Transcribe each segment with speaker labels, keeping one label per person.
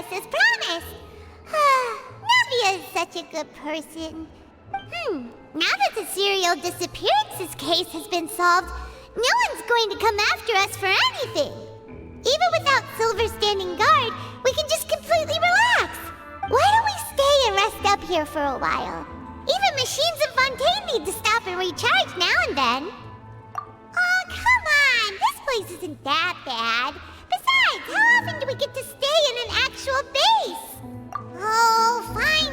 Speaker 1: us as promised. Navia is such a good person. Now that the serial disappearances case has been solved, no one's going to come after us for anything. Even without Silver standing guard, we can just completely relax. Why don't we stay and rest up here for a while? Even machines in Fontaine need to stop and recharge now and then. Oh, come on! This place isn't that bad. Besides, how often do we get to stay in an actual base? Oh, fine.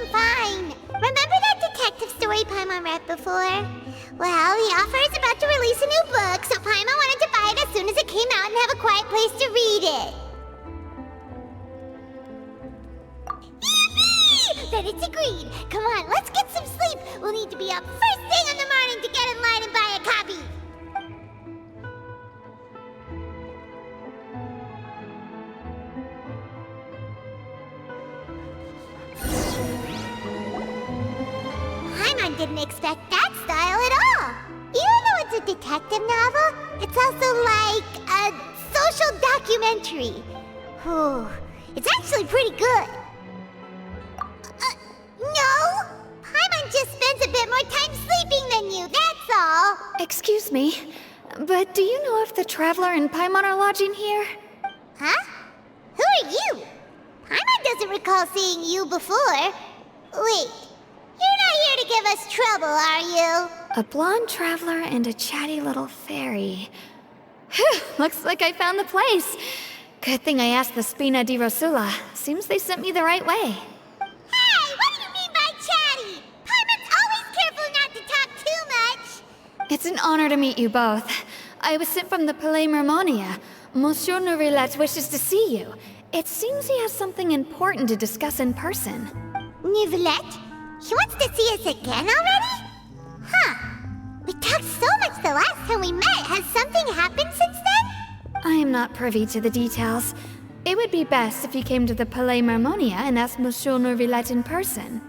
Speaker 1: Remember that detective story Paimon read before? Well, the author is about to release a new book, so Paimon wanted to buy it as soon as it came out and have a quiet place to read it. Yippee! Then it's agreed. Come on, let's get some sleep. We'll need to be up first thing in the morning to get in line and buy a copy. Paimon didn't expect that style at all. Even though it's a detective novel, it's also like a social documentary. It's actually pretty good. No! Paimon just spends a bit more time sleeping than you, that's all.
Speaker 2: Excuse me, but do you know if the Traveler and Paimon are lodging here?
Speaker 1: Huh? Who are you? Paimon doesn't recall seeing you before. Wait, you're not here to give us trouble, are you?
Speaker 2: A blonde traveler and a chatty little fairy. Whew, looks like I found the place. Good thing I asked the Spina di Rosula. Seems they sent me the right way.
Speaker 1: Hey, what do you mean by chatty? Paimon's always careful not to talk too much.
Speaker 2: It's an honor to meet you both. I was sent from the Palais Mermonia. Monsieur Nourillet wishes to see you. It seems he has something important to discuss in person.
Speaker 1: Nourillet? He wants to see us again already? Huh. We talked so much the last time we met. Has something happened since then?
Speaker 2: I am not privy to the details. It would be best if you came to the Palais Mermonia and asked Monsieur Nourillet in person.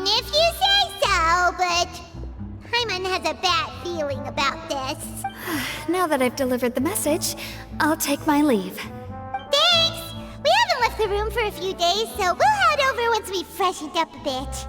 Speaker 1: If you say so, but Paimon has a bad feeling about this.
Speaker 2: Now that I've delivered the message, I'll take my leave.
Speaker 1: Thanks! We haven't left the room for a few days, so we'll head over once we've freshened up a bit.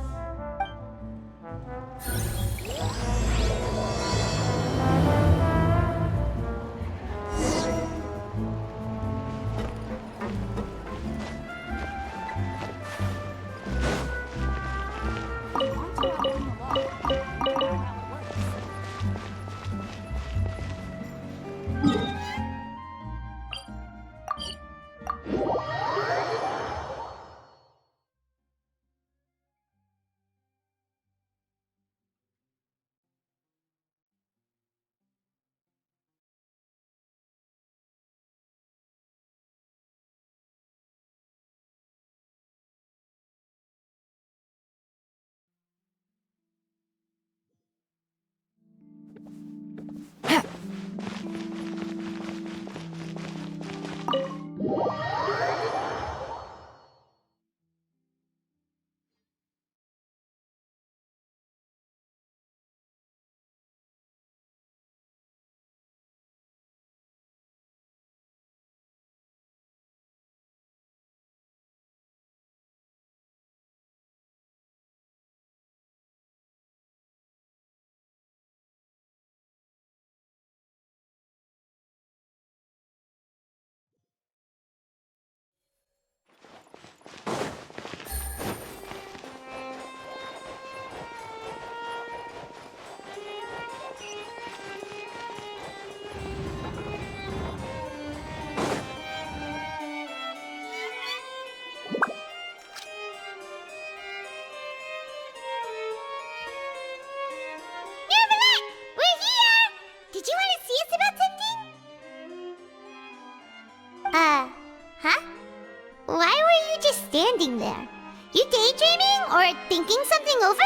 Speaker 1: Standing there. You daydreaming or thinking something over?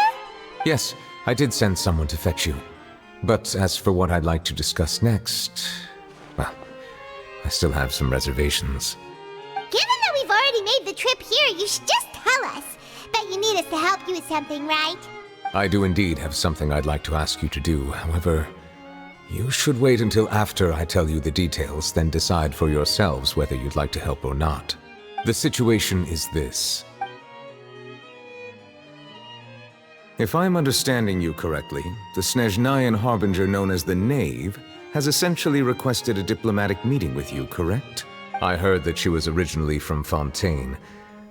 Speaker 3: Yes, I did send someone to fetch you. But as for what I'd like to discuss next, well, I still have some reservations.
Speaker 1: Given that we've already made the trip here, you should just tell us. Bet you need us to help you with something, right?
Speaker 3: I do indeed have something I'd like to ask you to do. However, you should wait until after I tell you the details, then decide for yourselves whether you'd like to help or not. The situation is this. If I'm understanding you correctly, the Snezhnayan harbinger known as the Knave has essentially requested a diplomatic meeting with you, correct? I heard that she was originally from Fontaine,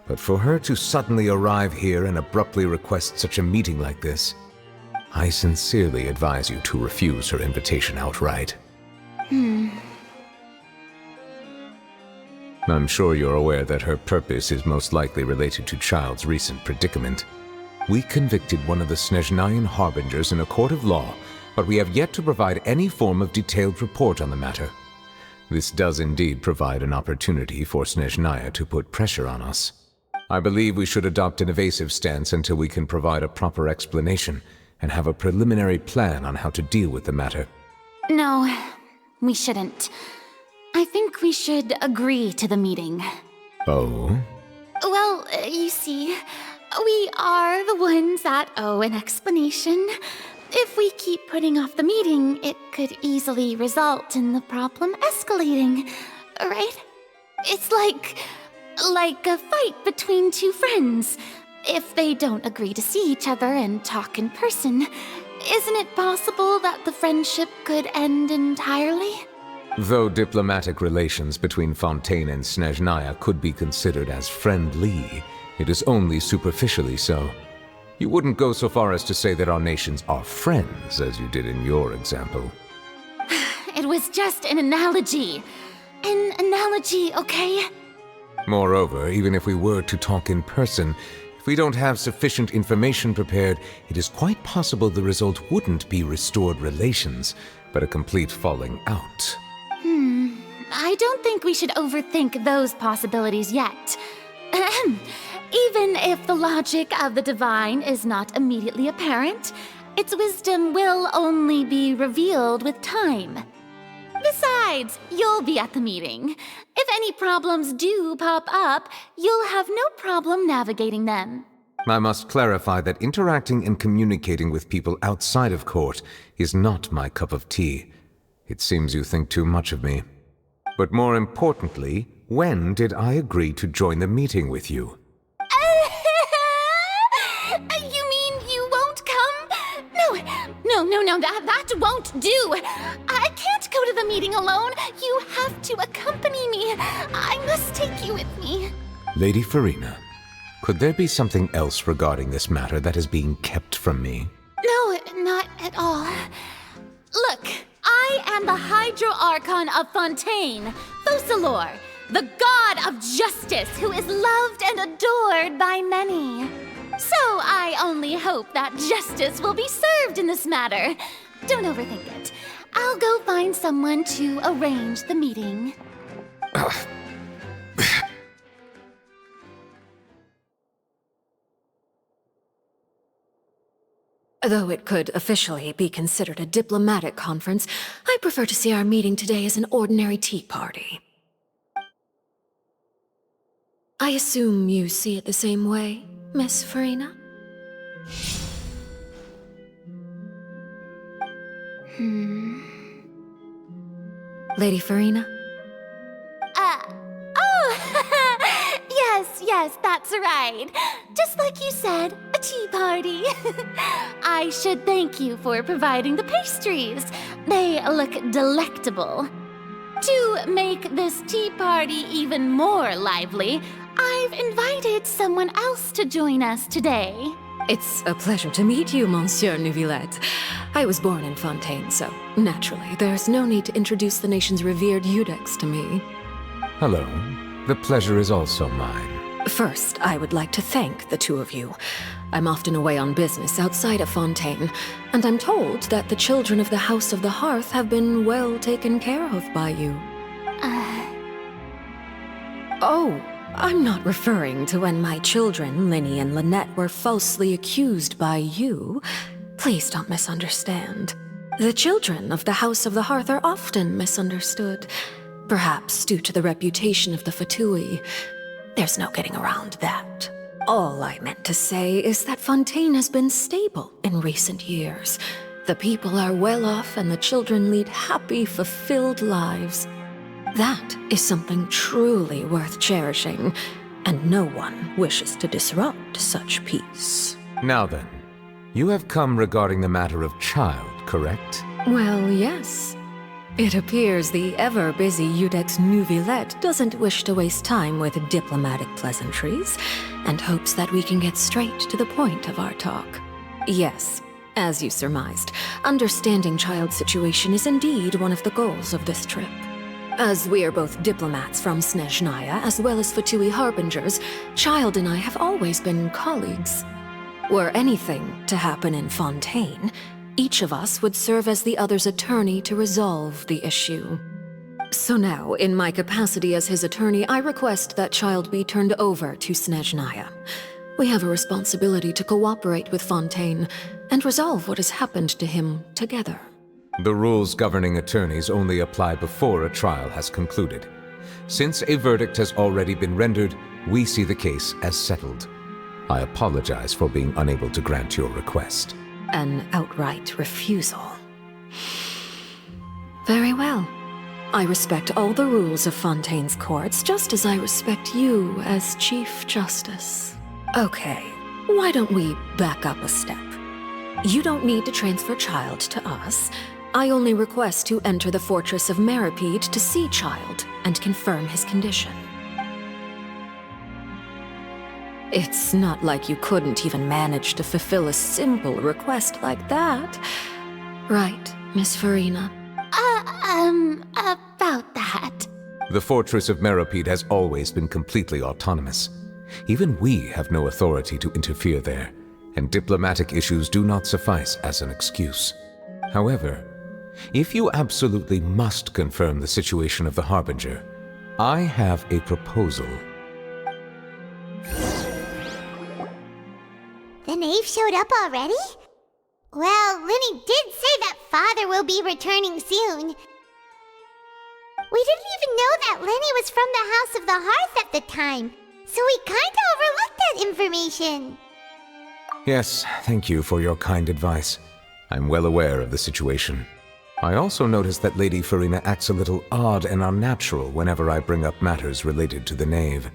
Speaker 3: but for her to suddenly arrive here and abruptly request such a meeting like this, I sincerely advise you to refuse her invitation outright. I'm sure you're aware that her purpose is most likely related to Child's recent predicament. We convicted one of the Snezhnayan harbingers in a court of law, but we have yet to provide any form of detailed report on the matter. This does indeed provide an opportunity for Snezhnaya to put pressure on us. I believe we should adopt an evasive stance until we can provide a proper explanation and have a preliminary plan on how to deal with the matter.
Speaker 4: No, we shouldn't. I think we should agree to the meeting.
Speaker 3: Oh?
Speaker 4: Well, you see, we are the ones that owe an explanation. If we keep putting off the meeting, it could easily result in the problem escalating, right? It's like a fight between two friends. If they don't agree to see each other and talk in person, isn't it possible that the friendship could end entirely?
Speaker 3: Though diplomatic relations between Fontaine and Snezhnaya could be considered as friendly, it is only superficially so. You wouldn't go so far as to say that our nations are friends, as you did in your example.
Speaker 4: It was just an analogy. An analogy, okay?
Speaker 3: Moreover, even if we were to talk in person, if we don't have sufficient information prepared, it is quite possible the result wouldn't be restored relations, but a complete falling out.
Speaker 4: I don't think we should overthink those possibilities yet. Even if the logic of the divine is not immediately apparent, its wisdom will only be revealed with time. Besides, you'll be at the meeting. If any problems do pop up, you'll have no problem navigating them.
Speaker 3: I must clarify that interacting and communicating with people outside of court is not my cup of tea. It seems you think too much of me. But more importantly, when did I agree to join the meeting with you?
Speaker 4: You mean you won't come? No, that won't do. I can't go to the meeting alone. You have to accompany me. I must take you with me.
Speaker 3: Lady Farina, could there be something else regarding this matter that is being kept from me?
Speaker 4: No, not at all. Look, I am the Hydro-Archon of Fontaine, Focalor, the god of justice who is loved and adored by many. So I only hope that justice will be served in this matter. Don't overthink it. I'll go find someone to arrange the meeting.
Speaker 5: Though it could officially be considered a diplomatic conference, I prefer to see our meeting today as an ordinary tea party. I assume you see it the same way, Miss Farina? Lady Farina?
Speaker 4: Yes, that's right. Just like you said, a tea party. I should thank you for providing the pastries. They look delectable. To make this tea party even more lively, I've invited someone else to join us today.
Speaker 5: It's a pleasure to meet you, Monsieur Neuvillette. I was born in Fontaine, so naturally, there's no need to introduce the nation's revered Eudex to me.
Speaker 3: Hello. The pleasure is also mine.
Speaker 5: First, I would like to thank the two of you. I'm often away on business outside of Fontaine, and I'm told that the children of the House of the Hearth have been well taken care of by you. Oh, I'm not referring to when my children, Linny and Lynette, were falsely accused by you. Please don't misunderstand. The children of the House of the Hearth are often misunderstood, perhaps due to the reputation of the Fatui. There's no getting around that. All I meant to say is that Fontaine has been stable in recent years. The people are well off and the children lead happy, fulfilled lives. That is something truly worth cherishing, and no one wishes to disrupt such peace.
Speaker 3: Now then, you have come regarding the matter of child, correct?
Speaker 5: Well, yes. It appears the ever-busy Iudex Nuvillet doesn't wish to waste time with diplomatic pleasantries, and hopes that we can get straight to the point of our talk. Yes, as you surmised, understanding child's situation is indeed one of the goals of this trip. As we are both diplomats from Snezhnaya as well as Fatui Harbingers, Child and I have always been colleagues. Were anything to happen in Fontaine, each of us would serve as the other's attorney to resolve the issue. So now, in my capacity as his attorney, I request that Child be turned over to Snezhnaya. We have a responsibility to cooperate with Fontaine and resolve what has happened to him together.
Speaker 3: The rules governing attorneys only apply before a trial has concluded. Since a verdict has already been rendered, we see the case as settled. I apologize for being unable to grant your request.
Speaker 5: An outright refusal. Very well. I respect all the rules of Fontaine's courts, just as I respect you as Chief Justice. Okay, why don't we back up a step? You don't need to transfer Child to us. I only request to enter the fortress of Meropid to see Child and confirm his condition. It's not like you couldn't even manage to fulfill a simple request like that. Right, Miss Farina?
Speaker 4: About that.
Speaker 3: The fortress of Meropid has always been completely autonomous. Even we have no authority to interfere there, and diplomatic issues do not suffice as an excuse. However, if you absolutely must confirm the situation of the Harbinger, I have a proposal.
Speaker 1: The knave showed up already? Well, Linny did say that Father will be returning soon. We didn't even know that Lenny was from the House of the Hearth at the time, so we kinda overlooked that information.
Speaker 3: Yes, thank you for your kind advice. I'm well aware of the situation. I also noticed that Lady Farina acts a little odd and unnatural whenever I bring up matters related to the knave.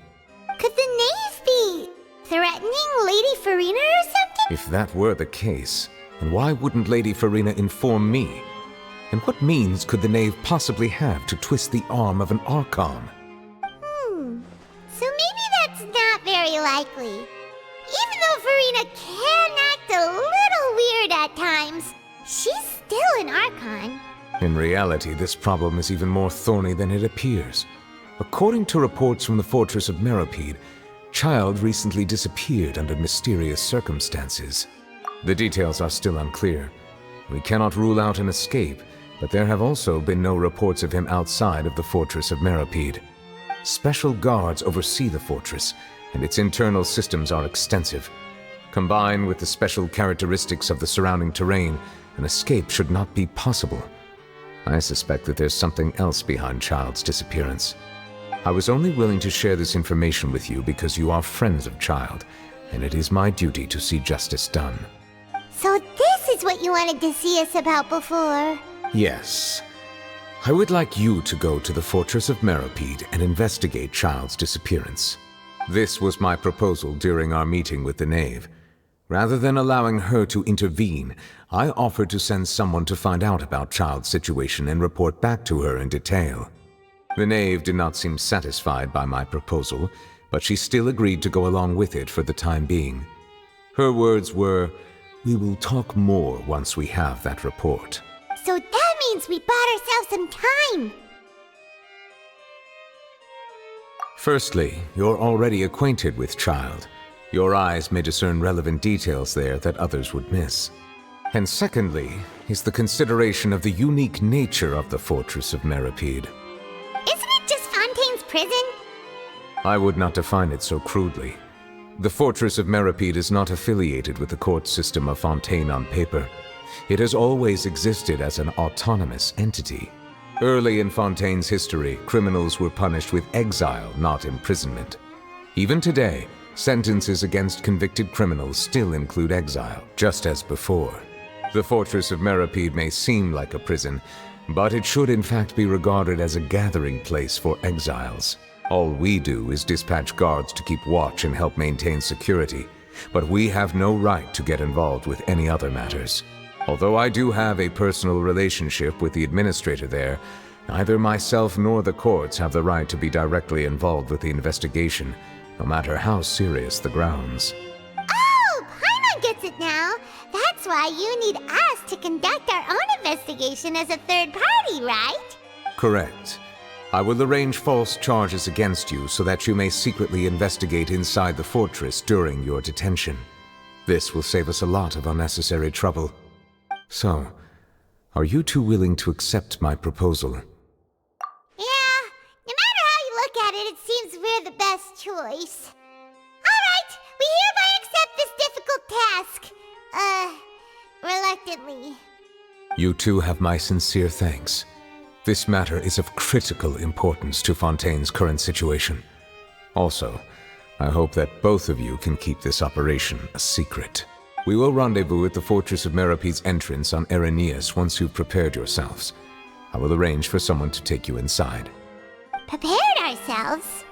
Speaker 1: Could the knave be threatening Lady Farina or something?
Speaker 3: If that were the case, then why wouldn't Lady Farina inform me? And what means could the knave possibly have to twist the arm of an Archon?
Speaker 1: So maybe that's not very likely. Even though Farina can act a little weird at times, she's still an Archon.
Speaker 3: In reality, this problem is even more thorny than it appears. According to reports from the fortress of Meropid, Child recently disappeared under mysterious circumstances. The details are still unclear. We cannot rule out an escape, but there have also been no reports of him outside of the fortress of Meropid. Special guards oversee the fortress, and its internal systems are extensive. Combined with the special characteristics of the surrounding terrain, an escape should not be possible. I suspect that there's something else behind Child's disappearance. I was only willing to share this information with you because you are friends of Child, and it is my duty to see justice done.
Speaker 1: So this is what you wanted to see us about before.
Speaker 3: Yes. I would like you to go to the fortress of Meropid and investigate Child's disappearance. This was my proposal during our meeting with the knave. Rather than allowing her to intervene, I offered to send someone to find out about Child's situation and report back to her in detail. The knave did not seem satisfied by my proposal, but she still agreed to go along with it for the time being. Her words were, "We will talk more once we have that report."
Speaker 1: So that means we bought ourselves some time.
Speaker 3: Firstly, you're already acquainted with Child. Your eyes may discern relevant details there that others would miss. And secondly, is the consideration of the unique nature of the fortress of Meropid.
Speaker 1: Isn't it just Fontaine's prison?
Speaker 3: I would not define it so crudely. The fortress of Meropid is not affiliated with the court system of Fontaine on paper. It has always existed as an autonomous entity. Early in Fontaine's history, criminals were punished with exile, not imprisonment. Even today, sentences against convicted criminals still include exile, just as before. The fortress of Meropid may seem like a prison, but it should in fact be regarded as a gathering place for exiles. All we do is dispatch guards to keep watch and help maintain security, but we have no right to get involved with any other matters. Although I do have a personal relationship with the administrator there, neither myself nor the courts have the right to be directly involved with the investigation, no matter how serious the grounds.
Speaker 1: Oh, Paimon gets it now. That's why you need us to conduct our own investigation as a third party, right?
Speaker 3: Correct. I will arrange false charges against you so that you may secretly investigate inside the fortress during your detention. This will save us a lot of unnecessary trouble. So, are you two willing to accept my proposal?
Speaker 1: Yeah, no matter how you look at it, it seems we're the best choice. Alright, we hereby accept this difficult task. Reluctantly.
Speaker 3: You two have my sincere thanks. This matter is of critical importance to Fontaine's current situation. Also, I hope that both of you can keep this operation a secret. We will rendezvous at the Fortress of Meropid's entrance on Erinius once you've prepared yourselves. I will arrange for someone to take you inside.
Speaker 1: Prepared ourselves?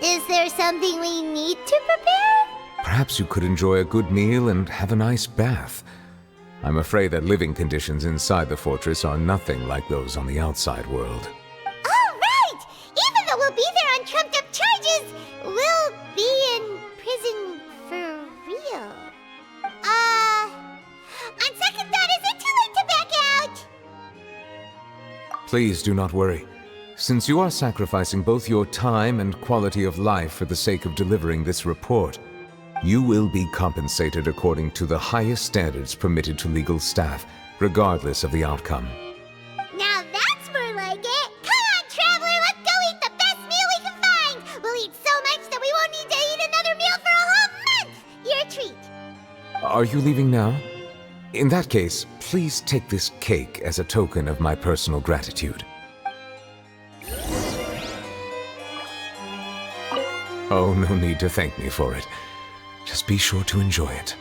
Speaker 1: Is there something we need to prepare?
Speaker 3: Perhaps you could enjoy a good meal and have a nice bath. I'm afraid that living conditions inside the fortress are nothing like those on the outside world.
Speaker 1: Oh, right! Even though we'll be there on trumped-up charges, we'll be in prison for real. On second thought, is it too late to back out?
Speaker 3: Please do not worry. Since you are sacrificing both your time and quality of life for the sake of delivering this report, you will be compensated according to the highest standards permitted to legal staff, regardless of the outcome.
Speaker 1: Now that's more like it! Come on, Traveler, let's go eat the best meal we can find! We'll eat so much that we won't need to eat another meal for a whole month! Your treat!
Speaker 3: Are you leaving now? In that case, please take this cake as a token of my personal gratitude. Oh, no need to thank me for it. Just be sure to enjoy it.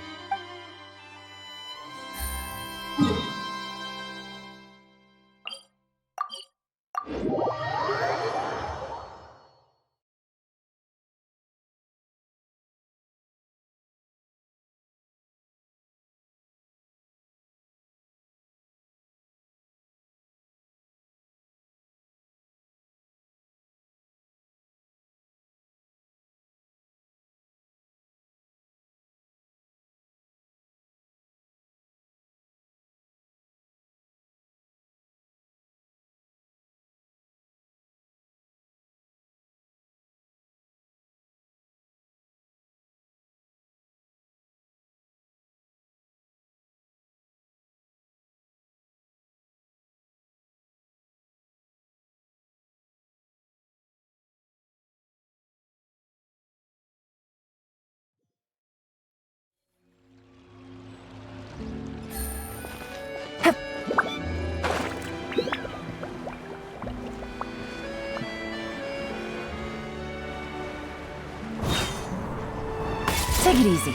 Speaker 6: Take it easy.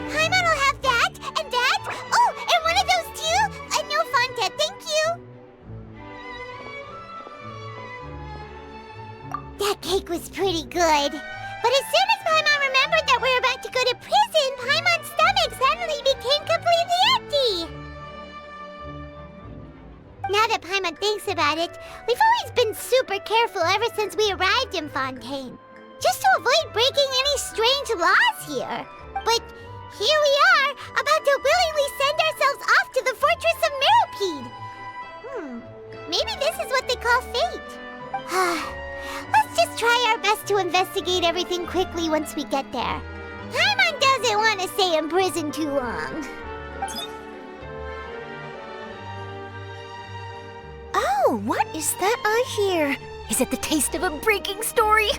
Speaker 1: Paimon will have that, and that. Oh, and one of those too. No Fonta, thank you. That cake was pretty good. But as soon as Paimon remembered that we're about to go to prison, Paimon's stomach suddenly became completely empty. Now that Paimon thinks about it, we've always been super careful ever since we arrived in Fontaine. Just to avoid breaking any strange laws here. But here we are, about to willingly send ourselves off to the Fortress of Meropid. Maybe this is what they call fate. Let's just try our best to investigate everything quickly once we get there. Paimon doesn't want to stay in prison too long.
Speaker 6: Oh, what is that I hear? Is it the taste of a breaking story?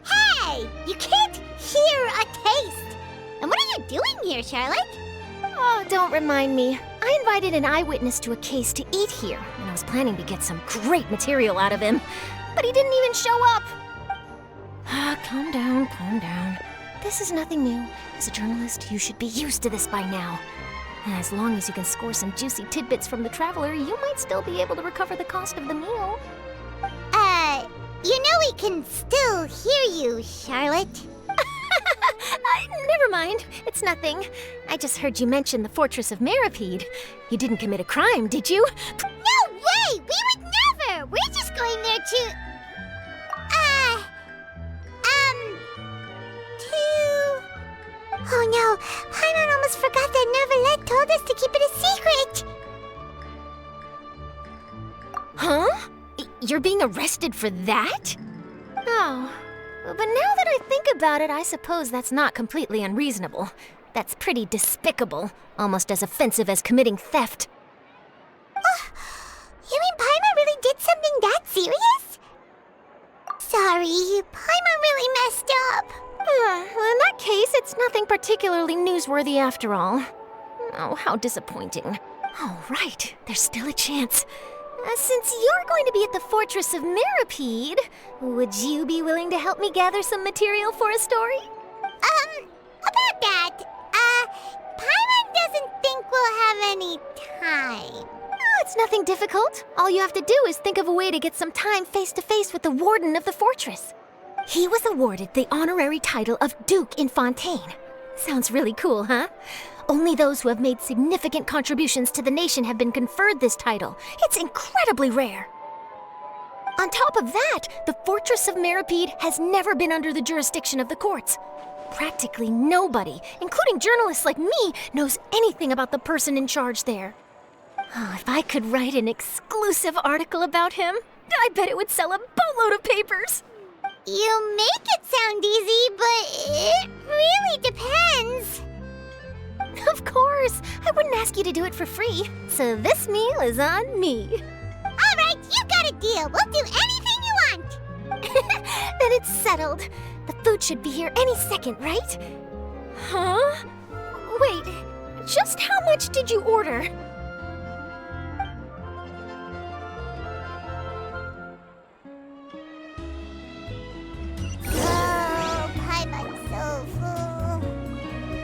Speaker 1: Hey! You can't hear a taste! And what are you doing here, Charlotte?
Speaker 6: Oh, don't remind me. I invited an eyewitness to a case to eat here, and I was planning to get some great material out of him. But he didn't even show up! Calm down, calm down. This is nothing new. As a journalist, you should be used to this by now. As long as you can score some juicy tidbits from the Traveler, you might still be able to recover the cost of the meal.
Speaker 1: You know we can still hear you, Charlotte.
Speaker 6: Never mind. It's nothing. I just heard you mention the Fortress of Meropid. You didn't commit a crime, did you?
Speaker 1: No way! We would never! We're just going there to... Oh no, Paimon almost forgot that Neverlet told us to keep it a secret!
Speaker 6: Huh? You're being arrested for that? Oh, but now that I think about it, I suppose that's not completely unreasonable. That's pretty despicable, almost as offensive as committing theft.
Speaker 1: You mean Paimon really did something that serious? Sorry, Paimon really messed up.
Speaker 6: Well, in that case, it's nothing particularly newsworthy after all. Oh, how disappointing. Oh, right, there's still a chance. Since you're going to be at the Fortress of Meropid, would you be willing to help me gather some material for a story?
Speaker 1: About that, Paimon doesn't think we'll have any time.
Speaker 6: Oh, it's nothing difficult. All you have to do is think of a way to get some time face-to-face with the warden of the fortress. He was awarded the honorary title of Duke in Fontaine. Sounds really cool, huh? Only those who have made significant contributions to the nation have been conferred this title. It's incredibly rare. On top of that, the Fortress of Meropid has never been under the jurisdiction of the courts. Practically nobody, including journalists like me, knows anything about the person in charge there. Oh, if I could write an exclusive article about him, I bet it would sell a boatload of papers.
Speaker 1: You make it sound easy, but it really depends.
Speaker 6: Of course, I wouldn't ask you to do it for free, so this meal is on me.
Speaker 1: All right, you got a deal. We'll do anything you want.
Speaker 6: Then it's settled. The food should be here any second, right? Huh? Wait, just how much did you order?
Speaker 1: Oh, Paimon's so full.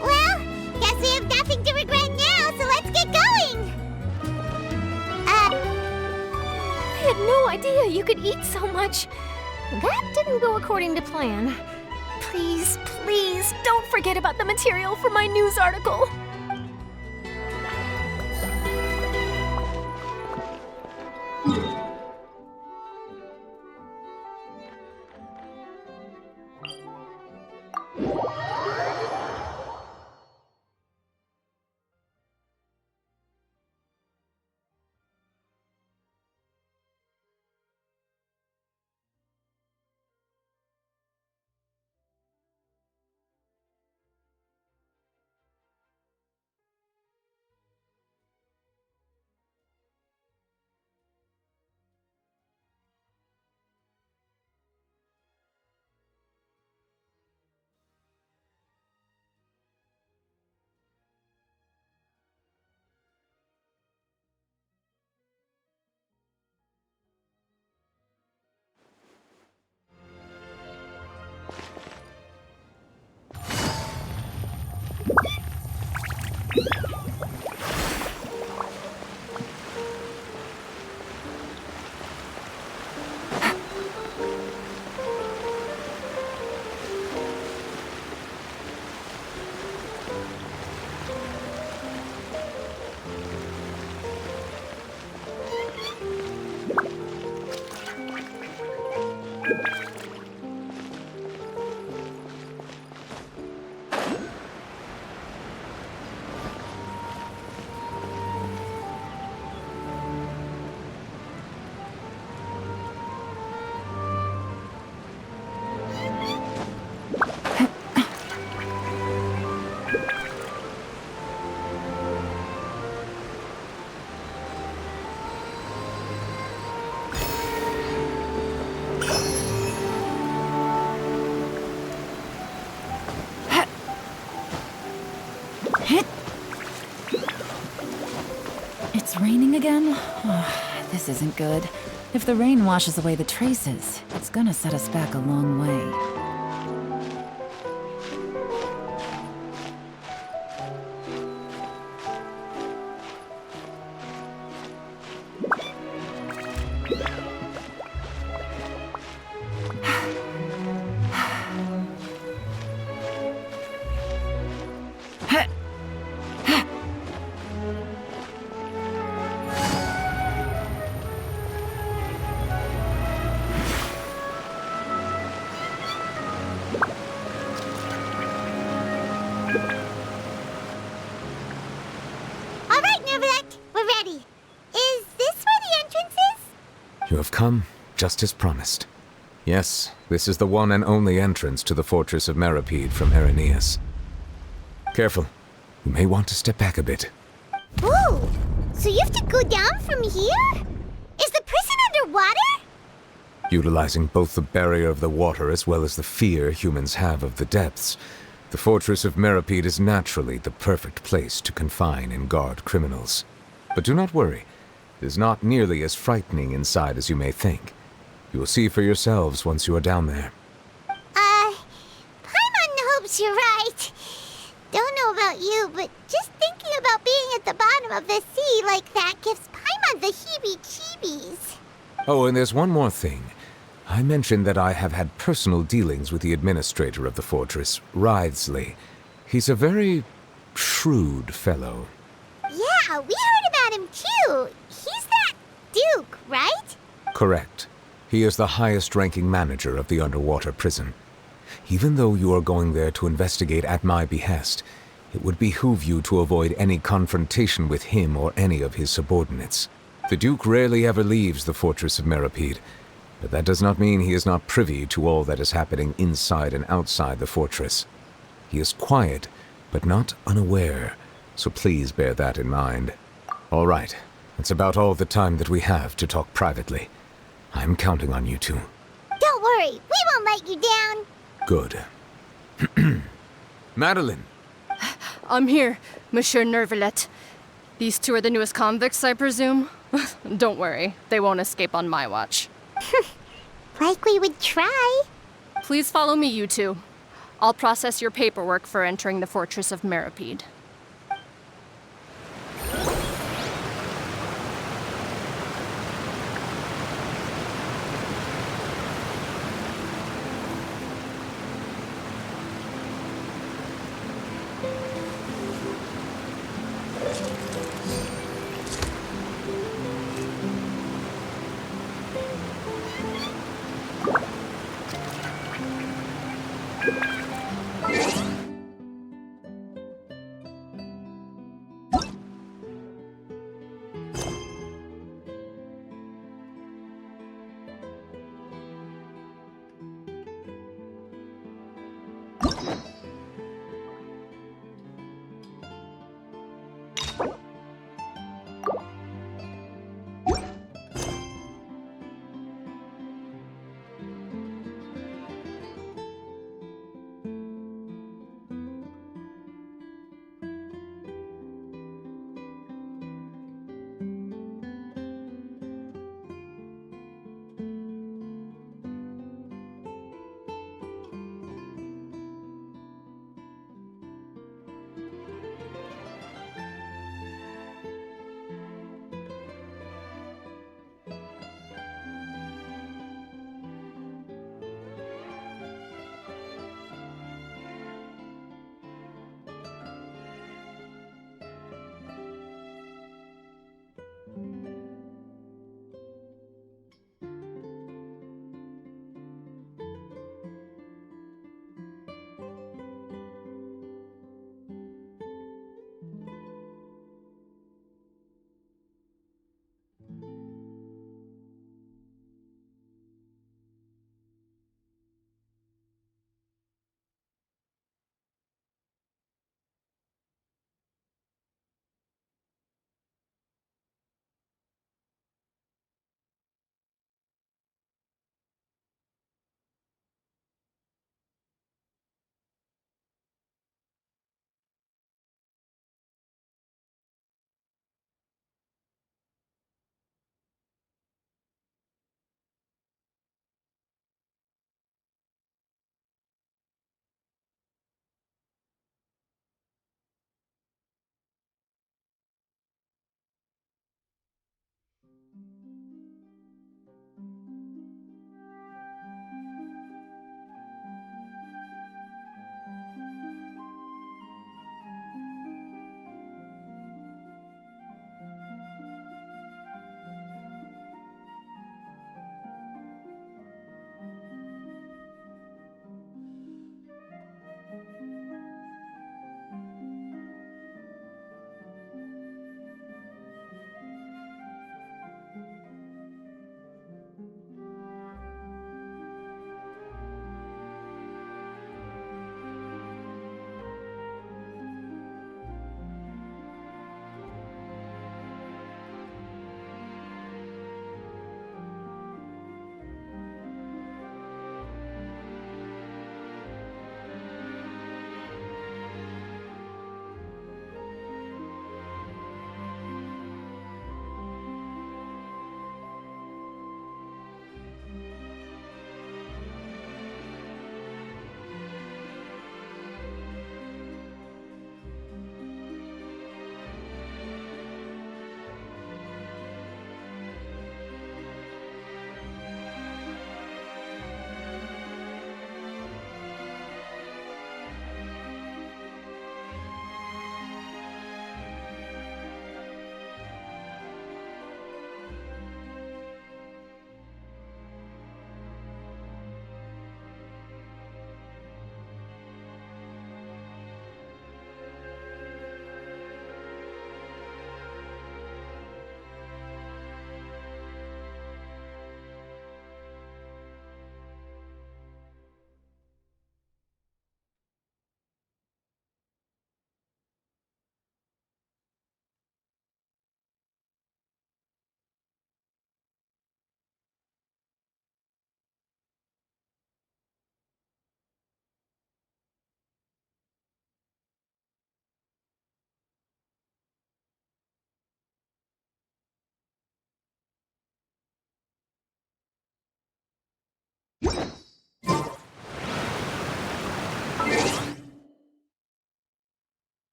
Speaker 1: Well, guess we have nothing to regret now, so let's get going.
Speaker 6: I had no idea you could eat so much. That didn't go according to plan. Please, please, don't forget about the material for my news article.
Speaker 7: It's raining again? Oh, this isn't good. If the rain washes away the traces, it's gonna set us back a long way.
Speaker 1: We're ready. Is this where the entrance is?
Speaker 3: You have come just as promised. Yes, this is the one and only entrance to the fortress of Meropid from Irenaeus. Careful. You may want to step back a bit.
Speaker 1: Whoa! So you have to go down from here? Is the prison underwater?
Speaker 3: Utilizing both the barrier of the water as well as the fear humans have of the depths, the fortress of Meropid is naturally the perfect place to confine and guard criminals. But do not worry. It is not nearly as frightening inside as you may think. You will see for yourselves once you are down there.
Speaker 1: Paimon hopes you're right. Don't know about you, but just thinking about being at the bottom of the sea like that gives Paimon the heebie-jeebies.
Speaker 3: Oh, and there's one more thing. I mentioned that I have had personal dealings with the administrator of the fortress, Wriothesley. He's a very shrewd fellow.
Speaker 1: Yeah, we heard about him too. He's that Duke, right?
Speaker 3: Correct. He is the highest-ranking manager of the underwater prison. Even though you are going there to investigate at my behest, it would behoove you to avoid any confrontation with him or any of his subordinates. The Duke rarely ever leaves the fortress of Meropid, but that does not mean he is not privy to all that is happening inside and outside the fortress. He is quiet, but not unaware, so please bear that in mind. All right, that's about all the time that we have to talk privately. I'm counting on you two.
Speaker 1: Don't worry, we won't let you down.
Speaker 3: Good. Madeline!
Speaker 8: I'm here, Monsieur Nervalet. These two are the newest convicts, I presume? Don't worry, they won't escape on my watch.
Speaker 1: Like we would try.
Speaker 8: Please follow me, you two. I'll process your paperwork for entering the fortress of Meropid.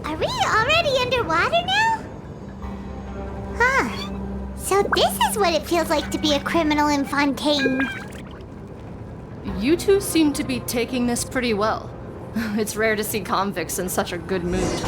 Speaker 1: Are we already underwater now? Huh. So this is what it feels like to be a criminal in Fontaine.
Speaker 8: You two seem to be taking this pretty well. It's rare to see convicts in such a good mood.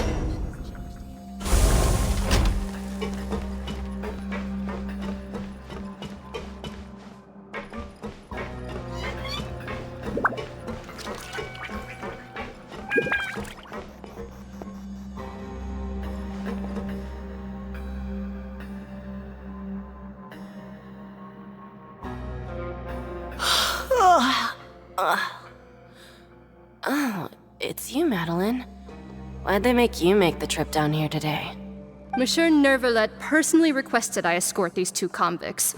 Speaker 9: Oh, it's you, Madeline. Why'd they make you make the trip down here today?
Speaker 8: Monsieur Nervalet personally requested I escort these two convicts.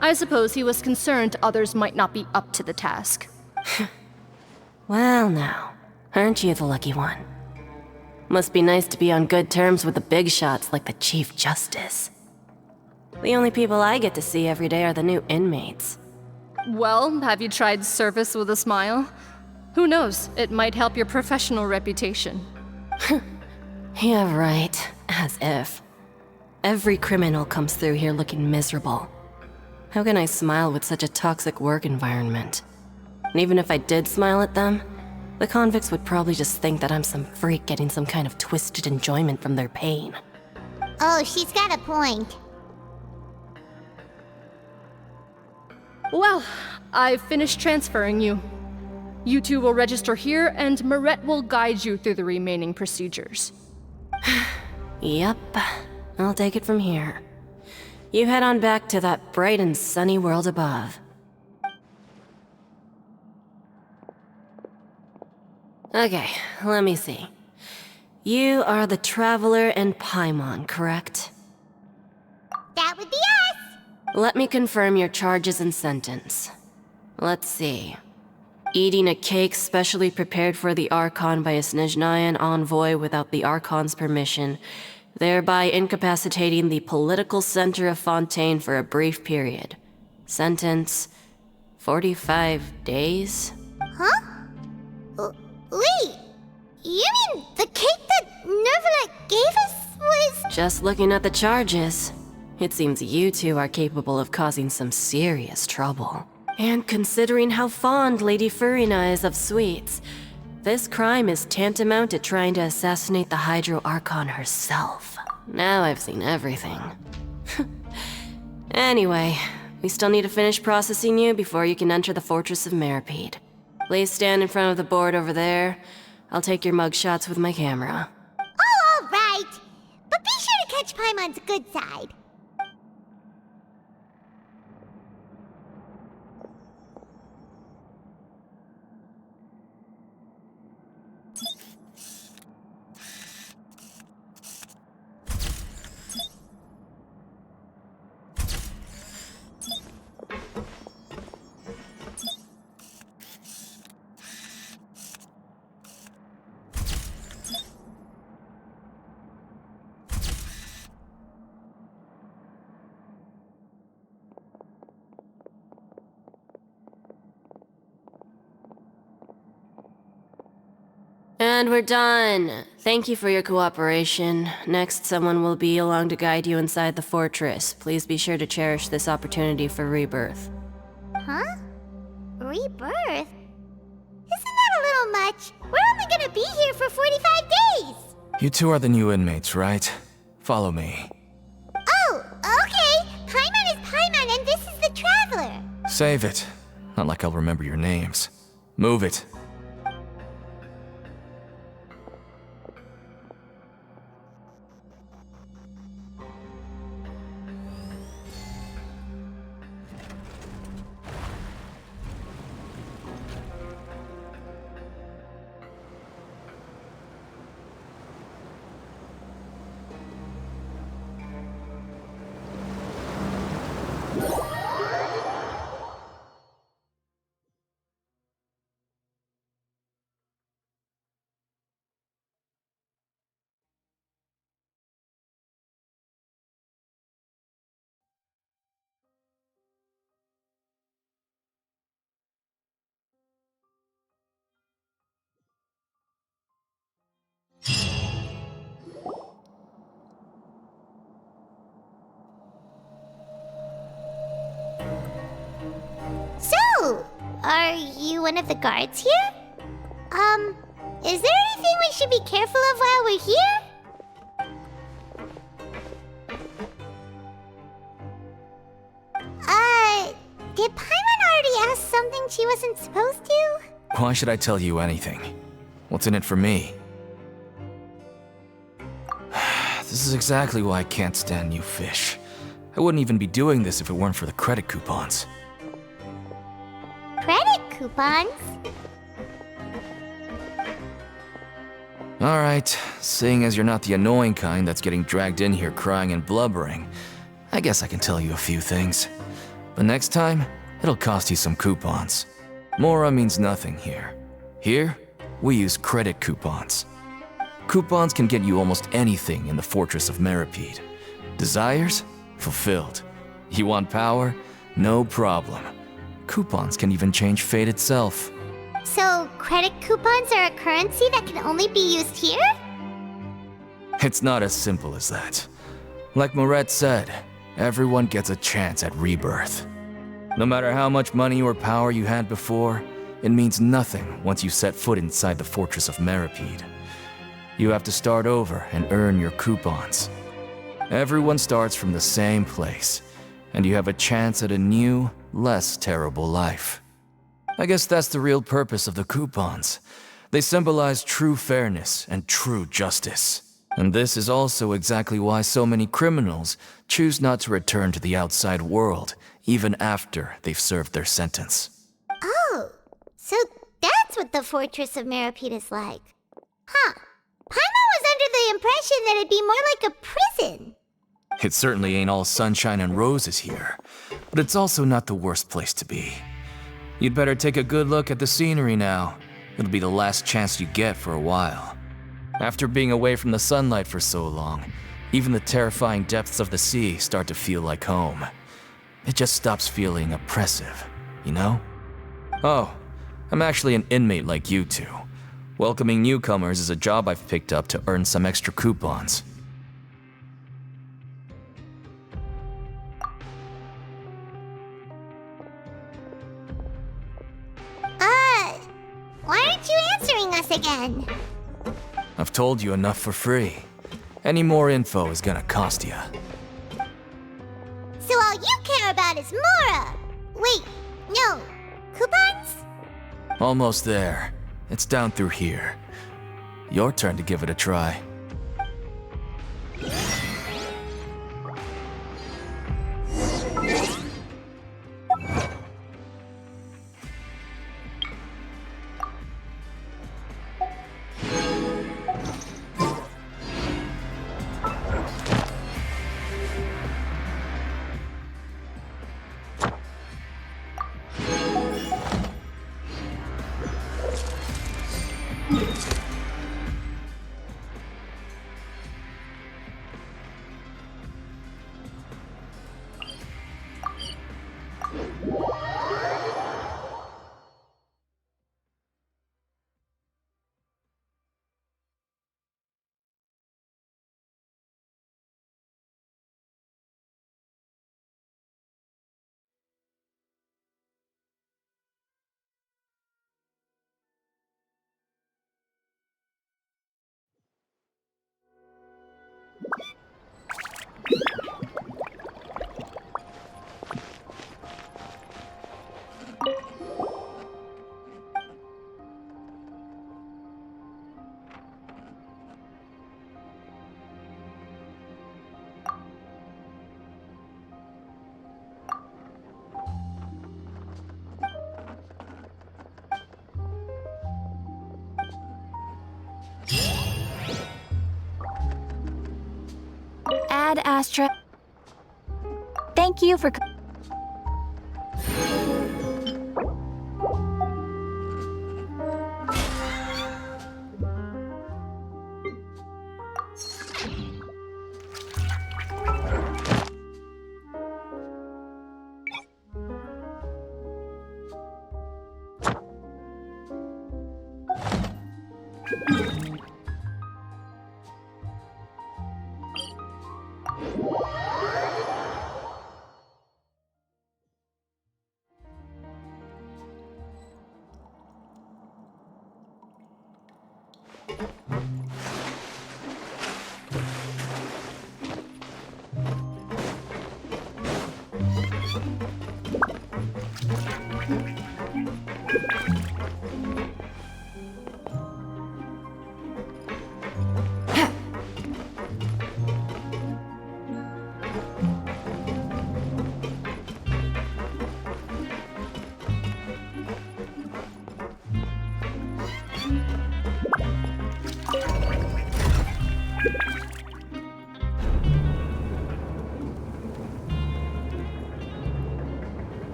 Speaker 8: I suppose he was concerned others might not be up to the task.
Speaker 9: Well now, aren't you the lucky one? Must be nice to be on good terms with the big shots like the Chief Justice. The only people I get to see every day are the new inmates.
Speaker 8: Well, have you tried service with a smile? Who knows, it might help your professional reputation.
Speaker 9: Yeah, right. As if. Every criminal comes through here looking miserable. How can I smile with such a toxic work environment? And even if I did smile at them, the convicts would probably just think that I'm some freak getting some kind of twisted enjoyment from their pain.
Speaker 1: Oh, she's got a point.
Speaker 8: Well, I've finished transferring you. You two will register here, and Merette will guide you through the remaining procedures.
Speaker 9: Yep, I'll take it from here. You head on back to that bright and sunny world above. Okay, let me see. You are the Traveler and Paimon, correct?
Speaker 1: That would be us!
Speaker 9: Let me confirm your charges and sentence. Let's see. Eating a cake specially prepared for the Archon by a Snezhnayan envoy without the Archon's permission, thereby incapacitating the political center of Fontaine for a brief period. Sentence: 45 days?
Speaker 1: Huh? Wait, you mean the cake that Nervalet gave us was...
Speaker 9: Just looking at the charges, it seems you two are capable of causing some serious trouble. And considering how fond Lady Furina is of sweets, this crime is tantamount to trying to assassinate the Hydro Archon herself. Now I've seen everything. Anyway, we still need to finish processing you before you can enter the Fortress of Meropid. Please stand in front of the board over there. I'll take your mugshots with my camera.
Speaker 1: Oh, all right. But be sure to catch Paimon's good side.
Speaker 9: And we're done. Thank you for your cooperation. Next, someone will be along to guide you inside the fortress. Please be sure to cherish this opportunity for rebirth.
Speaker 1: Huh? Rebirth? Isn't that a little much? We're only gonna be here for 45 days!
Speaker 10: You two are the new inmates, right? Follow me.
Speaker 1: Oh, okay! Paimon is Paimon and this is the Traveler!
Speaker 10: Save it. Not like I'll remember your names. Move it.
Speaker 1: Are you one of the guards here? Is there anything we should be careful of while we're here? Did Paimon already ask something she wasn't supposed to?
Speaker 10: Why should I tell you anything? What's in it for me? This is exactly why I can't stand new fish. I wouldn't even be doing this if it weren't for the credit coupons.
Speaker 1: Credit coupons?
Speaker 10: Alright, seeing as you're not the annoying kind that's getting dragged in here crying and blubbering, I guess I can tell you a few things. But next time, it'll cost you some coupons. Mora means nothing here. Here, we use credit coupons. Coupons can get you almost anything in the fortress of Meropid. Desires? Fulfilled. You want power? No problem. Coupons can even change fate itself.
Speaker 1: So, credit coupons are a currency that can only be used here?
Speaker 10: It's not as simple as that. Like Moret said, everyone gets a chance at rebirth. No matter how much money or power you had before, it means nothing once you set foot inside the fortress of Meropid. You have to start over and earn your coupons. Everyone starts from the same place, and you have a chance at a new, less terrible life. I guess that's the real purpose of the coupons. They symbolize true fairness and true justice. And this is also exactly why so many criminals choose not to return to the outside world, even after they've served their sentence.
Speaker 1: Oh, so that's what the Fortress of Meropid is like. Huh. Paimon was under the impression that it'd be more like a prison.
Speaker 10: It certainly ain't all sunshine and roses here, but it's also not the worst place to be. You'd better take a good look at the scenery now. It'll be the last chance you get for a while. After being away from the sunlight for so long, even the terrifying depths of the sea start to feel like home. It just stops feeling oppressive, you know? Oh, I'm actually an inmate like you two. Welcoming newcomers is a job I've picked up to earn some extra coupons.
Speaker 1: Why aren't you answering us again?
Speaker 10: I've told you enough for free. Any more info is gonna cost you.
Speaker 1: So all you care about is Mora! Wait, no, coupons?
Speaker 10: Almost there. It's down through here. Your turn to give it a try.
Speaker 6: Ad Astra. Thank you for.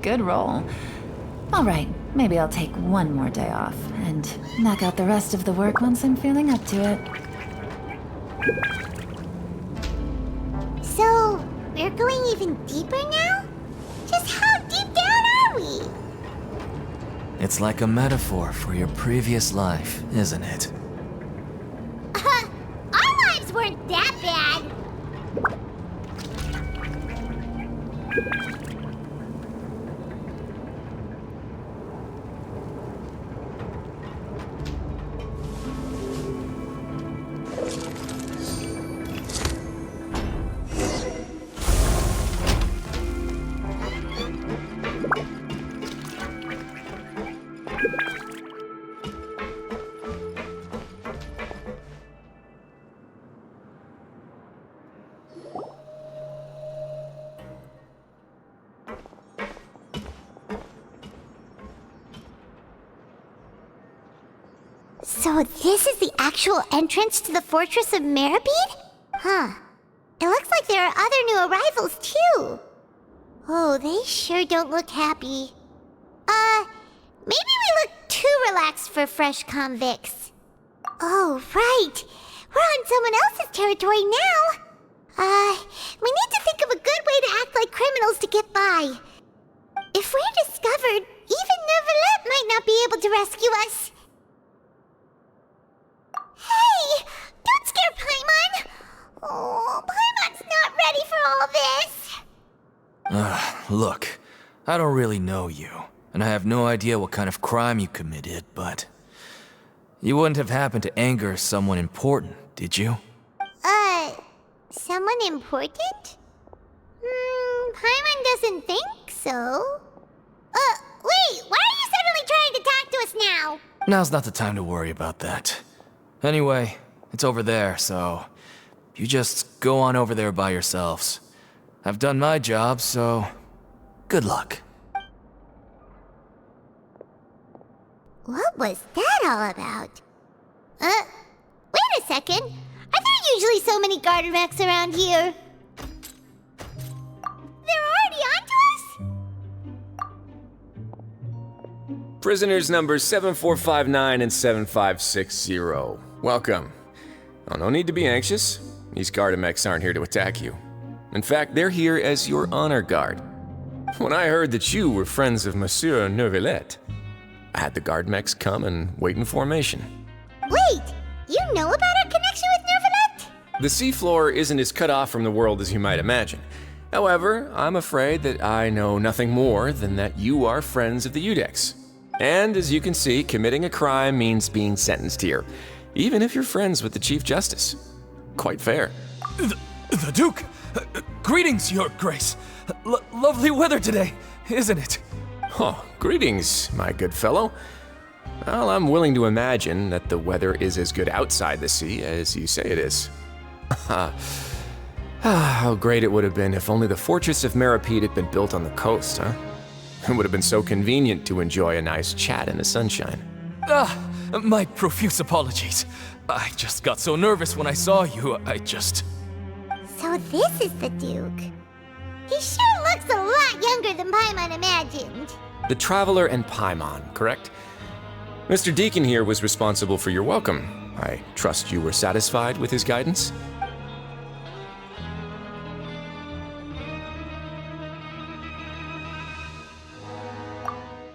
Speaker 7: Good roll. Alright, maybe I'll take one more day off, and knock out the rest of the work once I'm feeling up to it.
Speaker 1: So, we're going even deeper now? Just how deep down are we?
Speaker 10: It's like a metaphor for your previous life, isn't it?
Speaker 1: Our lives weren't that bad. So this is the actual entrance to the fortress of Meropid? Huh. It looks like there are other new arrivals too. Oh, they sure don't look happy. Maybe we look too relaxed for fresh convicts. Oh, right. We're on someone else's territory now. We need to think of a good way to act like criminals to get by. If we're discovered, even Neuvillette might not be able to rescue us. Hey! Don't scare Paimon! Oh, Paimon's not ready for all this!
Speaker 10: Look, I don't really know you, and I have no idea what kind of crime you committed, but... You wouldn't have happened to anger someone important, did you?
Speaker 1: Someone important? Paimon doesn't think so. Wait, why are you suddenly trying to talk to us now?
Speaker 10: Now's not the time to worry about that. Anyway, it's over there, so... You just go on over there by yourselves. I've done my job, so... Good luck.
Speaker 1: What was that all about? Wait a second. Are there usually so many garter mechs around here? They're already onto us?
Speaker 11: Prisoners numbers 7459 and 7560. Welcome. Oh, no need to be anxious. These Gardamex aren't here to attack you. In fact, they're here as your honor guard. When I heard that you were friends of Monsieur Neuvillette, I had the Gardamex come and wait in formation.
Speaker 1: Wait, you know about our connection with Neuvillette?
Speaker 11: The seafloor isn't as cut off from the world as you might imagine. However, I'm afraid that I know nothing more than that you are friends of the Udex. And as you can see, committing a crime means being sentenced here, even if you're friends with the Chief Justice. Quite fair.
Speaker 10: The Duke! Greetings, Your Grace! Lovely weather today, isn't it?
Speaker 11: Oh, greetings, my good fellow. Well, I'm willing to imagine that the weather is as good outside the sea as you say it is. How great it would have been if only the fortress of Meropid had been built on the coast, huh? It would have been so convenient to enjoy a nice chat in the sunshine.
Speaker 10: My profuse apologies. I just got so nervous when I saw you,
Speaker 1: So this is the Duke. He sure looks a lot younger than Paimon imagined.
Speaker 11: The Traveler and Paimon, correct? Mr. Deacon here was responsible for your welcome. I trust you were satisfied with his guidance?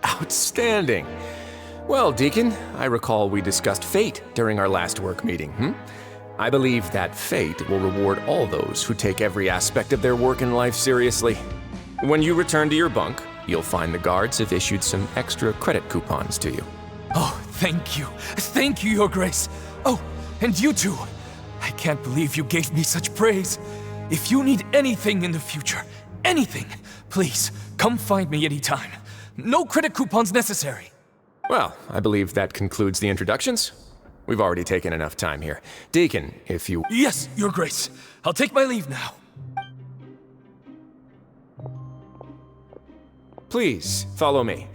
Speaker 11: Outstanding. Well, Deacon, I recall we discussed fate during our last work meeting, I believe that fate will reward all those who take every aspect of their work in life seriously. When you return to your bunk, you'll find the guards have issued some extra credit coupons to you.
Speaker 10: Oh, thank you. Thank you, Your Grace. Oh, and you too. I can't believe you gave me such praise. If you need anything in the future, anything, please, come find me anytime. No credit coupons necessary.
Speaker 11: Well, I believe that concludes the introductions. We've already taken enough time here. Deacon, if you...
Speaker 10: Yes, Your Grace. I'll take my leave now.
Speaker 11: Please, follow me.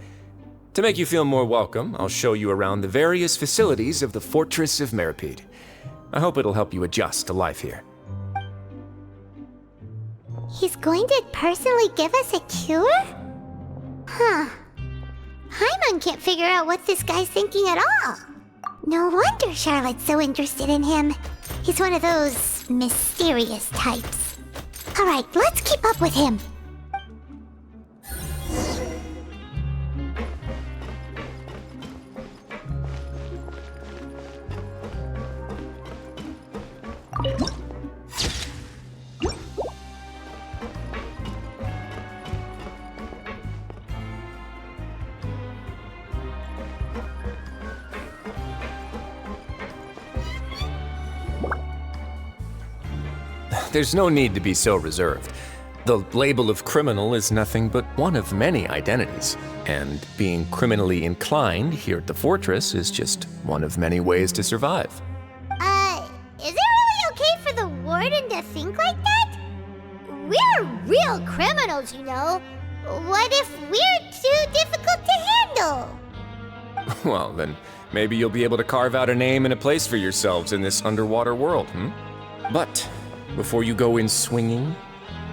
Speaker 11: To make you feel more welcome, I'll show you around the various facilities of the Fortress of Meropid. I hope it'll help you adjust to life here.
Speaker 1: He's going to personally give us a cure? Huh. Paimon can't figure out what this guy's thinking at all. No wonder Charlotte's so interested in him. He's one of those mysterious types. Alright, let's keep up with him.
Speaker 11: There's no need to be so reserved. The label of criminal is nothing but one of many identities, and being criminally inclined here at the fortress is just one of many ways to survive.
Speaker 1: Is it really okay for the warden to think like that? We're real criminals, you know. What if we're too difficult to handle?
Speaker 11: Well, then maybe you'll be able to carve out a name and a place for yourselves in this underwater world, But before you go in swinging,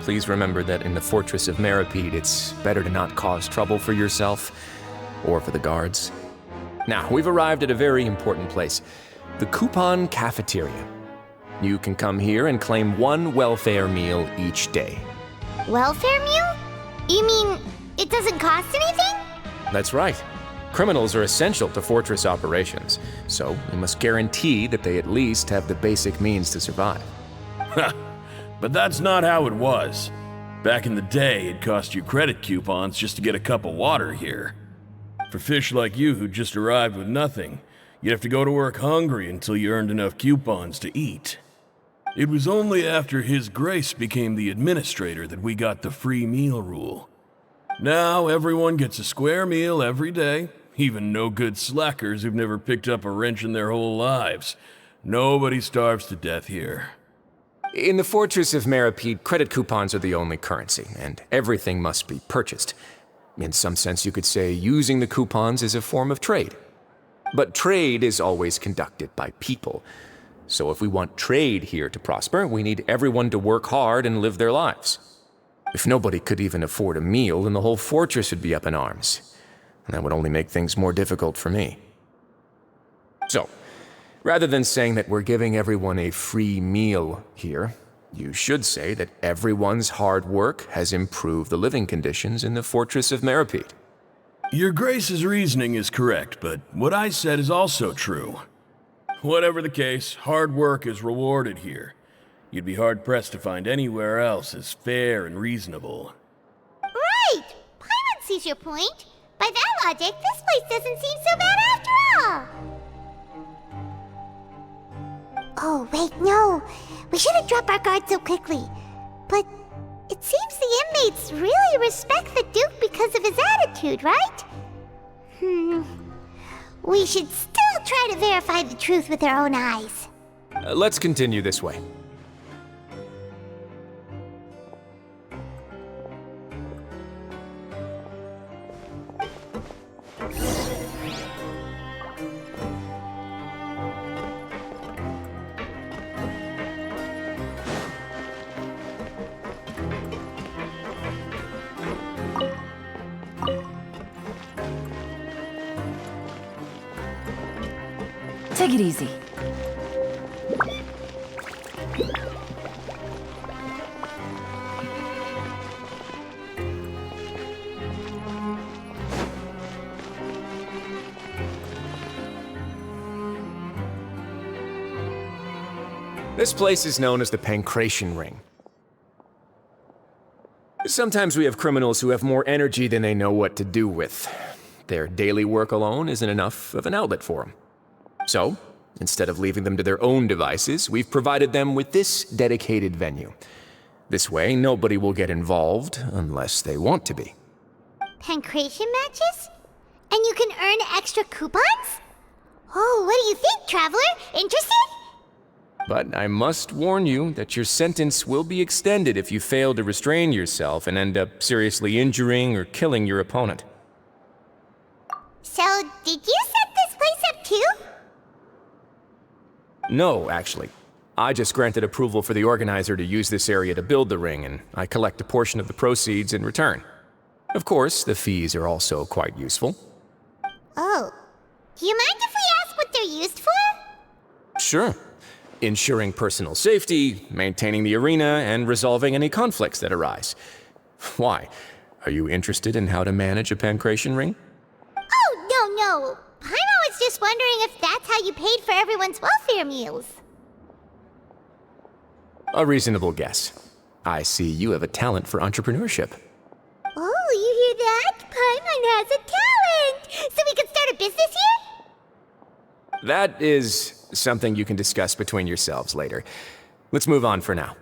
Speaker 11: please remember that in the Fortress of Meropid, it's better to not cause trouble for yourself or for the guards. Now, we've arrived at a very important place, the Coupon Cafeteria. You can come here and claim one welfare meal each day.
Speaker 1: Welfare meal? You mean it doesn't cost anything?
Speaker 11: That's right. Criminals are essential to fortress operations, so we must guarantee that they at least have the basic means to survive.
Speaker 12: But that's not how it was. Back in the day, it cost you credit coupons just to get a cup of water here. For fish like you who just arrived with nothing, you'd have to go to work hungry until you earned enough coupons to eat. It was only after His Grace became the administrator that we got the free meal rule. Now everyone gets a square meal every day, even no-good slackers who've never picked up a wrench in their whole lives. Nobody starves to death here.
Speaker 11: In the Fortress of Meropid, credit coupons are the only currency, and everything must be purchased. In some sense, you could say using the coupons is a form of trade. But trade is always conducted by people. So if we want trade here to prosper, we need everyone to work hard and live their lives. If nobody could even afford a meal, then the whole fortress would be up in arms. And that would only make things more difficult for me. So, rather than saying that we're giving everyone a free meal here, you should say that everyone's hard work has improved the living conditions in the Fortress of Meropid.
Speaker 12: Your Grace's reasoning is correct, but what I said is also true. Whatever the case, hard work is rewarded here. You'd be hard-pressed to find anywhere else as fair and reasonable.
Speaker 1: Right! Paimon sees your point. By that logic, this place doesn't seem so bad after all. Oh, wait, no. We shouldn't drop our guard so quickly. But it seems the inmates really respect the Duke because of his attitude, right? We should still try to verify the truth with our own eyes.
Speaker 11: Let's continue this way.
Speaker 7: Take it easy.
Speaker 11: This place is known as the Pancration Ring. Sometimes we have criminals who have more energy than they know what to do with. Their daily work alone isn't enough of an outlet for them. So, instead of leaving them to their own devices, we've provided them with this dedicated venue. This way, nobody will get involved unless they want to be.
Speaker 1: Pancration matches? And you can earn extra coupons? Oh, what do you think, Traveler? Interested?
Speaker 11: But I must warn you that your sentence will be extended if you fail to restrain yourself and end up seriously injuring or killing your opponent.
Speaker 1: So, did you set this place up too?
Speaker 11: No, actually. I just granted approval for the organizer to use this area to build the ring, and I collect a portion of the proceeds in return. Of course, the fees are also quite useful.
Speaker 1: Oh. Do you mind if we ask what they're used for?
Speaker 11: Sure. Ensuring personal safety, maintaining the arena, and resolving any conflicts that arise. Why? Are you interested in how to manage a pancration ring?
Speaker 1: Oh, no. Paimon was just wondering if that's how you paid for everyone's welfare meals.
Speaker 11: A reasonable guess. I see you have a talent for entrepreneurship.
Speaker 1: Oh, you hear that? Paimon has a talent! So we can start a business here?
Speaker 11: That is something you can discuss between yourselves later. Let's move on for now.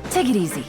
Speaker 7: Take it easy.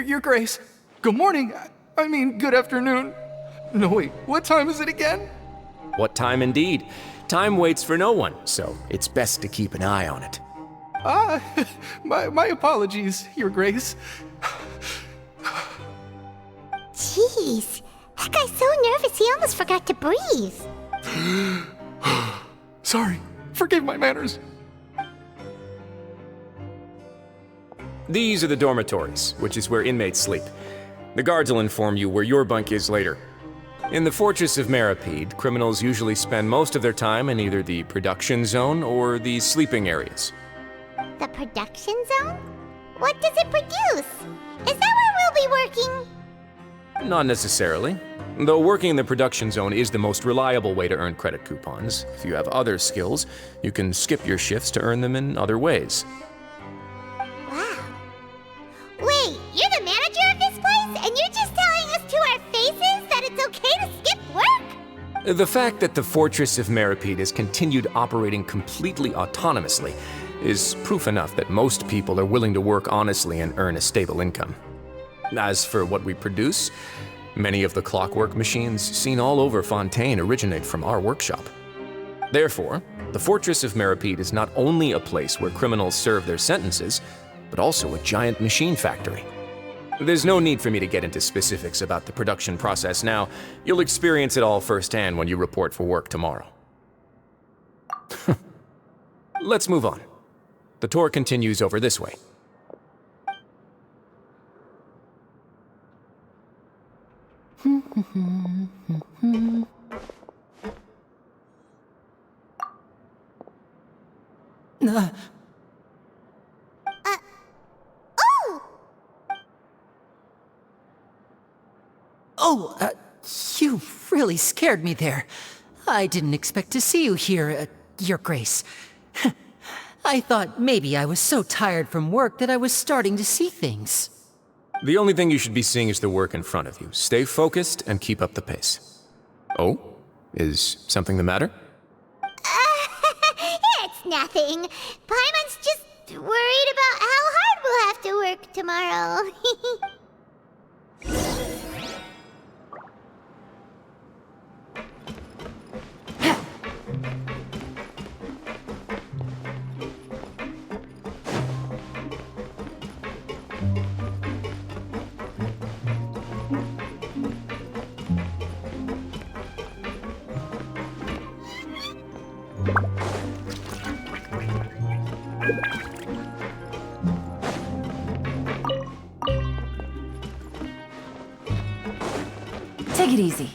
Speaker 13: Your Grace. Good morning. I mean, good afternoon. No, wait, what time is it again?
Speaker 11: What time indeed? Time waits for no one, so it's best to keep an eye on it.
Speaker 13: My apologies, Your Grace.
Speaker 1: Jeez, that guy's so nervous he almost forgot to breathe.
Speaker 13: Sorry, forgive my manners.
Speaker 11: These are the dormitories, which is where inmates sleep. The guards will inform you where your bunk is later. In the Fortress of Meropid, criminals usually spend most of their time in either the production zone or the sleeping areas.
Speaker 1: The production zone? What does it produce? Is that where we'll be working?
Speaker 11: Not necessarily. Though working in the production zone is the most reliable way to earn credit coupons, if you have other skills, you can skip your shifts to earn them in other ways.
Speaker 1: Wow. Wait, you're the manager of this place, and you're just telling us to our faces that it's okay to skip work?
Speaker 11: The fact that the Fortress of Meropid has continued operating completely autonomously is proof enough that most people are willing to work honestly and earn a stable income. As for what we produce, many of the clockwork machines seen all over Fontaine originate from our workshop. Therefore, the Fortress of Meropid is not only a place where criminals serve their sentences, but also a giant machine factory. There's no need for me to get into specifics about the production process now. You'll experience it all firsthand when you report for work tomorrow. Let's move on. The tour continues over this way.
Speaker 14: You really scared me there. I didn't expect to see you here, Your Grace. I thought maybe I was so tired from work that I was starting to see things.
Speaker 11: The only thing you should be seeing is the work in front of you. Stay focused and keep up the pace. Oh? Is something the matter?
Speaker 1: It's nothing. Paimon's just worried about how hard we'll have to work tomorrow.
Speaker 7: Take it easy.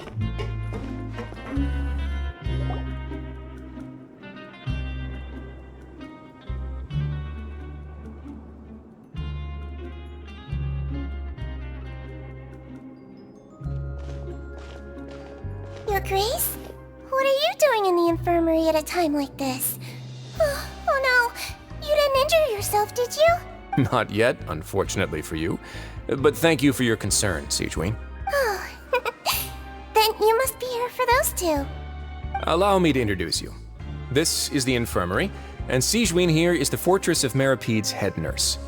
Speaker 1: Your Grace? What are you doing in the infirmary at a time like this? Oh no, you didn't injure yourself, did you?
Speaker 11: Not yet, unfortunately for you. But thank you for your concern, Sigewin.
Speaker 1: Oh, then you must be here for those two.
Speaker 11: Allow me to introduce you. This is the infirmary, and Sigewin here is the Fortress of Meropid's head nurse.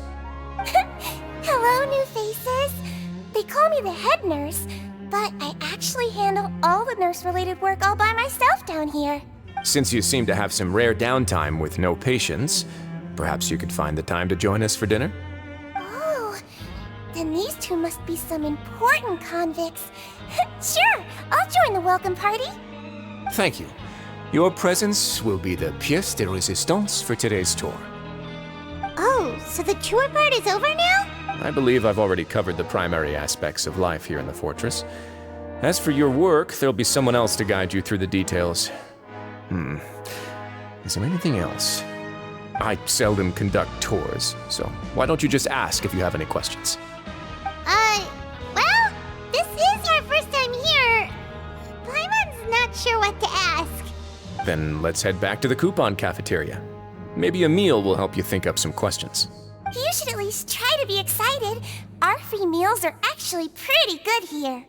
Speaker 1: Hello, new faces. They call me the head nurse, but I actually handle all the nurse-related work all by myself down here.
Speaker 11: Since you seem to have some rare downtime with no patients, perhaps you could find the time to join us for dinner?
Speaker 1: Oh, then these two must be some important convicts. Sure, I'll join the welcome party.
Speaker 11: Thank you. Your presence will be the pièce de résistance for today's tour.
Speaker 1: Oh, so the tour part is over now?
Speaker 11: I believe I've already covered the primary aspects of life here in the fortress. As for your work, there'll be someone else to guide you through the details. Is there anything else? I seldom conduct tours, so why don't you just ask if you have any questions?
Speaker 1: Well, this is our first time here. Paimon's not sure what to ask.
Speaker 11: Then let's head back to the coupon cafeteria. Maybe a meal will help you think up some questions.
Speaker 1: You should at least try to be excited. Our free meals are actually pretty good here.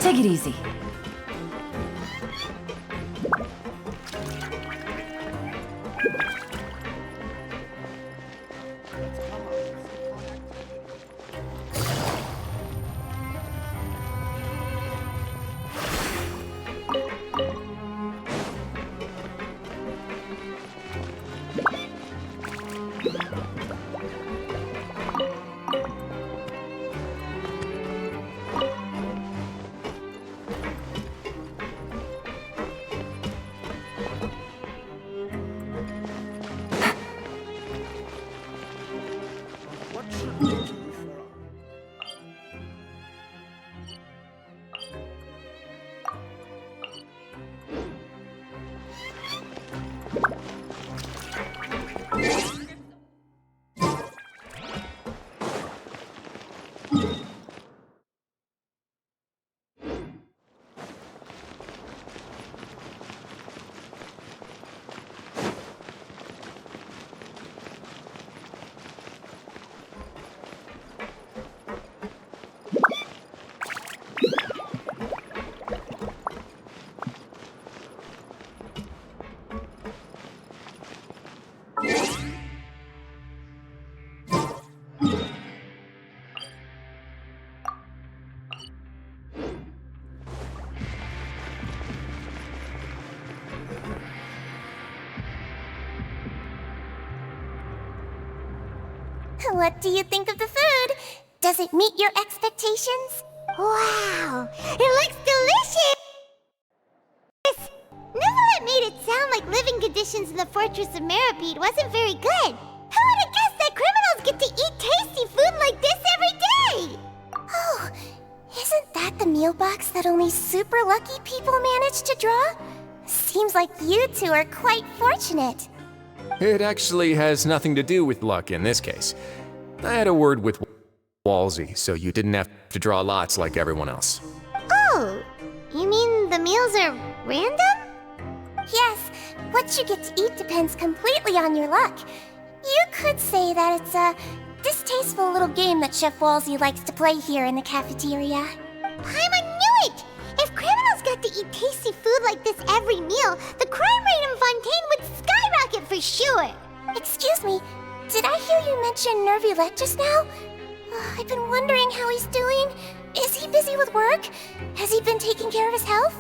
Speaker 7: Take it easy.
Speaker 1: What do you think of the food? Does it meet your expectations? Wow, it looks delicious! Neverlet made it sound like living conditions in the fortress of Meropid wasn't very good. Who would have guessed that criminals get to eat tasty food like this every day? Oh, isn't that the meal box that only super lucky people manage to draw? Seems like you two are quite fortunate.
Speaker 11: It actually has nothing to do with luck in this case. I had a word with Walsey, so you didn't have to draw lots like everyone else.
Speaker 1: Oh, you mean the meals are random? Yes, what you get to eat depends completely on your luck. You could say that it's a distasteful little game that Chef Walsey likes to play here in the cafeteria. I knew it! If criminals got to eat tasty food like this every meal, the crime rate in Fontaine would skyrocket for sure! Excuse me, did I hear you mention Nervulet just now? I've been wondering how he's doing. Is he busy with work? Has he been taking care of his health?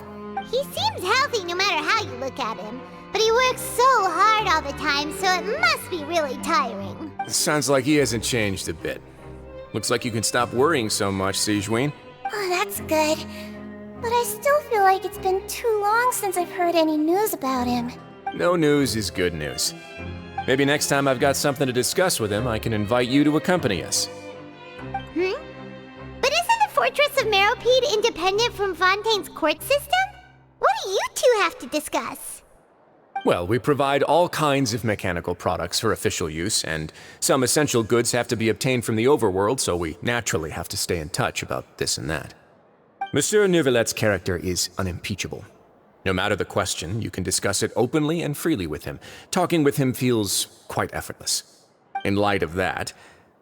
Speaker 1: He seems healthy no matter how you look at him. But he works so hard all the time, so it must be really tiring.
Speaker 11: Sounds like he hasn't changed a bit. Looks like you can stop worrying so much, Sigewinne.
Speaker 1: Oh, that's good. But I still feel like it's been too long since I've heard any news about him.
Speaker 11: No news is good news. Maybe next time I've got something to discuss with him, I can invite you to accompany us.
Speaker 1: But isn't the Fortress of Meropid independent from Fontaine's court system? What do you two have to discuss?
Speaker 11: Well, we provide all kinds of mechanical products for official use, and some essential goods have to be obtained from the overworld, so we naturally have to stay in touch about this and that. Monsieur Nervulet's character is unimpeachable. No matter the question, you can discuss it openly and freely with him. Talking with him feels quite effortless. In light of that,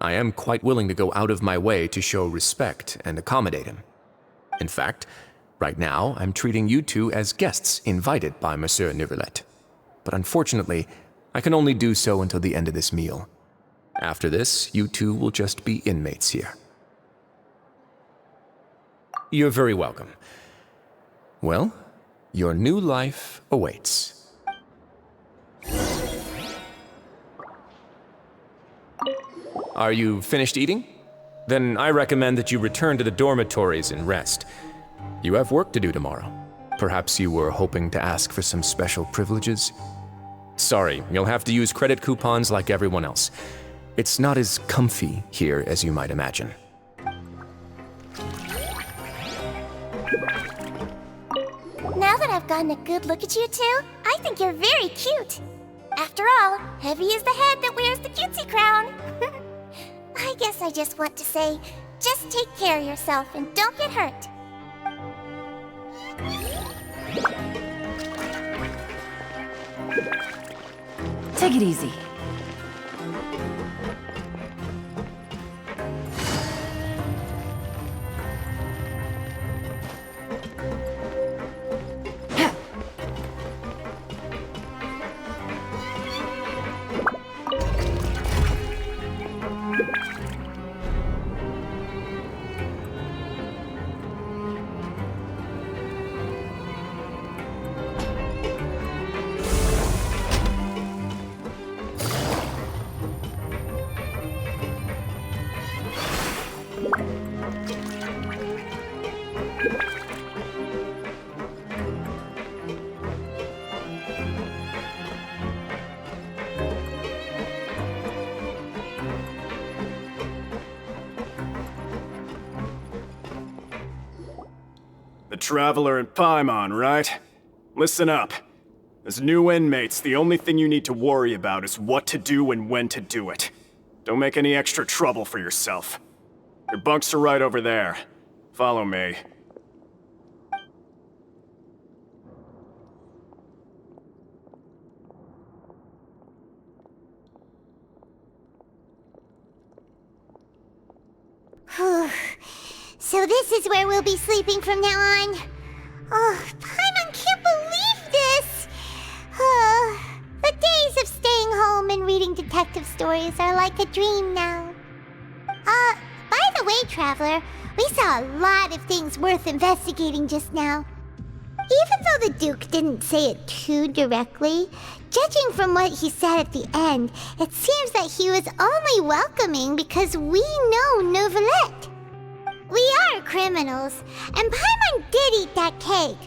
Speaker 11: I am quite willing to go out of my way to show respect and accommodate him. In fact, right now, I'm treating you two as guests invited by Monsieur Nervulet. But unfortunately, I can only do so until the end of this meal. After this, you two will just be inmates here. You're very welcome. Well, your new life awaits. Are you finished eating? Then I recommend that you return to the dormitories and rest. You have work to do tomorrow. Perhaps you were hoping to ask for some special privileges? Sorry, you'll have to use credit coupons like everyone else. It's not as comfy here as you might imagine.
Speaker 1: Now that I've gotten a good look at you two, I think you're very cute. After all, heavy is the head that wears the cutesy crown. I guess I just want to say, just take care of yourself and don't get hurt.
Speaker 7: Take it easy.
Speaker 15: The Traveler and Paimon, right? Listen up. As new inmates, the only thing you need to worry about is what to do and when to do it. Don't make any extra trouble for yourself. Your bunks are right over there. Follow me.
Speaker 1: So this is where we'll be sleeping from now on. Oh, Paimon can't believe this! The days of staying home and reading detective stories are like a dream now. By the way, Traveler, we saw a lot of things worth investigating just now. Even though the Duke didn't say it too directly, judging from what he said at the end, it seems that he was only welcoming because we know Neuvillette. We are criminals, and Paimon did eat that cake,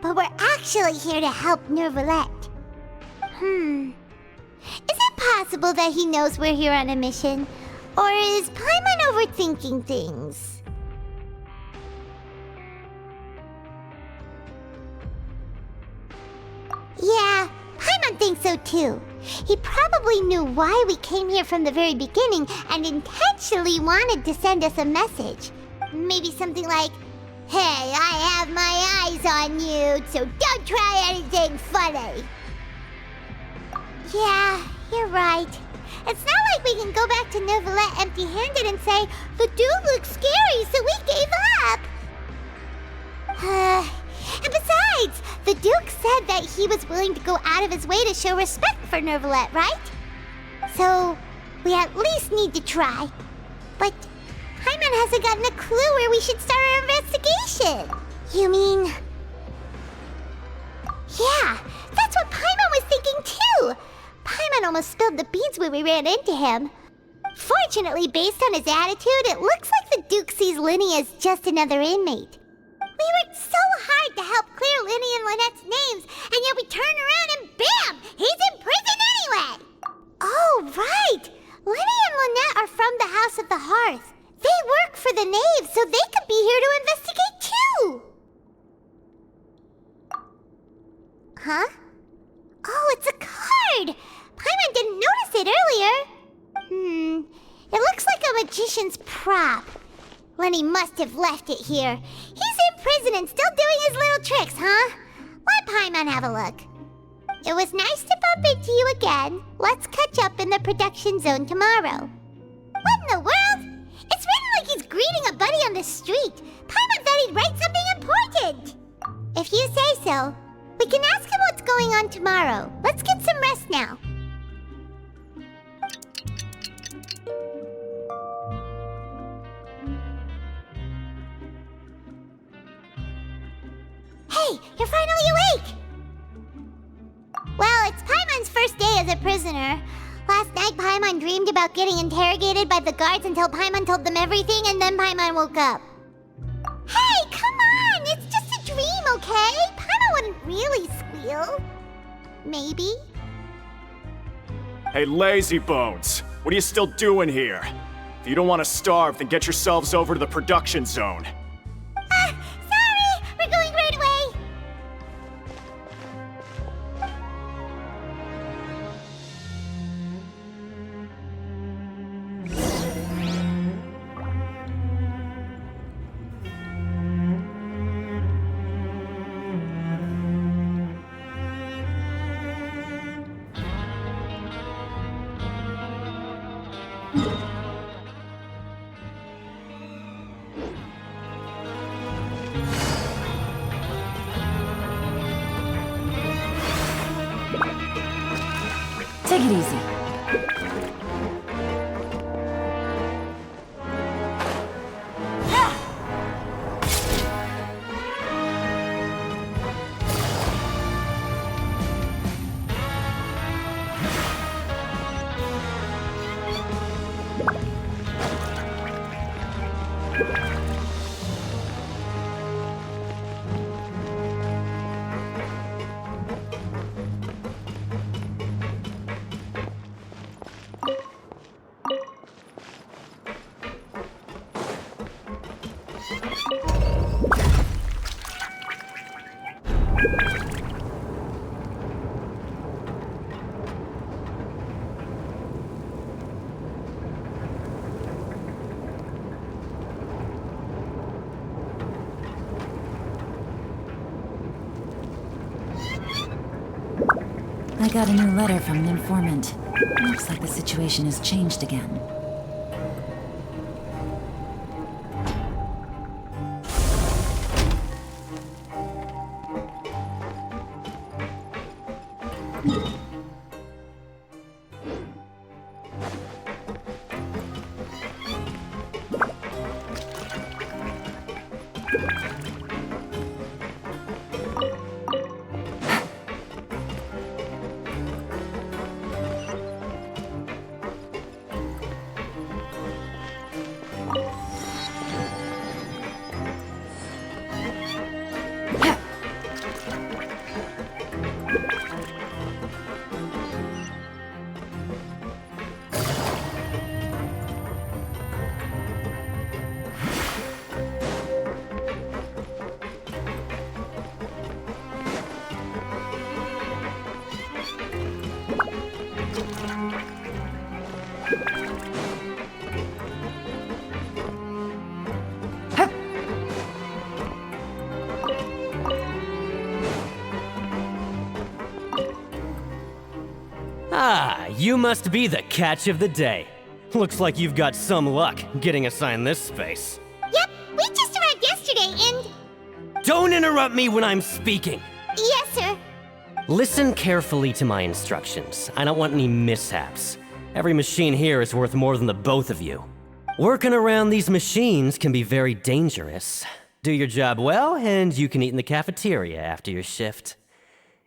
Speaker 1: but we're actually here to help Neuvillette. Is it possible that he knows we're here on a mission? Or is Paimon overthinking things? Yeah, Paimon thinks so too. He probably knew why we came here from the very beginning and intentionally wanted to send us a message. Maybe something like, "Hey, I have my eyes on you, so don't try anything funny." Yeah, you're right. It's not like we can go back to Neuvillette empty-handed and say, "The dude looks scary, so we gave up." And besides, the Duke said that he was willing to go out of his way to show respect for Neuvillette, right? So, we at least need to try. But Paimon hasn't gotten a clue where we should start our investigation. You mean... Yeah, that's what Paimon was thinking too! Paimon almost spilled the beans when we ran into him. Fortunately, based on his attitude, it looks like the Duke sees Linny as just another inmate. We worked so hard to help clear Linny and Lynette's names, and yet we turn around and bam! He's in prison anyway! Oh, right! Linny and Lynette are from the House of the Hearth. They work for the Knave, so they could be here to investigate too! Huh? Oh, it's a card! Paimon didn't notice it earlier. It looks like a magician's prop. Lenny must have left it here. He's in prison and still doing his little tricks, huh? Let Paimon have a look. It was nice to bump into you again. Let's catch up in the production zone tomorrow. What in the world? It's written like he's greeting a buddy on the street. Paimon thought he'd write something important. If you say so. We can ask him what's going on tomorrow. Let's get some rest now. Hey, you're finally awake! Well, it's Paimon's first day as a prisoner. Last night, Paimon dreamed about getting interrogated by the guards until Paimon told them everything, and then Paimon woke up. Hey, come on! It's just a dream, okay? Paimon wouldn't really squeal. Maybe?
Speaker 15: Hey, lazy bones! What are you still doing here? If you don't want to starve, then get yourselves over to the production zone.
Speaker 1: Sorry! We're going right away!
Speaker 7: Take it easy. I got a new letter from an informant. Looks like the situation has changed again.
Speaker 16: Ah, you must be the catch of the day. Looks like you've got some luck getting assigned this space.
Speaker 1: Yep, we just arrived yesterday and...
Speaker 16: Don't interrupt me when I'm speaking!
Speaker 1: Yes, sir.
Speaker 16: Listen carefully to my instructions. I don't want any mishaps. Every machine here is worth more than the both of you. Working around these machines can be very dangerous. Do your job well, and you can eat in the cafeteria after your shift.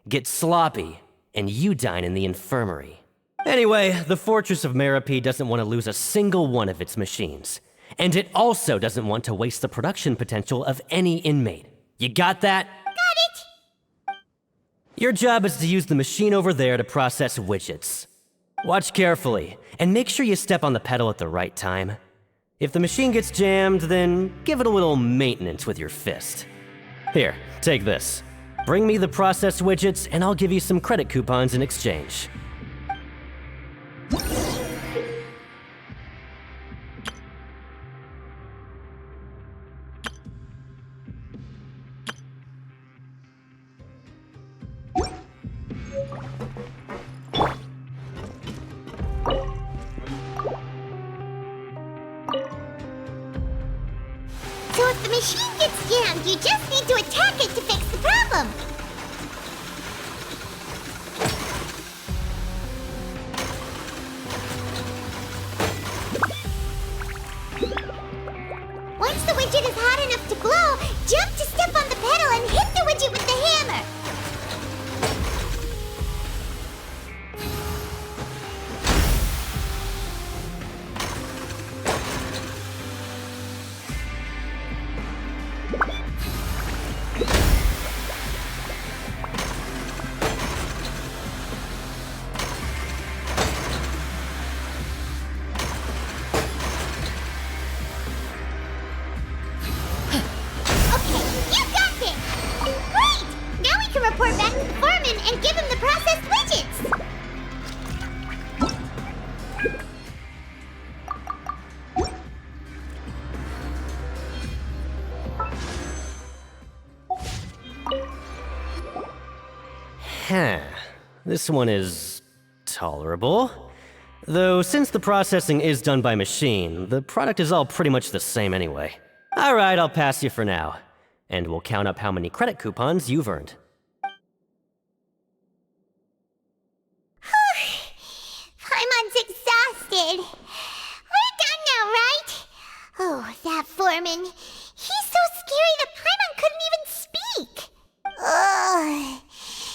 Speaker 16: Get sloppy, and you dine in the infirmary. Anyway, the Fortress of Meropid doesn't want to lose a single one of its machines. And it also doesn't want to waste the production potential of any inmate. You got that?
Speaker 1: Got it!
Speaker 16: Your job is to use the machine over there to process widgets. Watch carefully, and make sure you step on the pedal at the right time. If the machine gets jammed, then give it a little maintenance with your fist. Here, take this. Bring me the processed widgets, and I'll give you some credit coupons in exchange.
Speaker 1: So if the machine gets jammed, you just need to attack it to fix the problem. Once the widget is hot enough to glow, jump to step on the pedal and hit the widget with the hammer. Report back to the foreman and give him the processed widgets!
Speaker 16: Huh. This one is tolerable. Though since the processing is done by machine, the product is all pretty much the same anyway. Alright, I'll pass you for now. And we'll count up how many credit coupons you've earned.
Speaker 1: Paimon's exhausted. We're done now, right? Oh, that foreman. He's so scary that Paimon couldn't even speak. Ugh.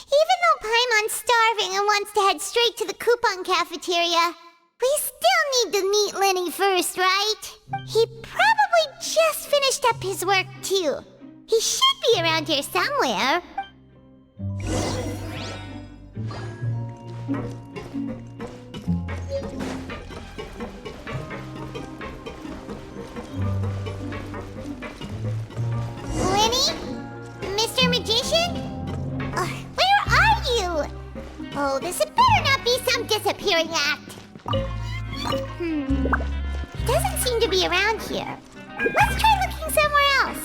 Speaker 1: Even though Paimon's starving and wants to head straight to the coupon cafeteria, we still need to meet Lenny first, right? He probably just finished up his work, too. He should be around here somewhere. Lenny? Mr. Magician? Where are you? Oh, this had better not be some disappearing act. He doesn't seem to be around here. Let's try looking somewhere else.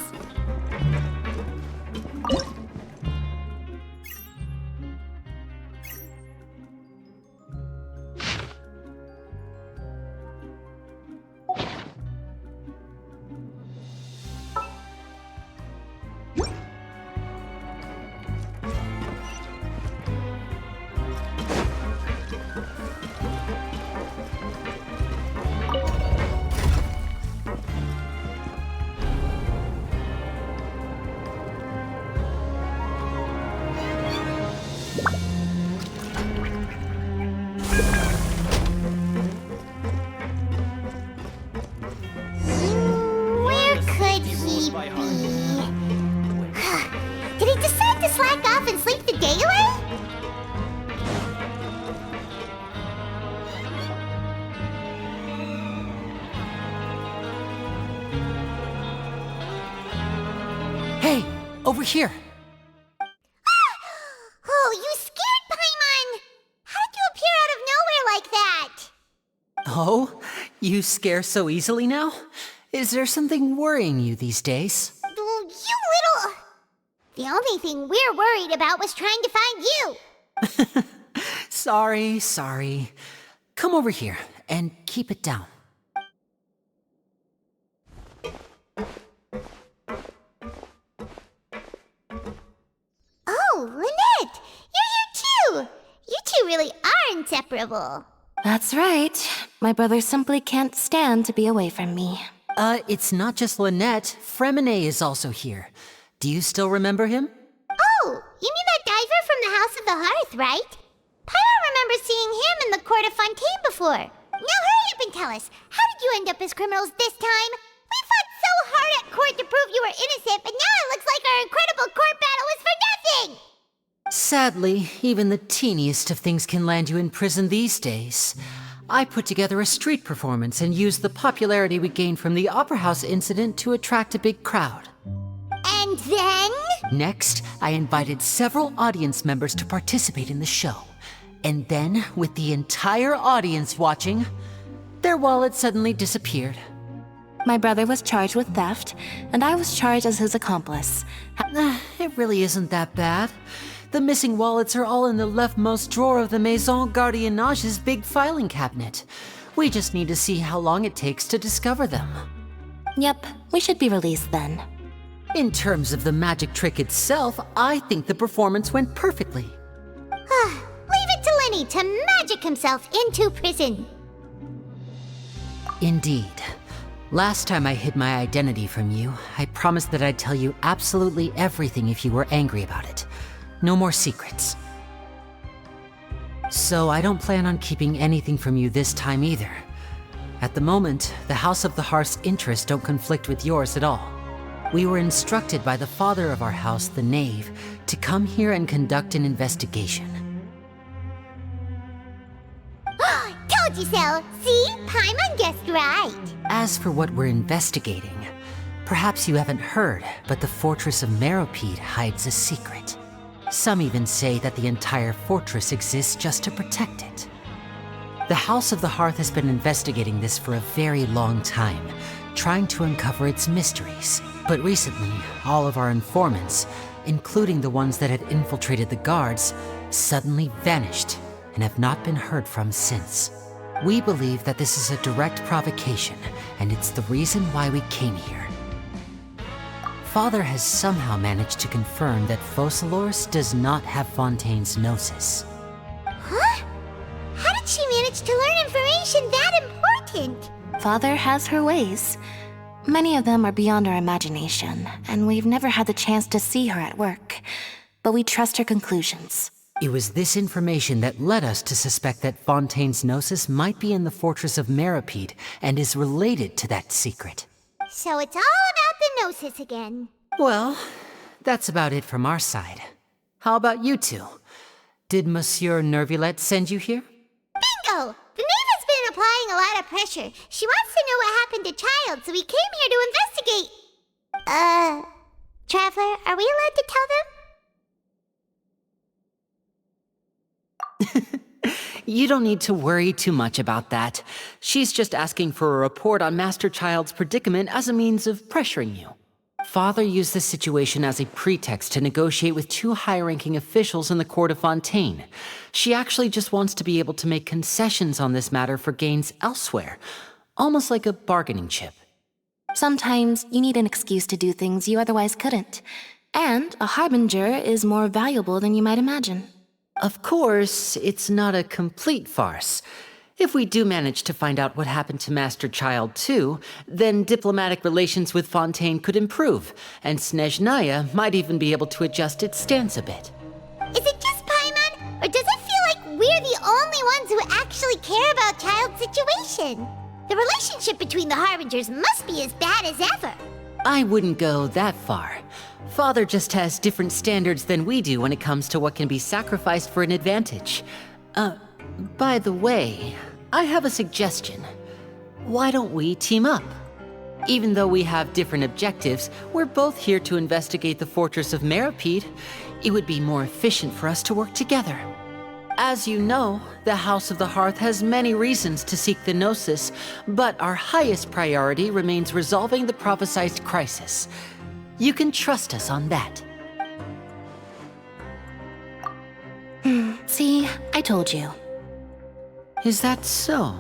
Speaker 1: slack off and sleep the day away?
Speaker 14: Hey, over here.
Speaker 1: Oh, you scared Paimon! How did you appear out of nowhere like that?
Speaker 14: Oh, you scare so easily now? Is there something worrying you these days?
Speaker 1: Oh, you little... The only thing we're worried about was trying to find you.
Speaker 14: Sorry. Come over here and keep it down.
Speaker 1: Oh, Lynette! You're here too! You two really are inseparable.
Speaker 4: That's right. My brother simply can't stand to be away from me.
Speaker 14: It's not just Lynette. Fremine is also here. Do you still remember him?
Speaker 1: Oh, you mean that diver from the House of the Hearth, right? Paimon remembers seeing him in the court of Fontaine before. Now hurry up and tell us, how did you end up as criminals this time? We fought so hard at court to prove you were innocent, but now it looks like our incredible court battle was for nothing!
Speaker 14: Sadly, even the teeniest of things can land you in prison these days. I put together a street performance and used the popularity we gained from the Opera House incident to attract a big crowd.
Speaker 1: And then?
Speaker 14: Next, I invited several audience members to participate in the show. And then, with the entire audience watching, their wallet suddenly disappeared.
Speaker 4: My brother was charged with theft, and I was charged as his accomplice.
Speaker 14: It really isn't that bad. The missing wallets are all in the leftmost drawer of the Maison Gardiennage's big filing cabinet. We just need to see how long it takes to discover them.
Speaker 4: Yep, we should be released then.
Speaker 14: In terms of the magic trick itself, I think the performance went perfectly.
Speaker 1: Leave it to Lenny to magic himself into prison.
Speaker 14: Indeed. Last time I hid my identity from you, I promised that I'd tell you absolutely everything if you were angry about it. No more secrets. So I don't plan on keeping anything from you this time either. At the moment, the House of the Hearth's interests don't conflict with yours at all. We were instructed by the father of our house, the Knave, to come here and conduct an investigation.
Speaker 1: Told you so! See? Paimon guessed right.
Speaker 14: As for what we're investigating, perhaps you haven't heard, but the fortress of Meropid hides a secret. Some even say that the entire fortress exists just to protect it. The House of the Hearth has been investigating this for a very long time, trying to uncover its mysteries. But recently, all of our informants, including the ones that had infiltrated the guards, suddenly vanished and have not been heard from since. We believe that this is a direct provocation, and it's the reason why we came here. Father has somehow managed to confirm that Focalors does not have Fontaine's gnosis.
Speaker 1: Huh? How did she manage to learn information that important?
Speaker 4: Father has her ways. Many of them are beyond our imagination, and we've never had the chance to see her at work. But we trust her conclusions.
Speaker 14: It was this information that led us to suspect that Fontaine's gnosis might be in the fortress of Meropid and is related to that secret.
Speaker 1: So it's all about the gnosis again.
Speaker 14: Well, that's about it from our side. How about you two? Did Monsieur Nervulette send you here?
Speaker 1: Bingo! The Knave has been applying a lot of pressure. She wants to know what happened to Child, so we came here to investigate. Traveler, are we allowed to tell them?
Speaker 14: You don't need to worry too much about that. She's just asking for a report on Master Child's predicament as a means of pressuring you. Father used this situation as a pretext to negotiate with two high-ranking officials in the court of Fontaine. She actually just wants to be able to make concessions on this matter for gains elsewhere, almost like a bargaining chip.
Speaker 4: Sometimes you need an excuse to do things you otherwise couldn't. And a harbinger is more valuable than you might imagine.
Speaker 14: Of course, it's not a complete farce. If we do manage to find out what happened to Master Child too, then diplomatic relations with Fontaine could improve, and Snezhnaya might even be able to adjust its stance a bit.
Speaker 1: Is it just Paimon, or does it feel like we're the only ones who actually care about Child's situation? The relationship between the Harbingers must be as bad as ever.
Speaker 14: I wouldn't go that far. father just has different standards than we do when it comes to what can be sacrificed for an advantage. By the way, I have a suggestion. Why don't we team up? Even though we have different objectives, we're both here to investigate the fortress of Meropid. It would be more efficient for us to work together. As you know, the House of the Hearth has many reasons to seek the Gnosis, but our highest priority remains resolving the prophesized crisis. You can trust us on that.
Speaker 6: See, I told you.
Speaker 14: Is that so?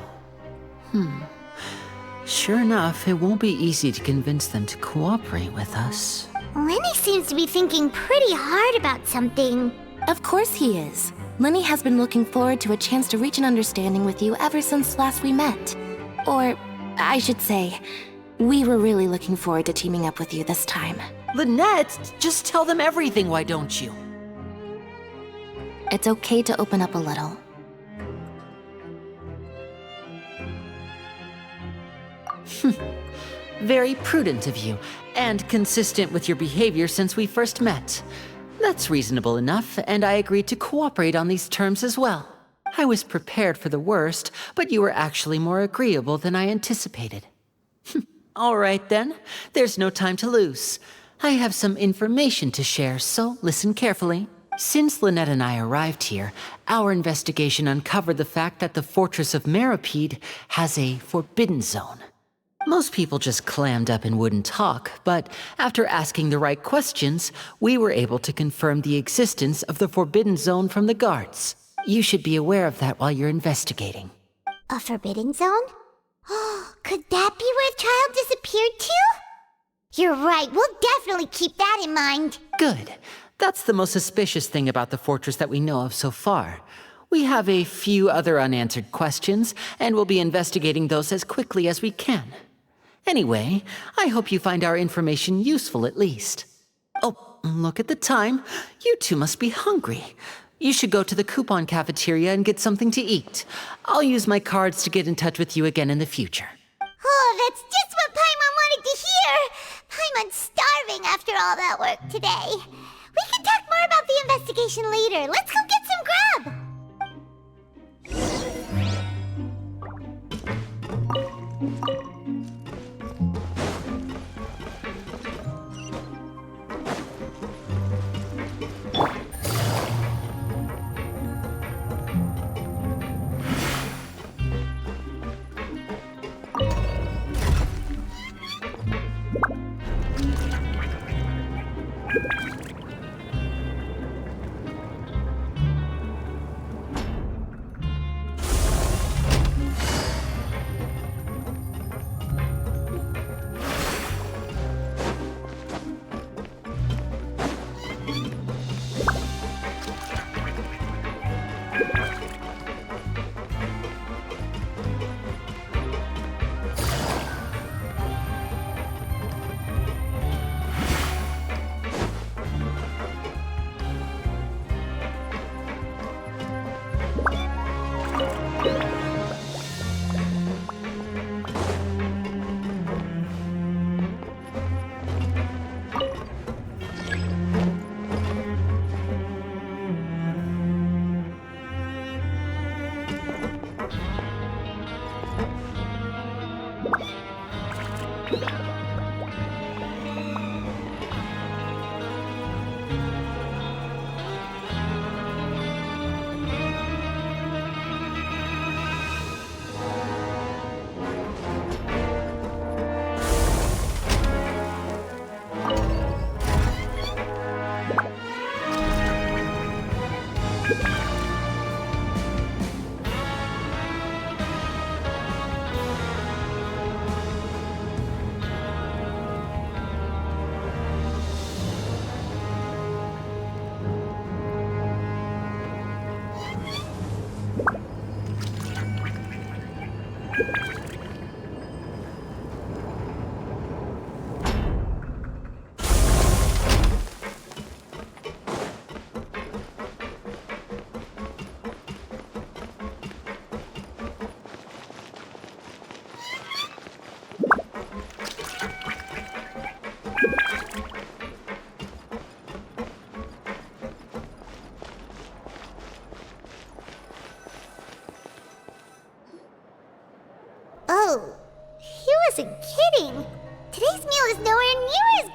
Speaker 14: Sure enough, it won't be easy to convince them to cooperate with us.
Speaker 1: Lenny seems to be thinking pretty hard about something.
Speaker 6: Of course he is. Lenny has been looking forward to a chance to reach an understanding with you ever since last we met. Or, I should say, we were really looking forward to teaming up with you this time.
Speaker 14: Lynette, just tell them everything, why don't you?
Speaker 6: It's okay to open up a little.
Speaker 14: Very prudent of you, and consistent with your behavior since we first met. That's reasonable enough, and I agreed to cooperate on these terms as well. I was prepared for the worst, but you were actually more agreeable than I anticipated. All right then, there's no time to lose. I have some information to share, so listen carefully. Since Lynette and I arrived here, our investigation uncovered the fact that the fortress of Meropid has a forbidden zone. Most people just clammed up and wouldn't talk, but after asking the right questions, we were able to confirm the existence of the forbidden zone from the guards. You should be aware of that while you're investigating.
Speaker 1: A forbidden zone? Could that be where the child disappeared to? You're right, we'll definitely keep that in mind.
Speaker 14: Good. That's the most suspicious thing about the fortress that we know of so far. We have a few other unanswered questions, and we'll be investigating those as quickly as we can. Anyway, I hope you find our information useful at least. Oh, look at the time. You two must be hungry. You should go to the coupon cafeteria and get something to eat. I'll use my cards to get in touch with you again in the future.
Speaker 1: Oh, that's just what Paimon wanted to hear! Paimon's starving after all that work today. We can talk more about the investigation later. Let's go get some grub!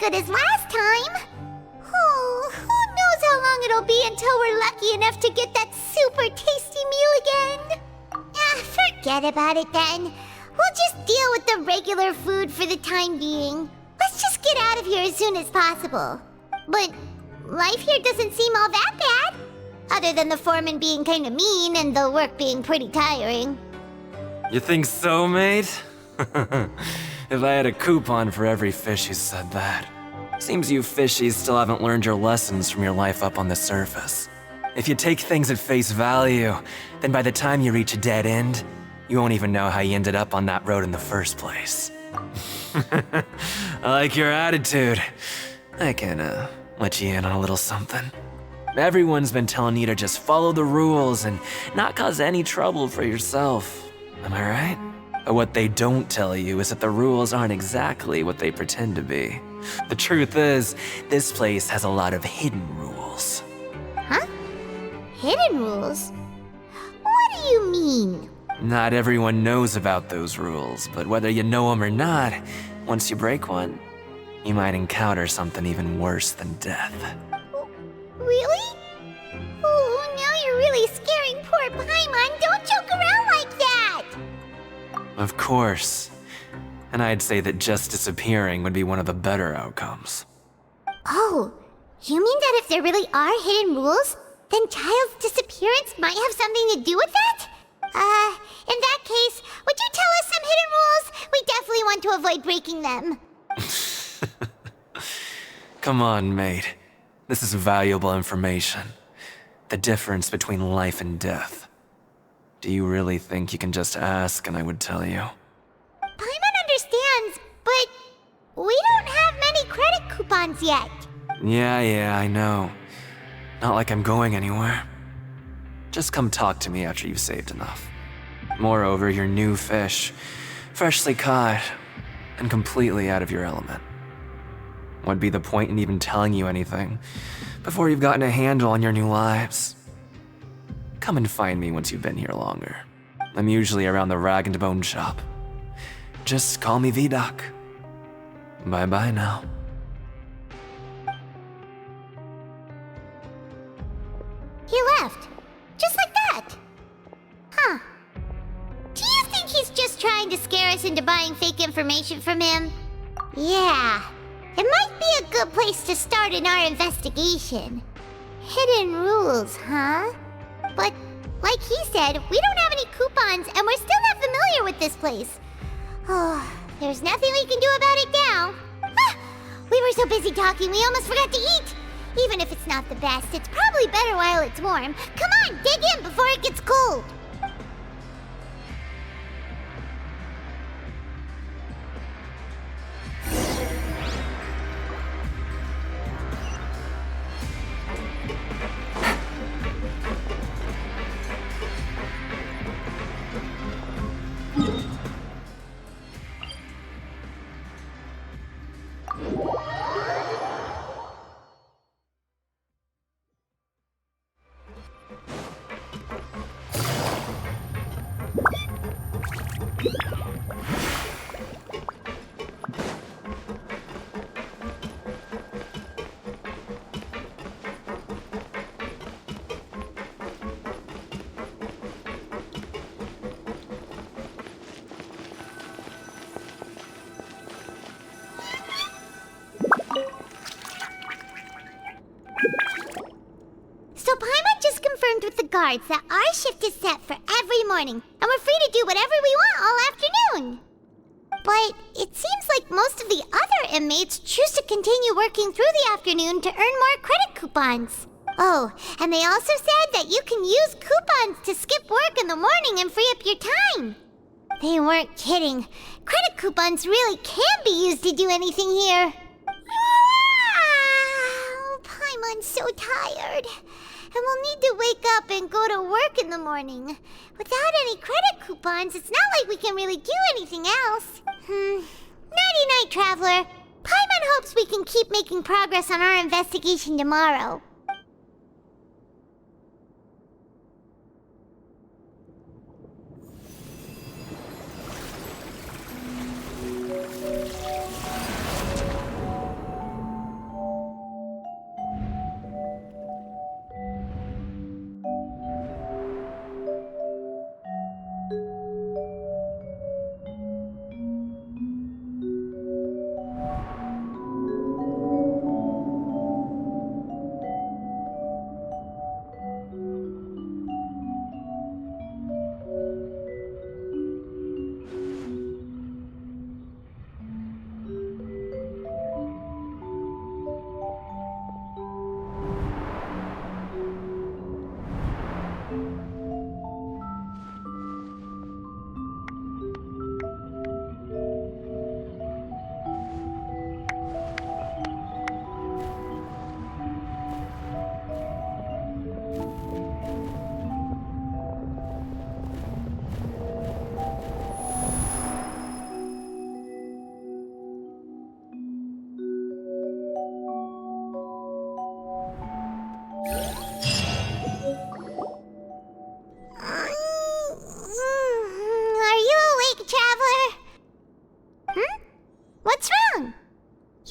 Speaker 1: good as last time. Oh, who knows how long it'll be until we're lucky enough to get that super tasty meal again? Forget about it then. We'll just deal with the regular food for the time being. Let's just get out of here as soon as possible. But life here doesn't seem all that bad. Other than the foreman being kinda mean and the work being pretty tiring.
Speaker 17: You think so, mate? If I had a coupon for every fish who said that. Seems you fishies still haven't learned your lessons from your life up on the surface. If you take things at face value, then by the time you reach a dead end, you won't even know how you ended up on that road in the first place. I like your attitude. I can, let you in on a little something. Everyone's been telling you to just follow the rules and not cause any trouble for yourself. Am I right? But what they don't tell you is that the rules aren't exactly what they pretend to be. The truth is, this place has a lot of hidden rules.
Speaker 1: Huh? Hidden rules? What do you mean?
Speaker 17: Not everyone knows about those rules, but whether you know them or not, once you break one, you might encounter something even worse than death.
Speaker 1: Really? Oh, now you're really scaring poor Paimon. Don't joke around like that!
Speaker 17: Of course. And I'd say that just disappearing would be one of the better outcomes.
Speaker 1: Oh, you mean that if there really are hidden rules, then Child's disappearance might have something to do with that? In that case, would you tell us some hidden rules? We definitely want to avoid breaking them.
Speaker 17: Come on, mate. This is valuable information. The difference between life and death. Do you really think you can just ask and I would tell you?
Speaker 1: Paimon understands, but we don't have many credit coupons yet.
Speaker 17: Yeah, I know. Not like I'm going anywhere. Just come talk to me after you've saved enough. Moreover, you're new fish, freshly caught, and completely out of your element. What'd be the point in even telling you anything before you've gotten a handle on your new lives? Come and find me once you've been here longer. I'm usually around the rag and bone shop. Just call me Vidoc. Bye-bye now.
Speaker 1: He left. Just like that. Huh. Do you think he's just trying to scare us into buying fake information from him? Yeah. It might be a good place to start in our investigation. Hidden rules, huh? But, like he said, we don't have any coupons and we're still not familiar with this place. Oh, there's nothing we can do about it now. Ah, we were so busy talking we almost forgot to eat. Even if it's not the best, it's probably better while it's warm. Come on, dig in before it gets cold. So Paimon just confirmed with the guards that our shift is set for every morning, and we're free to do whatever we want all afternoon. But it seems like most of the other inmates choose to continue working through the afternoon to earn more credit coupons. Oh, and they also said that you can use coupons to skip work in the morning and free up your time. They weren't kidding. Credit coupons really can be used to do anything here. Paimon's so tired. And we'll need to wake up and go to work in the morning. Without any credit coupons, it's not like we can really do anything else. Nighty-night, Traveler. Paimon hopes we can keep making progress on our investigation tomorrow.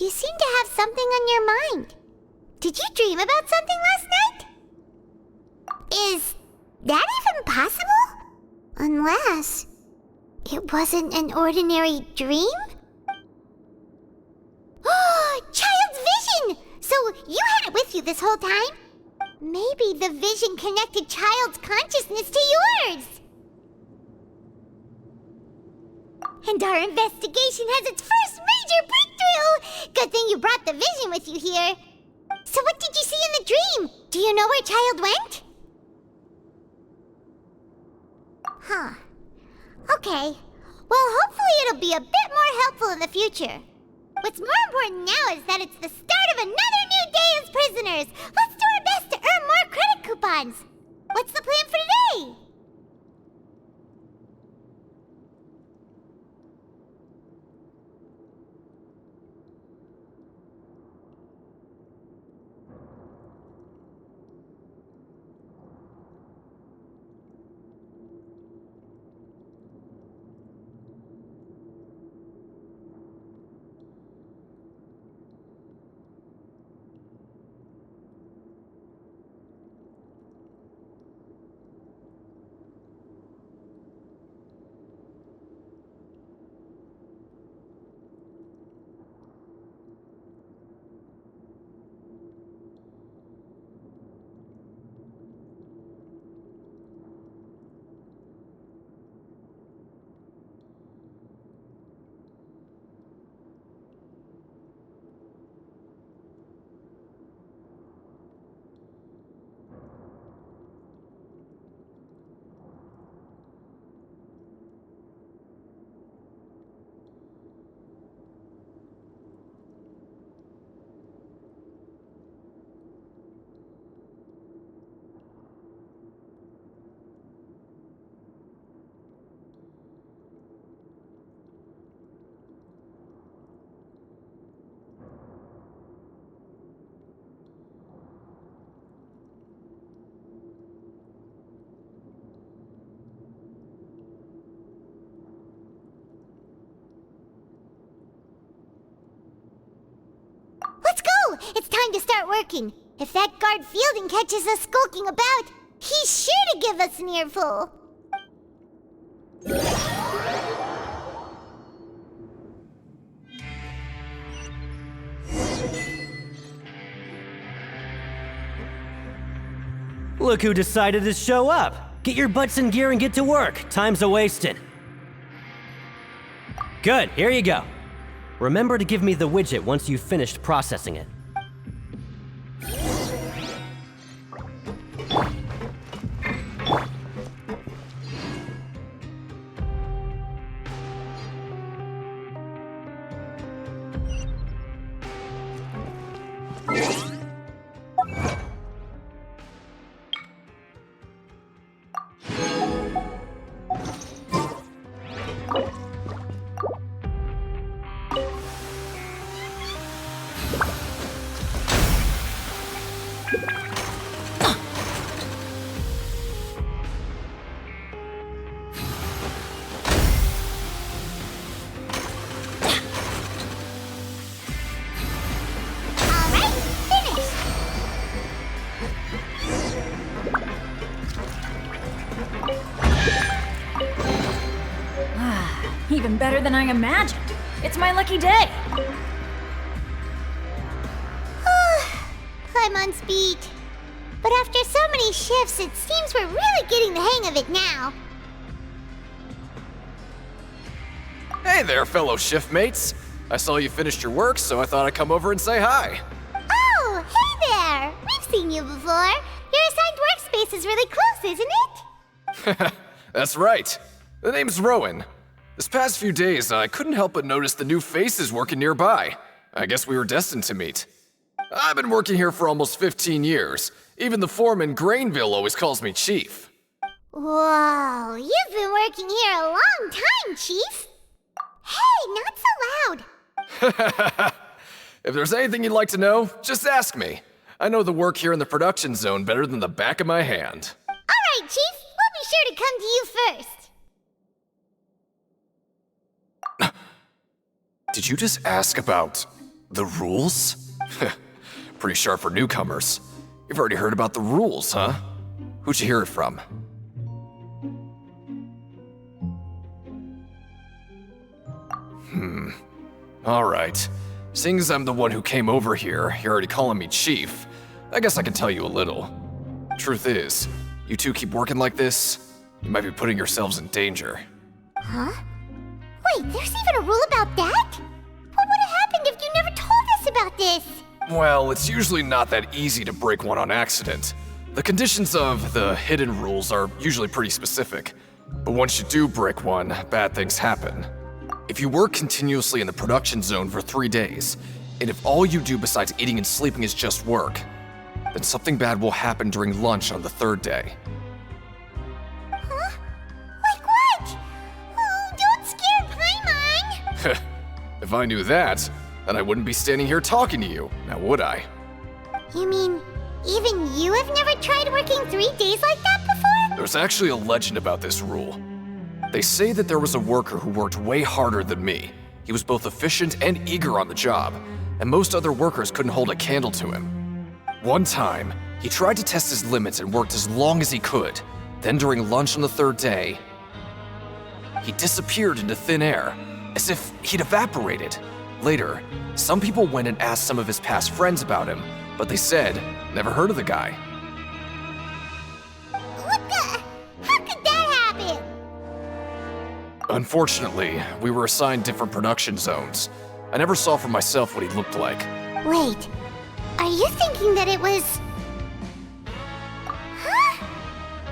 Speaker 1: You seem to have something on your mind. Did you dream about something last night? Is that even possible? Unless it wasn't an ordinary dream? Oh, child's vision! So you had it with you this whole time? Maybe the vision connected child's consciousness to yours. And our investigation has its first major breakthrough! Good thing you brought the vision with you here. So what did you see in the dream? Do you know where child went? Huh. Okay. Well, hopefully it'll be a bit more helpful in the future. What's more important now is that it's the start of another new day as prisoners. Let's do our best to earn more credit coupons. What's the plan for today? Let's go! It's time to start working. If that guard Fielding catches us skulking about, he's sure to give us an earful.
Speaker 16: Look who decided to show up. Get your butts in gear and get to work. Time's a-wasting. Good, here you go. Remember to give me the widget once you've finished processing it.
Speaker 7: Even better than I imagined. It's my lucky day.
Speaker 1: I'm on speed. But after so many shifts, it seems we're really getting the hang of it now.
Speaker 11: Hey there, fellow shiftmates. I saw you finished your work, so I thought I'd come over and say hi.
Speaker 1: Oh, hey there! We've seen you before. Your assigned workspace is really close, isn't it?
Speaker 11: That's right. The name's Rowan. This past few days, I couldn't help but notice the new faces working nearby. I guess we were destined to meet. I've been working here for almost 15 years. Even the foreman, Grainville, always calls me Chief.
Speaker 1: Whoa, you've been working here a long time, Chief. Hey, not so loud.
Speaker 11: If there's anything you'd like to know, just ask me. I know the work here in the production zone better than the back of my hand.
Speaker 1: All right, Chief. We'll be sure to come to you first.
Speaker 11: Did you just ask about
Speaker 10: The rules? Pretty sharp for newcomers. You've already heard about the rules, huh? Who'd you hear it from? Alright. Seeing as I'm the one who came over here, you're already calling me Chief. I guess I can tell you a little. Truth is, you two keep working like this, you might be putting yourselves in danger.
Speaker 1: Huh? Wait, there's even a rule about that? What would have happened if you never told us about this?
Speaker 10: Well, it's usually not that easy to break one on accident. The conditions of the hidden rules are usually pretty specific. But once you do break one, bad things happen. If you work continuously in the production zone for 3 days, and if all you do besides eating and sleeping is just work, then something bad will happen during lunch on the 3rd day.
Speaker 1: Huh? Like what? Oh, don't scare Paimon!
Speaker 10: If I knew that, then I wouldn't be standing here talking to you, now would I?
Speaker 1: You mean, even you have never tried working 3 days like that before?
Speaker 10: There's actually a legend about this rule. They say that there was a worker who worked way harder than me. He was both efficient and eager on the job, and most other workers couldn't hold a candle to him. One time, he tried to test his limits and worked as long as he could. Then during lunch on the 3rd day, he disappeared into thin air, as if he'd evaporated. Later, some people went and asked some of his past friends about him, but they said, never heard of the guy.
Speaker 1: How could that happen?
Speaker 10: Unfortunately, we were assigned different production zones. I never saw for myself what he looked like.
Speaker 1: Wait, are you thinking that it was... Huh?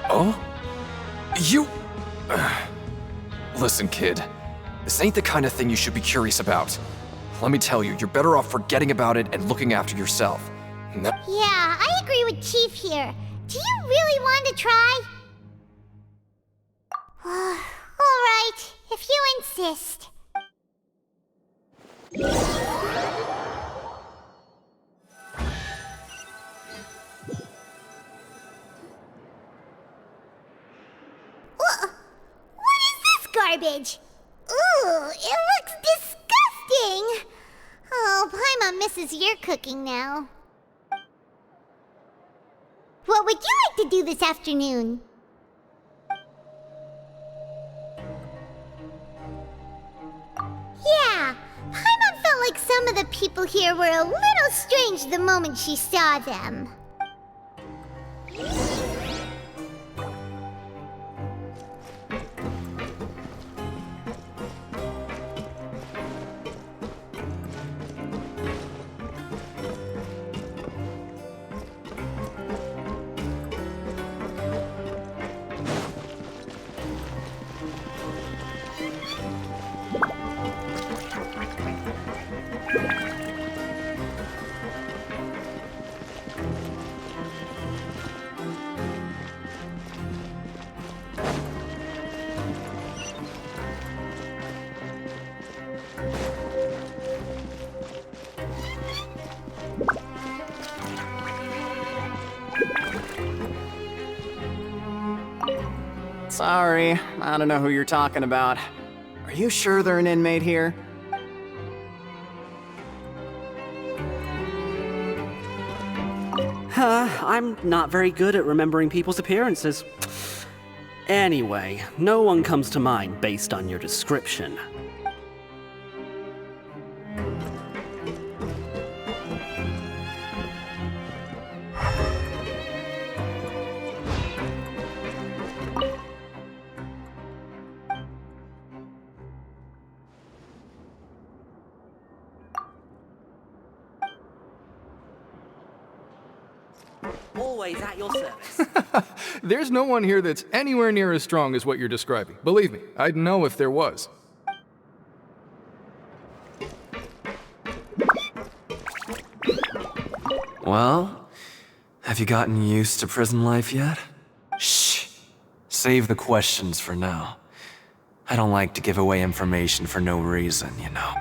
Speaker 10: Oh? You... Listen, kid. This ain't the kind of thing you should be curious about. Let me tell you, you're better off forgetting about it and looking after yourself.
Speaker 1: Yeah, I agree with Chief here. Do you really want to try? Alright, if you insist. What is this garbage? Ooh, it looks disgusting! Oh, Paimon misses your cooking now. What would you like to do this afternoon? Yeah, Paimon felt like some of the people here were a little strange the moment she saw them.
Speaker 15: Sorry, I don't know who you're talking about. Are you sure they're an inmate here?
Speaker 18: I'm not very good at remembering people's appearances. Anyway, no one comes to mind based on your description. Always at your service.
Speaker 13: There's no one here that's anywhere near as strong as what you're describing. Believe me, I'd know if there was.
Speaker 17: Well, have you gotten used to prison life yet? Shh. Save the questions for now. I don't like to give away information for no reason, you know.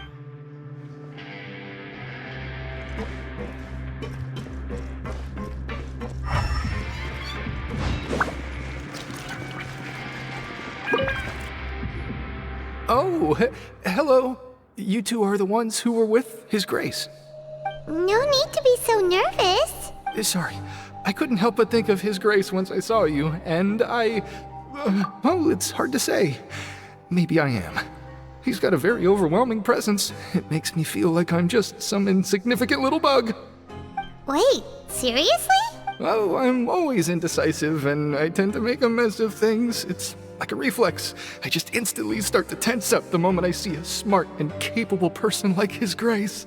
Speaker 13: Oh, hello. You two are the ones who were with His Grace.
Speaker 1: No need to be so nervous.
Speaker 13: Sorry, I couldn't help but think of His Grace once I saw you, and well, it's hard to say. Maybe I am. He's got a very overwhelming presence. It makes me feel like I'm just some insignificant little bug.
Speaker 1: Wait, seriously?
Speaker 13: Oh, I'm always indecisive, and I tend to make a mess of things. It's like a reflex. I just instantly start to tense up the moment I see a smart and capable person like His Grace.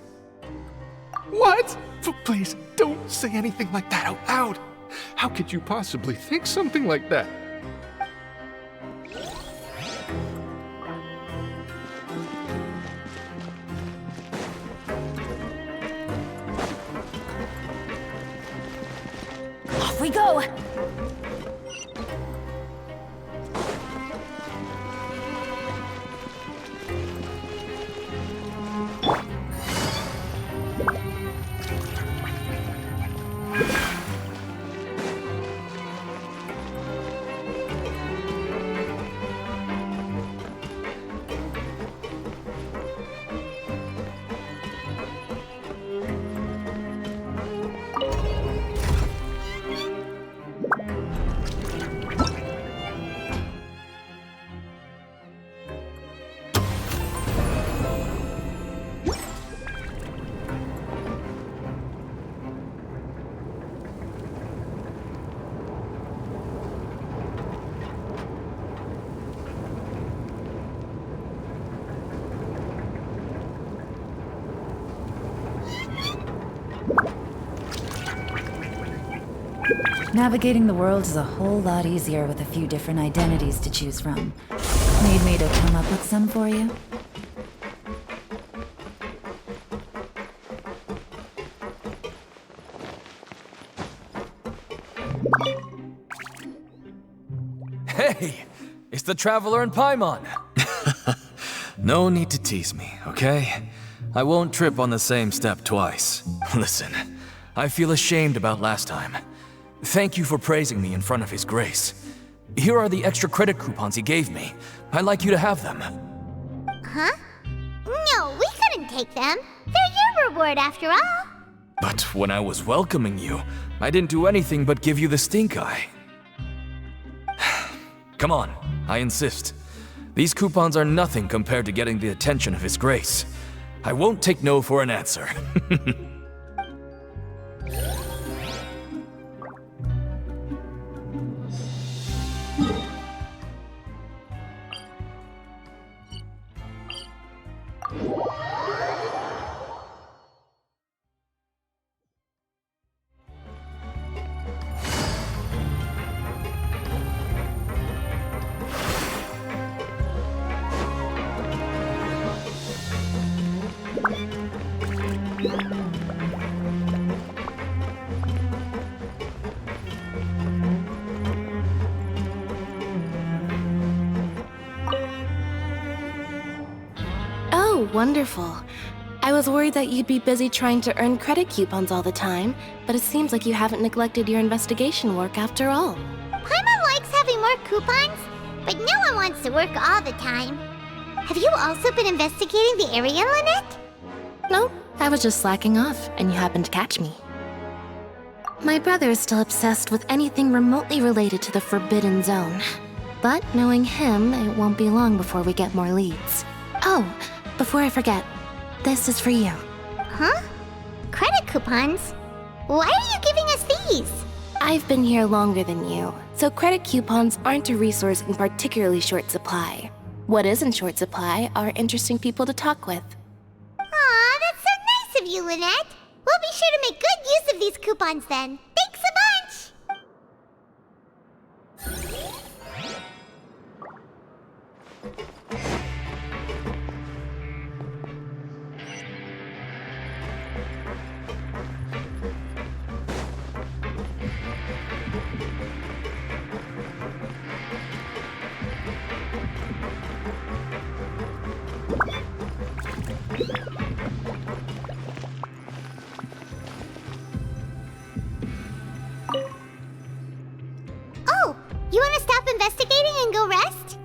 Speaker 13: What? Please, don't say anything like that out loud. How could you possibly think something like that?
Speaker 7: Off we go! Navigating the world is a whole lot easier with a few different identities to choose from. Need me to come up with some for you?
Speaker 10: Hey! It's the Traveler and Paimon! No need to tease me, okay? I won't trip on the same step twice. Listen, I feel ashamed about last time. Thank you for praising me in front of His Grace. Here are the extra credit coupons he gave me. I'd like you to have them.
Speaker 1: Huh? No, we couldn't take them. They're your reward after all.
Speaker 10: But when I was welcoming you, I didn't do anything but give you the stink eye. Come on, I insist. These coupons are nothing compared to getting the attention of His Grace. I won't take no for an answer.
Speaker 4: Oh, wonderful. I was worried that you'd be busy trying to earn credit coupons all the time, but it seems like you haven't neglected your investigation work after all.
Speaker 1: Paimon likes having more coupons, but no one wants to work all the time. Have you also been investigating the area, Lynette?
Speaker 4: No, I was just slacking off, and you happened to catch me. My brother is still obsessed with anything remotely related to the Forbidden Zone. But knowing him, it won't be long before we get more leads. Oh, before I forget, this is for you.
Speaker 1: Huh? Credit coupons? Why are you giving us these?
Speaker 4: I've been here longer than you, so credit coupons aren't a resource in particularly short supply. What is in short supply are interesting people to talk with.
Speaker 1: Aw, that's so nice of you, Lynette. We'll be sure to make good use of these coupons then. Thanks a bunch! Oh, you want to stop investigating and go rest?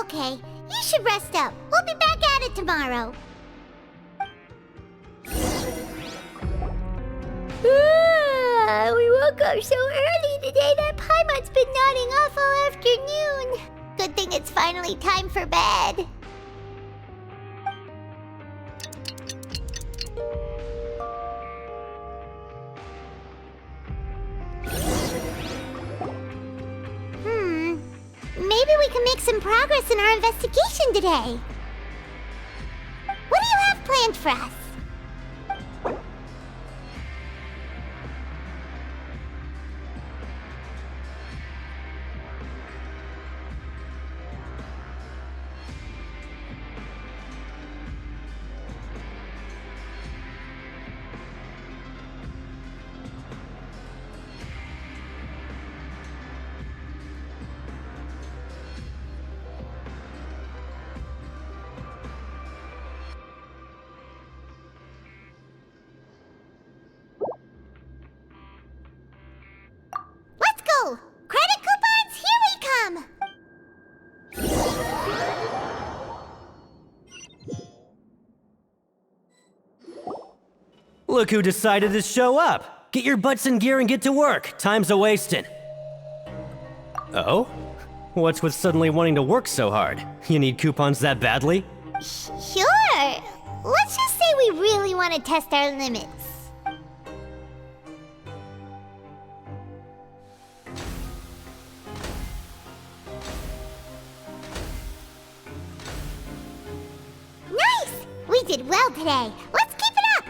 Speaker 1: Okay, you should rest up. We'll be back at it tomorrow. tomorrow. We woke up so early today that Paimon's been nodding off all afternoon. Good thing it's finally time for bed. Maybe we can make some progress in our investigation today. What do you have planned for us? Credit coupons, here we come!
Speaker 16: Look who decided to show up! Get your butts in gear and get to work. Time's a-wasting. Oh? What's with suddenly wanting to work so hard? You need coupons that badly?
Speaker 1: Sure. Let's just say we really want to test our limits. Nice! We did well today. Let's keep it up!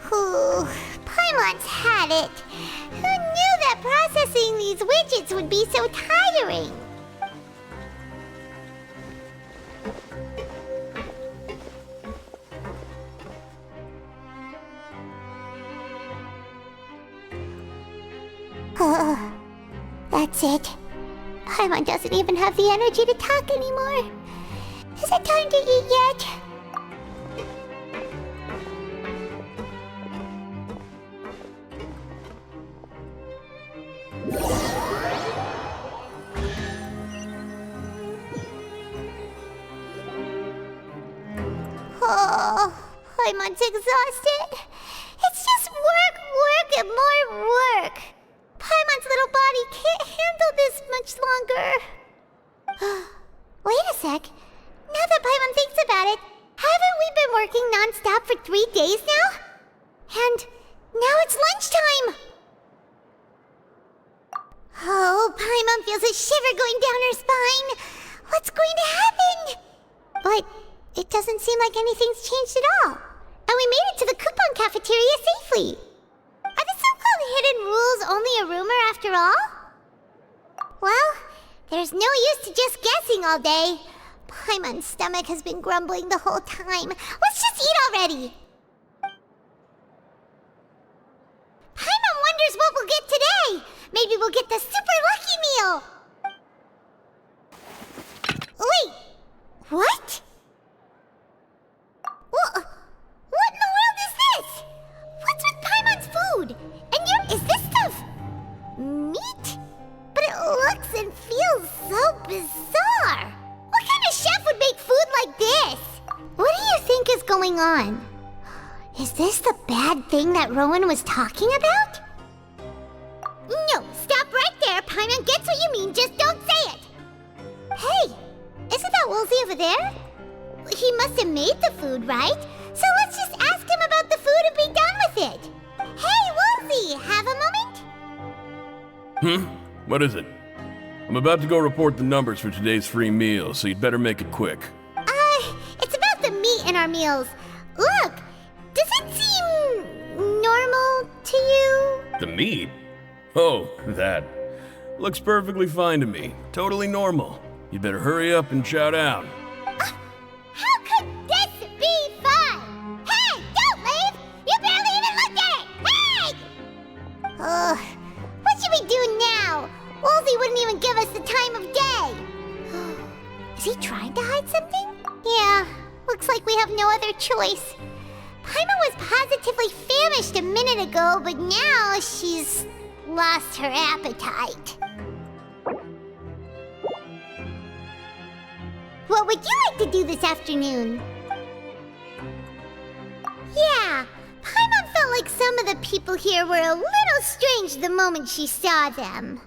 Speaker 1: Whew, Paimon's had it. Who knew that processing these widgets would be so tiring? That's it. Paimon doesn't even have the energy to talk anymore. Is it time to eat yet? Oh, Paimon's exhausted. It's just work, and more work. Paimon's little body can't handle this much longer. Wait a sec. Now that Paimon thinks about it, haven't we been working non-stop for 3 days now? And now it's lunchtime! Oh, Paimon feels a shiver going down her spine. What's going to happen? But it doesn't seem like anything's changed at all. And we made it to the coupon cafeteria safely. Are the so-called hidden rules only a rumor after all? Well, there's no use to just guessing all day. Paimon's stomach has been grumbling the whole time. Let's just eat already! Paimon wonders what we'll get today! Maybe we'll get the super lucky meal! Wait, what? What in the world is this? What's with Paimon's food? And is this stuff meat? But it looks and feels so bizarre. What kind of chef would make food like this? What do you think is going on? Is this the bad thing that Rowan was talking about? No, stop right there. Paimon gets what you mean, just don't say it. Hey, isn't that Woolsey over there? He must have made the food, right? So let's just ask him about the food and be done with it. Hey, Woolsey, have a moment?
Speaker 12: What is it? I'm about to go report the numbers for today's free meal, so you'd better make it quick.
Speaker 1: It's about the meat in our meals. Look, does it seem normal to you?
Speaker 12: The meat? Oh, that. Looks perfectly fine to me. Totally normal. You'd better hurry up and chow down.
Speaker 1: How could this be fun? Hey, don't leave! You barely even looked at it! Hey! What should we do now? Woolsey wouldn't even give us the time of day. Is he trying to hide something? Yeah, looks like we have no other choice. positively famished a minute ago, but now she's lost her appetite. What would you like to do this afternoon? Yeah, Paimon felt like some of the people here were a little strange the moment she saw them.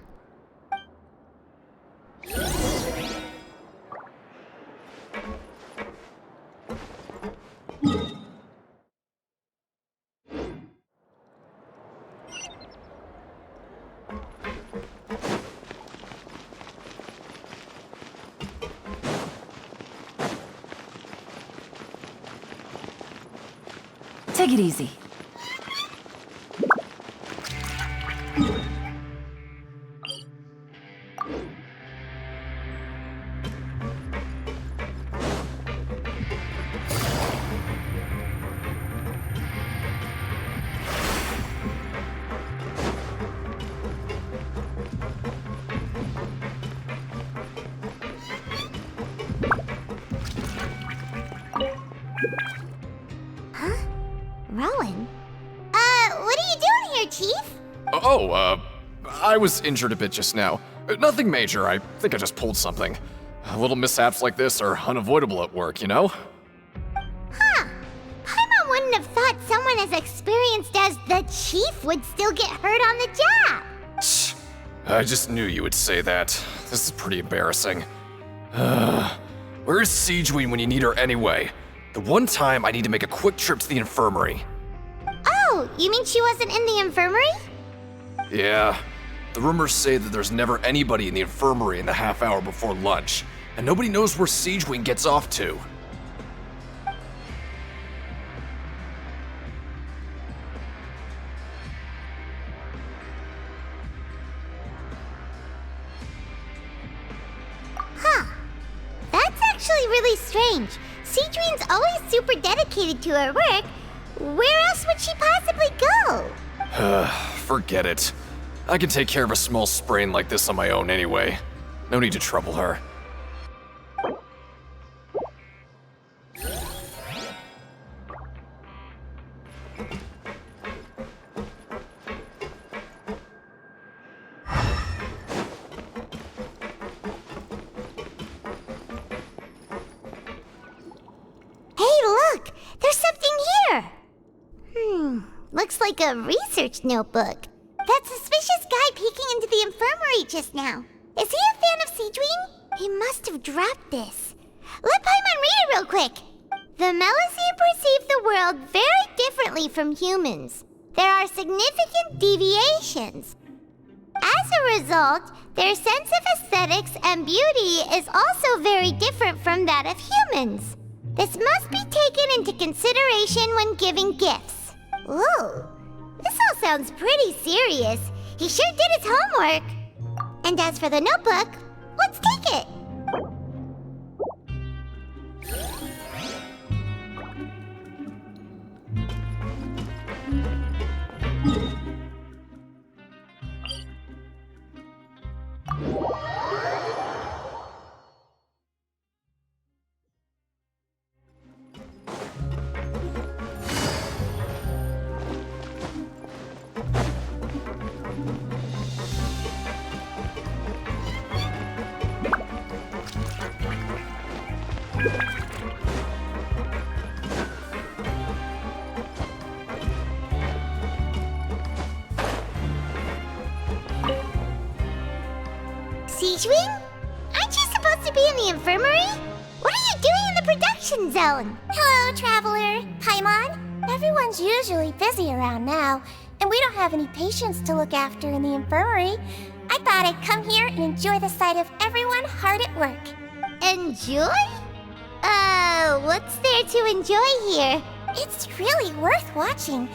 Speaker 7: Take it easy.
Speaker 1: Rowan? What are you doing here, Chief?
Speaker 19: I was injured a bit just now. Nothing major, I think I just pulled something. Little mishaps like this are unavoidable at work, you know?
Speaker 1: Huh. Paimon wouldn't have thought someone as experienced as the Chief would still get hurt on the job.
Speaker 19: I just knew you would say that. This is pretty embarrassing. Where is Siegeween when you need her anyway? The one time I need to make a quick trip to the infirmary.
Speaker 1: Oh, you mean she wasn't in the infirmary?
Speaker 19: Yeah. The rumors say that there's never anybody in the infirmary in the half hour before lunch, and nobody knows where Siegeween gets off to.
Speaker 1: Huh. That's actually really strange. Siegeween's always super dedicated to her work. Where else would she possibly go?
Speaker 19: Forget it. I can take care of a small sprain like this on my own anyway. No need to trouble her.
Speaker 1: There's something here! Looks like a research notebook. That suspicious guy peeking into the infirmary just now. Is he a fan of Siegeween? He must have dropped this. Let Paimon read it real quick. The Melusine perceive the world very differently from humans. There are significant deviations. As a result, their sense of aesthetics and beauty is also very different from that of humans. This must be taken into consideration when giving gifts. Ooh, this all sounds pretty serious. He sure did his homework. And as for the notebook, let's take it. Siegeween? Aren't you supposed to be in the infirmary? What are you doing in the production zone?
Speaker 20: Hello, Traveler. Paimon. Everyone's usually busy around now, and we don't have any patients to look after in the infirmary. I thought I'd come here and enjoy the sight of everyone hard at work.
Speaker 1: Enjoy? What's there to enjoy here?
Speaker 20: It's really worth watching.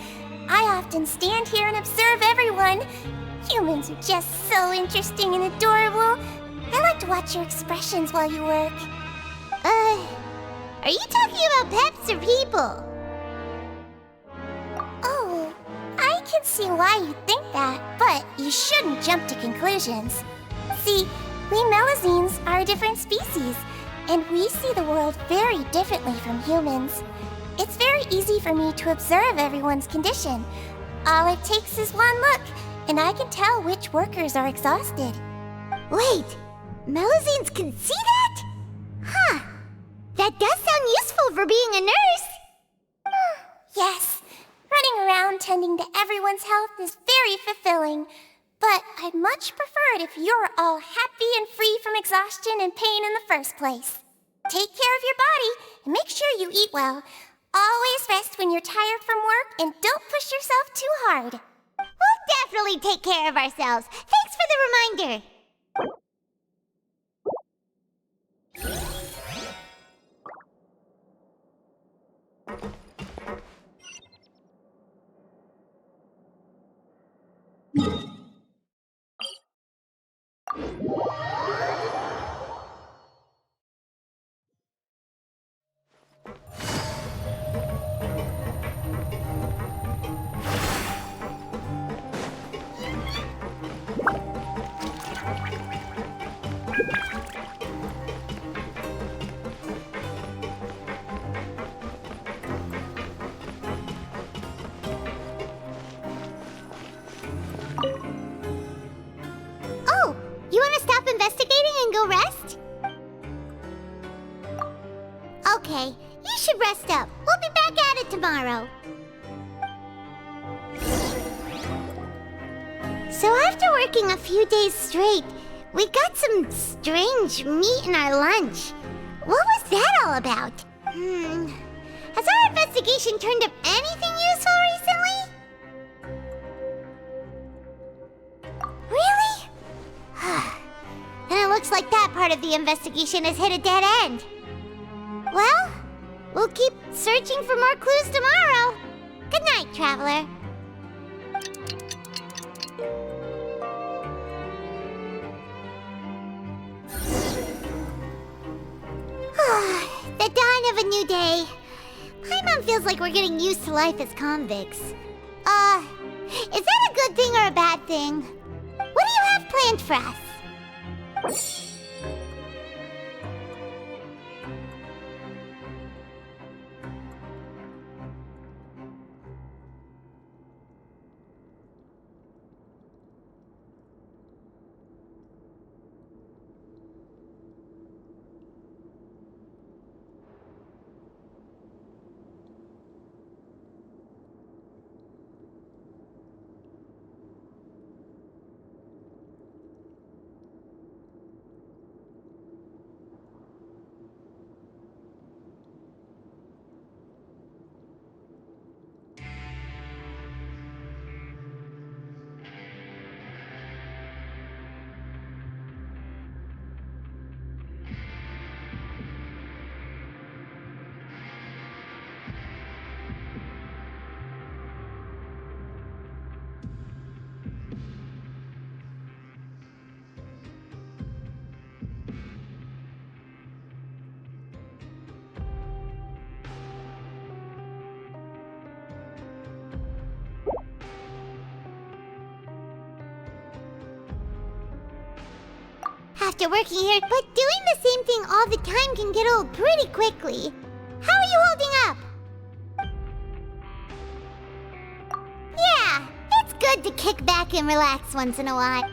Speaker 20: I often stand here and observe everyone. Humans are just so interesting and adorable. I like to watch your expressions while you work.
Speaker 1: Are you talking about pets or people?
Speaker 20: Oh, I can see why you think that, but you shouldn't jump to conclusions. See, we Melusines are a different species, and we see the world very differently from humans. It's very easy for me to observe everyone's condition. All it takes is one look, and I can tell which workers are exhausted.
Speaker 1: Wait, Melusines can see that? Huh. That does sound useful for being a nurse.
Speaker 20: Yes, running around tending to everyone's health is very fulfilling. But I'd much prefer it if you're all happy and free from exhaustion and pain in the first place. Take care of your body and make sure you eat well. Always rest when you're tired from work and don't push yourself too hard.
Speaker 1: We'll definitely take care of ourselves. Thanks for the reminder. Oh, you want to stop investigating and go rest? Okay, you should rest up. We'll be back at it tomorrow. So after working a few days straight, we got some strange meat in our lunch. What was that all about? Has our investigation turned up anything useful recently? Really? Then it looks like that part of the investigation has hit a dead end. Well, we'll keep searching for more clues tomorrow. Good night, Traveler. The dawn of a new day. Paimon feels like we're getting used to life as convicts. Is that a good thing or a bad thing? What do you have planned for us? After working here, but doing the same thing all the time can get old pretty quickly. How are you holding up? Yeah, it's good to kick back and relax once in a while.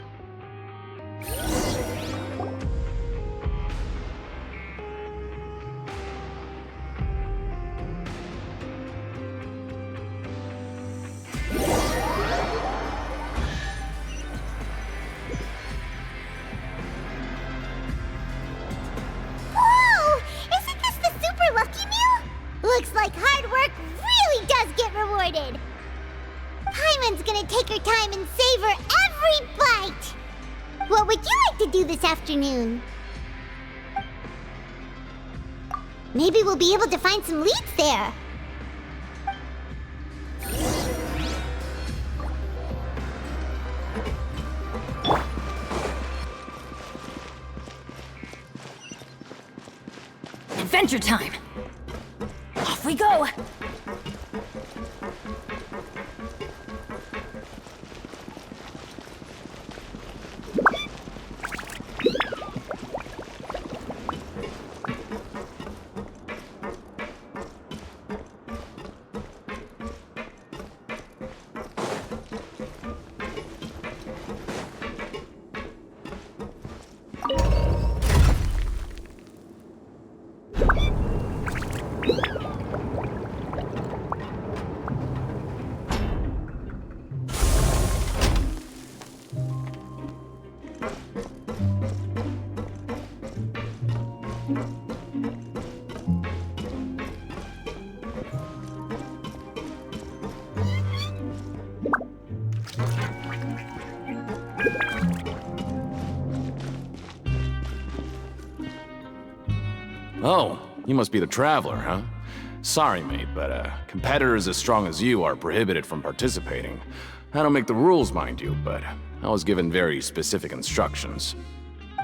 Speaker 1: Looks like hard work really does get rewarded. Paimon's gonna take her time and savor every bite. What would you like to do this afternoon? Maybe we'll be able to find some leads there.
Speaker 6: Adventure time! Off we go!
Speaker 19: Oh, you must be the Traveler, huh? Sorry, mate, but competitors as strong as you are prohibited from participating. I don't make the rules, mind you, but I was given very specific instructions.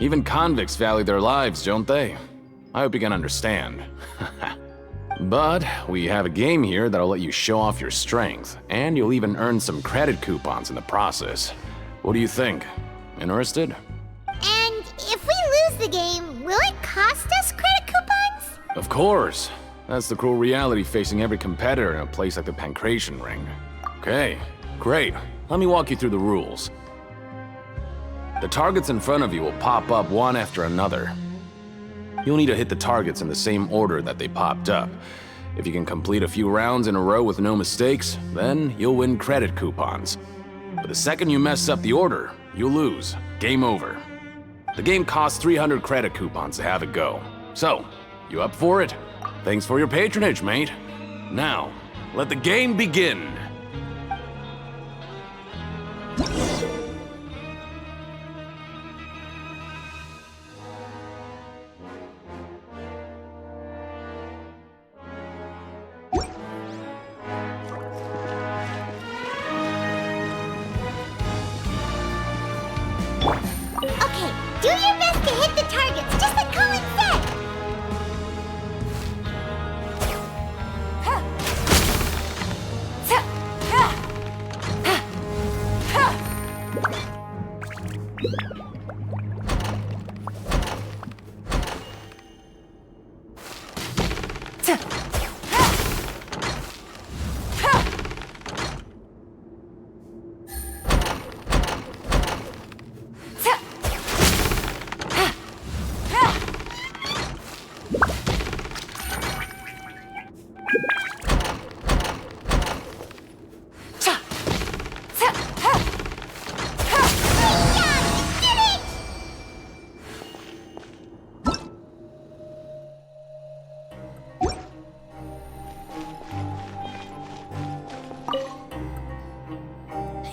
Speaker 19: Even convicts value their lives, don't they? I hope you can understand. But we have a game here that'll let you show off your strength, and you'll even earn some credit coupons in the process. What do you think? Interested?
Speaker 1: And if we lose the game, will it cost us credit coupons?
Speaker 19: Of course. That's the cruel reality facing every competitor in a place like the Pancration Ring. Okay, great. Let me walk you through the rules. The targets in front of you will pop up one after another. You'll need to hit the targets in the same order that they popped up. If you can complete a few rounds in a row with no mistakes, then you'll win credit coupons. But the second you mess up the order, you'll lose. Game over. The game costs 300 credit coupons to have it go. So, you up for it? Thanks for your patronage, mate. Now, let the game begin.
Speaker 1: Okay, do your best to hit the targets, just like Colin said!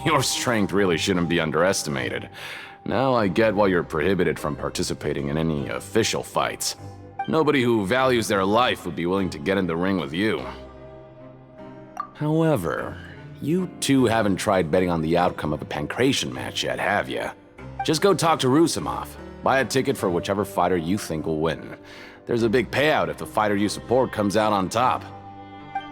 Speaker 19: Your strength really shouldn't be underestimated. Now I get why you're prohibited from participating in any official fights. Nobody who values their life would be willing to get in the ring with you. However, you two haven't tried betting on the outcome of a Pancration match yet, have you? Just go talk to Rusimov. Buy a ticket for whichever fighter you think will win. There's a big payout if the fighter you support comes out on top.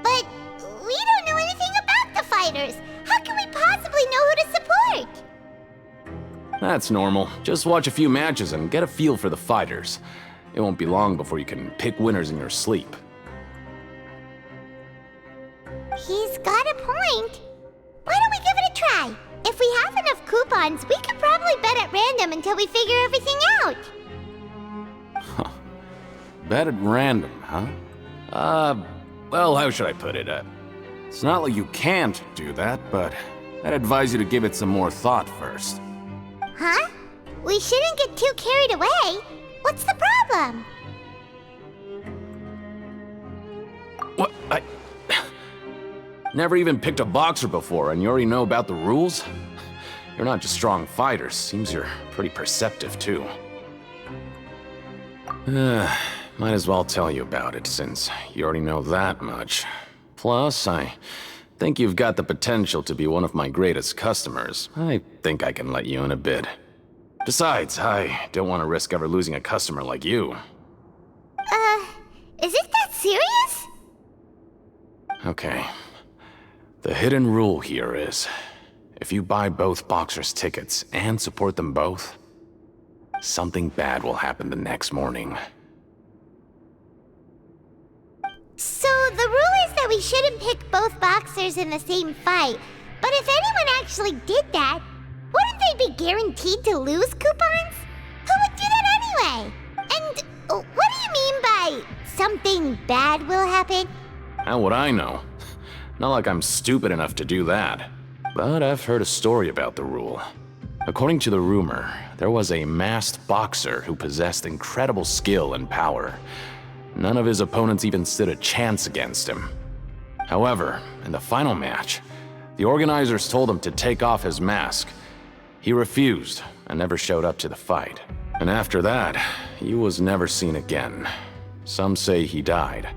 Speaker 1: But we don't know anything about the fighters. How can we possibly know who to support?
Speaker 19: That's normal. Just watch a few matches and get a feel for the fighters. It won't be long before you can pick winners in your sleep.
Speaker 1: He's got a point. Why don't we give it a try? If we have enough coupons, we could probably bet at random until we figure everything out.
Speaker 19: Huh. Bet at random, huh? Well, how should I put it? It's not like you can't do that, but I'd advise you to give it some more thought first.
Speaker 1: Huh? We shouldn't get too carried away. What's the problem?
Speaker 19: What? I never even picked a boxer before, and you already know about the rules? You're not just strong fighters. Seems you're pretty perceptive, too. Might as well tell you about it, since you already know that much. Plus, I think you've got the potential to be one of my greatest customers. I think I can let you in a bit. Besides, I don't want to risk ever losing a customer like you.
Speaker 1: Is it that serious?
Speaker 19: Okay. The hidden rule here is, if you buy both boxers' tickets and support them both, something bad will happen the next morning.
Speaker 1: So the rule is that we shouldn't pick both boxers in the same fight. But if anyone actually did that, wouldn't they be guaranteed to lose coupons? Who would do that anyway? And what do you mean by something bad will happen?
Speaker 19: How would I know? Not like I'm stupid enough to do that. But I've heard a story about the rule. According to the rumor, there was a masked boxer who possessed incredible skill and power. None of his opponents even stood a chance against him. However, in the final match, the organizers told him to take off his mask. He refused and never showed up to the fight. And after that, he was never seen again. Some say he died,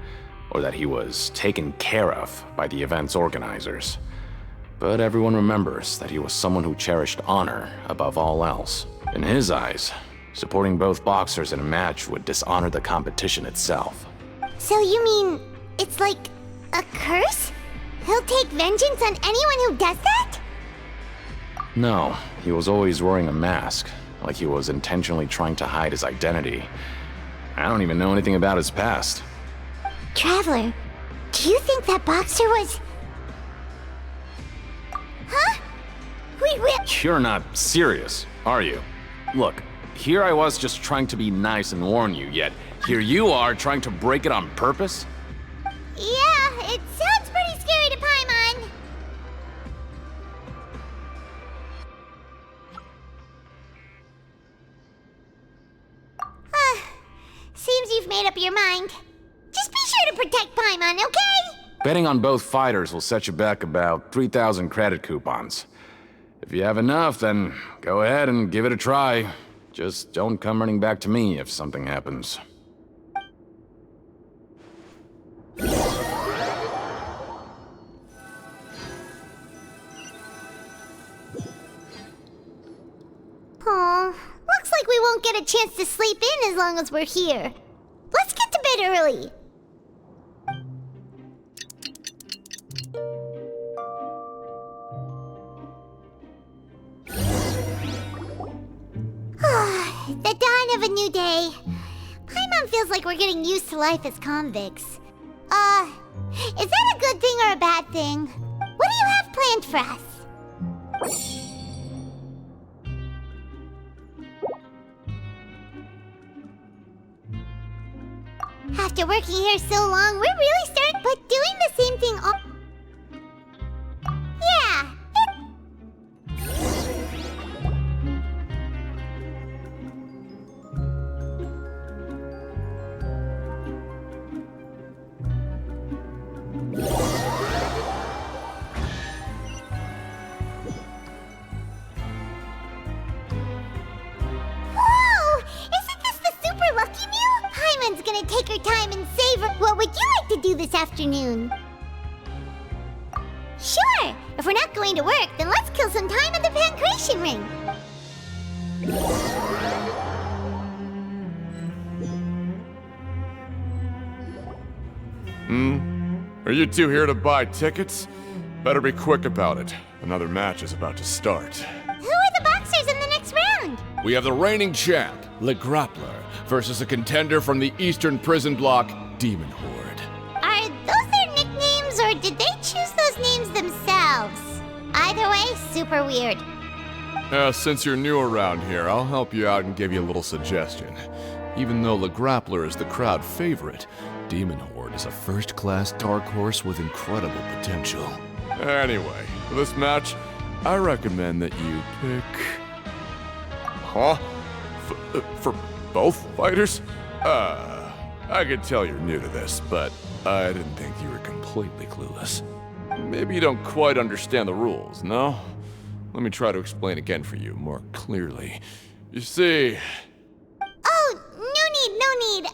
Speaker 19: or that he was taken care of by the event's organizers. But everyone remembers that he was someone who cherished honor above all else. In his eyes, supporting both boxers in a match would dishonor the competition itself.
Speaker 1: So you mean it's like a curse? He'll take vengeance on anyone who does that?
Speaker 19: No, he was always wearing a mask, like he was intentionally trying to hide his identity. I don't even know anything about his past.
Speaker 1: Traveler, do you think that boxer was... Huh? Wait.
Speaker 19: You're not serious, are you? Look, here I was just trying to be nice and warn you, yet here you are trying to break it on purpose?
Speaker 1: Yeah, it sounds pretty scary to Paimon. Seems you've made up your mind. Just be sure to protect Paimon, okay?
Speaker 19: Betting on both fighters will set you back about 3,000 credit coupons. If you have enough, then go ahead and give it a try. Just don't come running back to me if something happens.
Speaker 1: Aw, looks like we won't get a chance to sleep in as long as we're here. Let's get to bed early. The dawn of a new day. Paimon feels like we're getting used to life as convicts. Is that a good thing or a bad thing? What do you have planned for us? After working here so long, we're really starting, but doing the same thing all... Yeah, gonna take her time and savor. What would you like to do this afternoon? Sure! If we're not going to work, then let's kill some time at the Pancration Ring.
Speaker 21: Are you two here to buy tickets? Better be quick about it. Another match is about to start.
Speaker 1: Who are the boxers in the next round?
Speaker 21: We have the reigning champ, Le Grappler, versus a contender from the Eastern Prison Block, Demon Horde.
Speaker 1: Are those their nicknames, or did they choose those names themselves? Either way, super weird.
Speaker 21: Since you're new around here, I'll help you out and give you a little suggestion. Even though Le Grappler is the crowd favorite, Demon Horde is a first-class dark horse with incredible potential. Anyway, for this match, I recommend that you pick... Huh? For both fighters? I can tell you're new to this, but I didn't think you were completely clueless. Maybe you don't quite understand the rules, no? Let me try to explain again for you more clearly. You see...
Speaker 1: Oh, no need.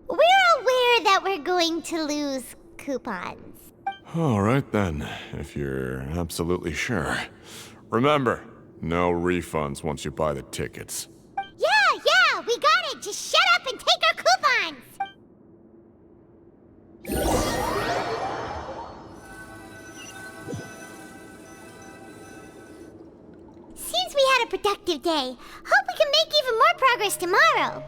Speaker 1: We're aware that we're going to lose coupons.
Speaker 21: Alright then, if you're absolutely sure. Remember, no refunds once you buy the tickets.
Speaker 1: Yeah, we got it! Just shut up and take our coupons! Seems we had a productive day. Hope we can make even more progress tomorrow.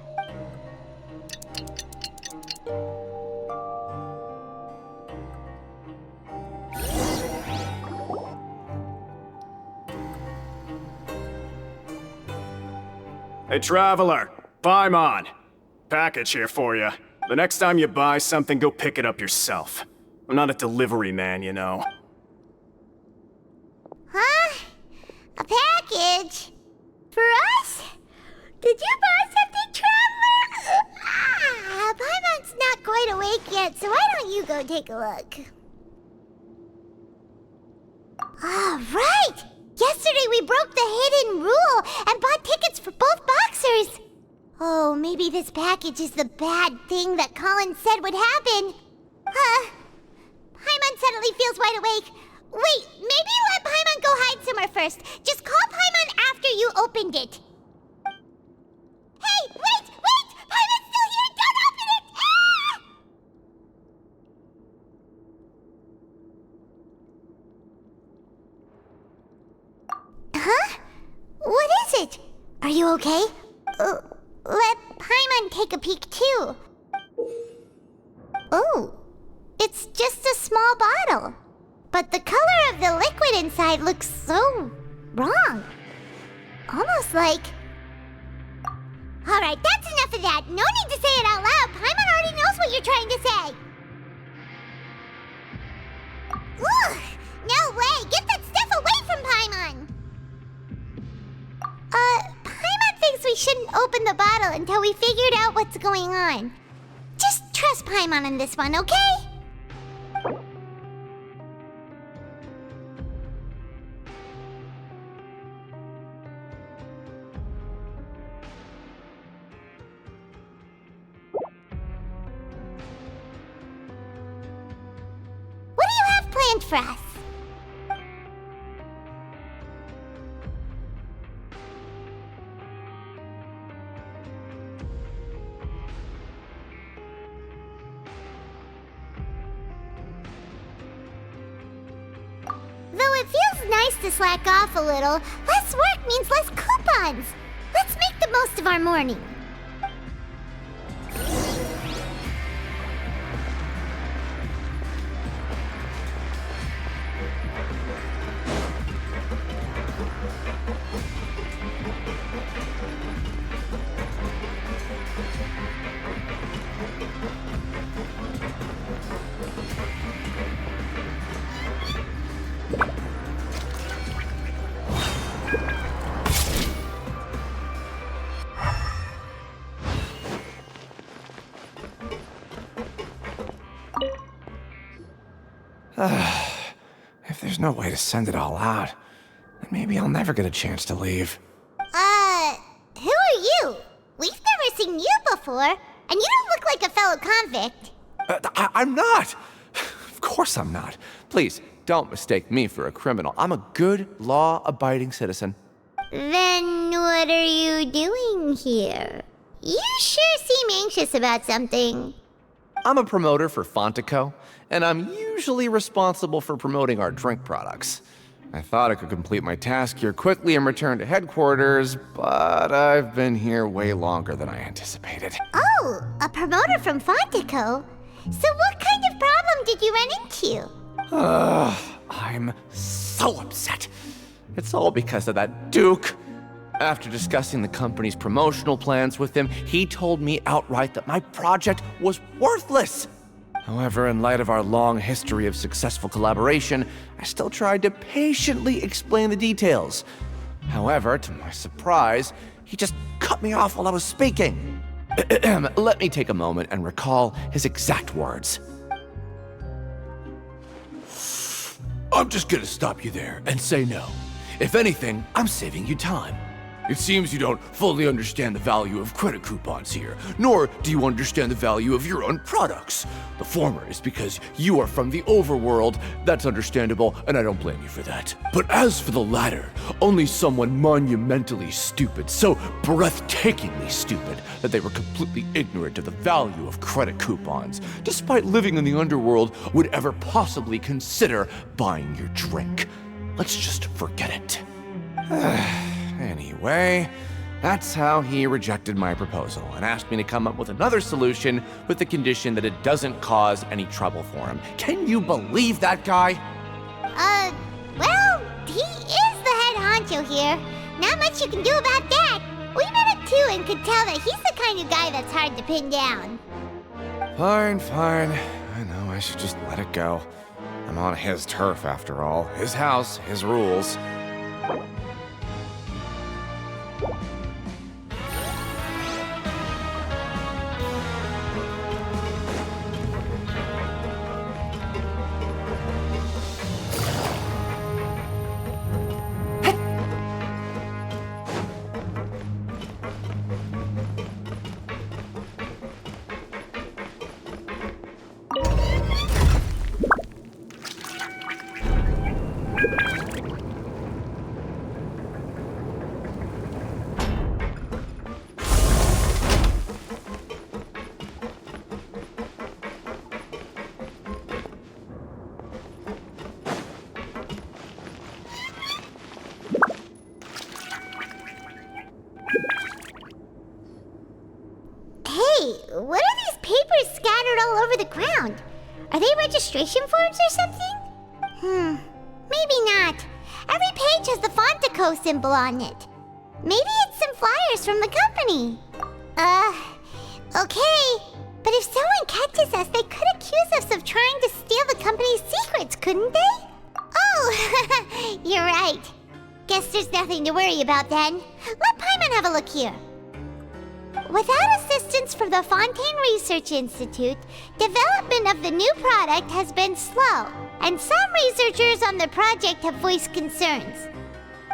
Speaker 15: Hey, Traveler! Paimon! Package here for you. The next time you buy something, go pick it up yourself. I'm not a delivery man, you know.
Speaker 1: Huh? A package? For us? Did you buy something, Traveler? Paimon's not quite awake yet, so why don't you go take a look? All right! Yesterday we broke the hidden rule and bought tickets for both boxers. Oh, maybe this package is the bad thing that Colin said would happen. Paimon suddenly feels wide awake. Wait, maybe let Paimon go hide somewhere first. Just call Paimon after you opened it. Hey, wait! Paimon's still here! Don't open it! Ah! Huh? What is it? Are you okay? Let Paimon take a peek too. Oh, it's just a small bottle. But the color of the liquid inside looks so wrong. Almost like... Alright, that's enough of that. No need to say it out loud. Paimon already knows what you're trying to say. Ugh! No way! Get that stuff away from Paimon! Paimon thinks we shouldn't open the bottle until we figured out what's going on. Just trust Paimon on this one, okay? What do you have planned for us? Though it feels nice to slack off a little, less work means less coupons. Let's make the most of our morning.
Speaker 3: If there's no way to send it all out, then maybe I'll never get a chance to leave.
Speaker 1: Who are you? We've never seen you before, and you don't look like a fellow convict.
Speaker 3: I'm not! Of course I'm not. Please, don't mistake me for a criminal. I'm a good, law-abiding citizen.
Speaker 1: Then what are you doing here? You sure seem anxious about something.
Speaker 3: I'm a promoter for Fontico, and I'm usually responsible for promoting our drink products. I thought I could complete my task here quickly and return to headquarters, but I've been here way longer than I anticipated.
Speaker 1: Oh, a promoter from Fontico? So what kind of problem did you run into?
Speaker 3: I'm so upset. It's all because of that Duke. After discussing the company's promotional plans with him, he told me outright that my project was worthless. However, in light of our long history of successful collaboration, I still tried to patiently explain the details. However, to my surprise, he just cut me off while I was speaking. Let me take a moment and recall his exact words. I'm just gonna stop you there and say no. If anything, I'm saving you time. It seems you don't fully understand the value of credit coupons here, nor do you understand the value of your own products. The former is because you are from the overworld. That's understandable, and I don't blame you for that. But as for the latter, only someone monumentally stupid, so breathtakingly stupid, that they were completely ignorant of the value of credit coupons, despite living in the underworld, would ever possibly consider buying your drink. Let's just forget it. Anyway, that's how he rejected my proposal and asked me to come up with another solution with the condition that it doesn't cause any trouble for him. Can you believe that guy?
Speaker 1: Well, he is the head honcho here. Not much you can do about that. We met him too and could tell that he's the kind of guy that's hard to pin down.
Speaker 3: Fine. I know I should just let it go. I'm on his turf after all. His house, his rules.
Speaker 1: what are these papers scattered all over the ground? Are they registration forms or something? Maybe not. Every page has the Fontaco symbol on it. Maybe it's some flyers from the company. Okay. But if someone catches us, they could accuse us of trying to steal the company's secrets, couldn't they? Oh, you're right. Guess there's nothing to worry about then. Let Paimon have a look here. Without assistance from the Fontaine Research Institute, development of the new product has been slow, and some researchers on the project have voiced concerns.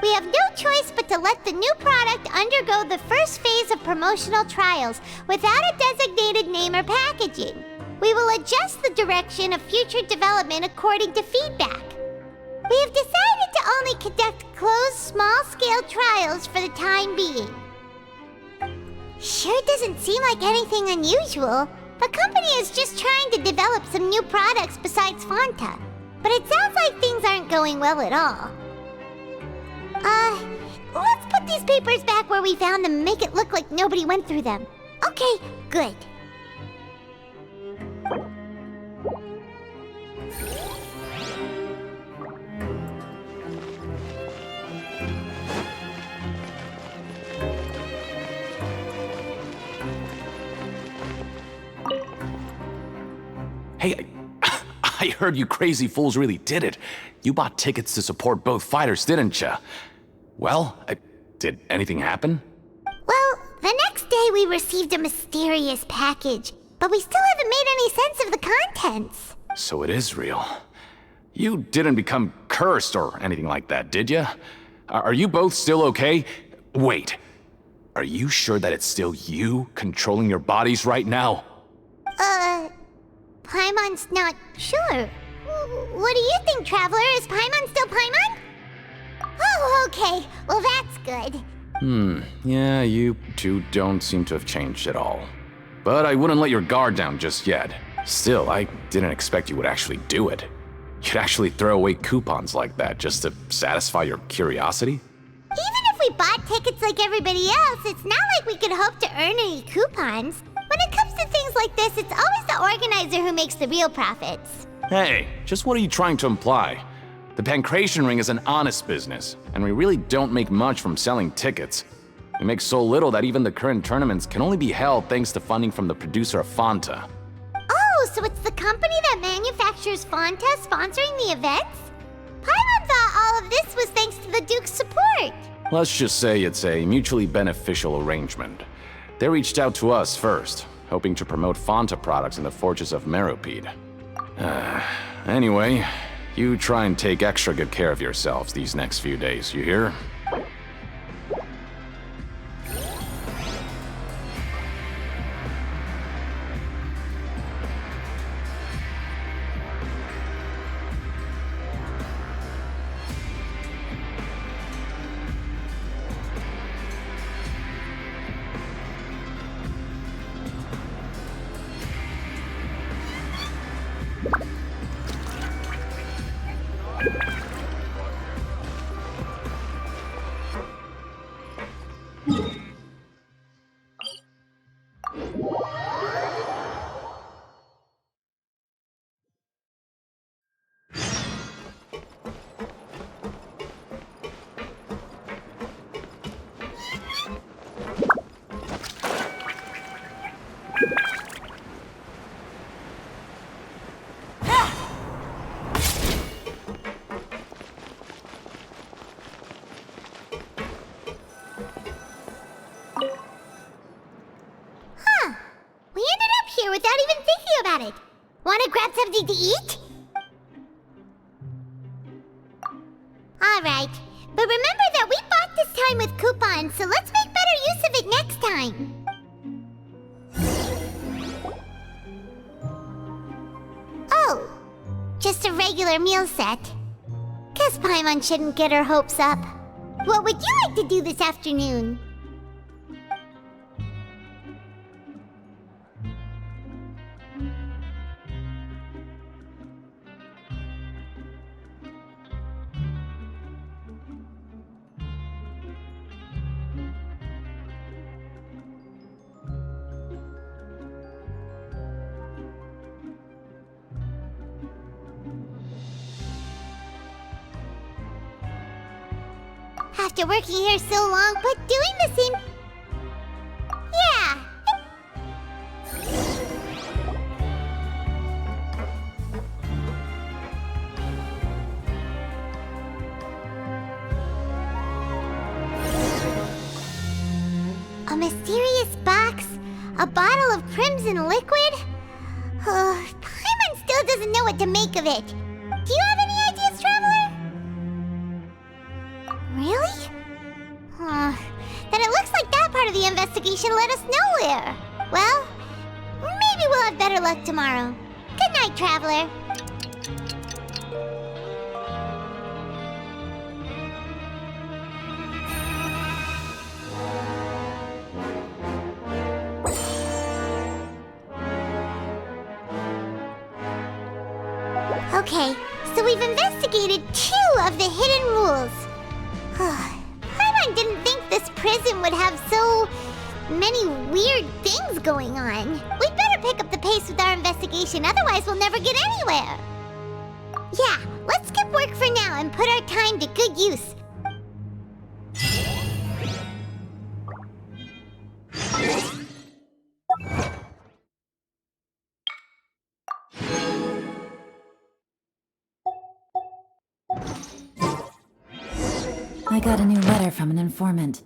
Speaker 1: We have no choice but to let the new product undergo the first phase of promotional trials without a designated name or packaging. We will adjust the direction of future development according to feedback. We have decided to only conduct closed, small-scale trials for the time being. Sure doesn't seem like anything unusual. The company is just trying to develop some new products besides Fanta. But it sounds like things aren't going well at all. Let's put these papers back where we found them and make it look like nobody went through them. Okay, good.
Speaker 19: Hey, I heard you crazy fools really did it. You bought tickets to support both fighters, didn't ya? Well, did anything happen?
Speaker 1: Well, the next day we received a mysterious package, but we still haven't made any sense of the contents.
Speaker 19: So it is real. You didn't become cursed or anything like that, did ya? Are you both still okay? Wait, are you sure that it's still you controlling your bodies right now?
Speaker 1: Paimon's not sure. What do you think, Traveler? Is Paimon still Paimon? Oh, okay. Well, that's good.
Speaker 19: Yeah, you two don't seem to have changed at all. But I wouldn't let your guard down just yet. Still, I didn't expect you would actually do it. You'd actually throw away coupons like that just to satisfy your curiosity?
Speaker 1: Even if we bought tickets like everybody else, it's not like we could hope to earn any coupons. When it comes to things like this, it's always the organizer who makes the real profits.
Speaker 19: Hey, just what are you trying to imply? The Pancration Ring is an honest business, and we really don't make much from selling tickets. We make so little that even the current tournaments can only be held thanks to funding from the producer of Fanta.
Speaker 1: Oh, so it's the company that manufactures Fanta sponsoring the events? Paimon thought all of this was thanks to the Duke's support.
Speaker 19: Let's just say it's a mutually beneficial arrangement. They reached out to us first, hoping to promote Fanta products in the forges of Meropid. Anyway, you try and take extra good care of yourselves these next few days, you hear?
Speaker 1: Without even thinking about it. Want to grab something to eat? Alright, but remember that we bought this time with coupons, so let's make better use of it next time. Oh, just a regular meal set. Guess Paimon shouldn't get her hopes up. What would you like to do this afternoon? After working here so long, but doing the same... Yeah. A mysterious box? A bottle of crimson liquid? Paimon still doesn't know what to make of it. Do you have any ideas, Traveler? Really? Then it looks like that part of the investigation led us nowhere. Well, maybe we'll have better luck tomorrow. Good night, Traveler. Okay, so we've investigated 2 of the hidden rules. Paimon didn't think this prison would have so many weird things going on. We'd better pick up the pace with our investigation, otherwise we'll never get anywhere. Yeah, let's skip work for now and put our time to good use.
Speaker 7: I got a new letter from an informant.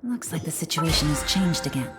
Speaker 7: Looks like the situation has changed again.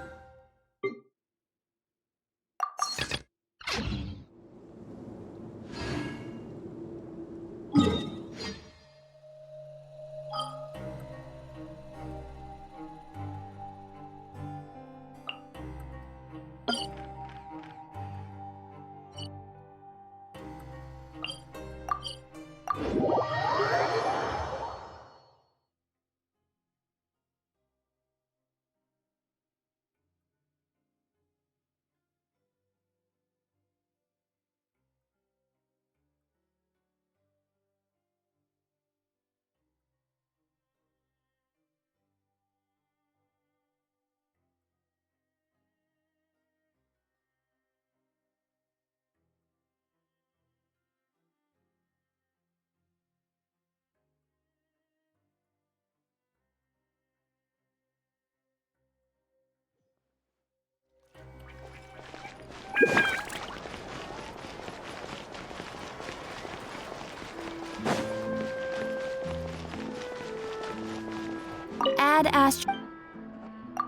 Speaker 6: Ad Astro.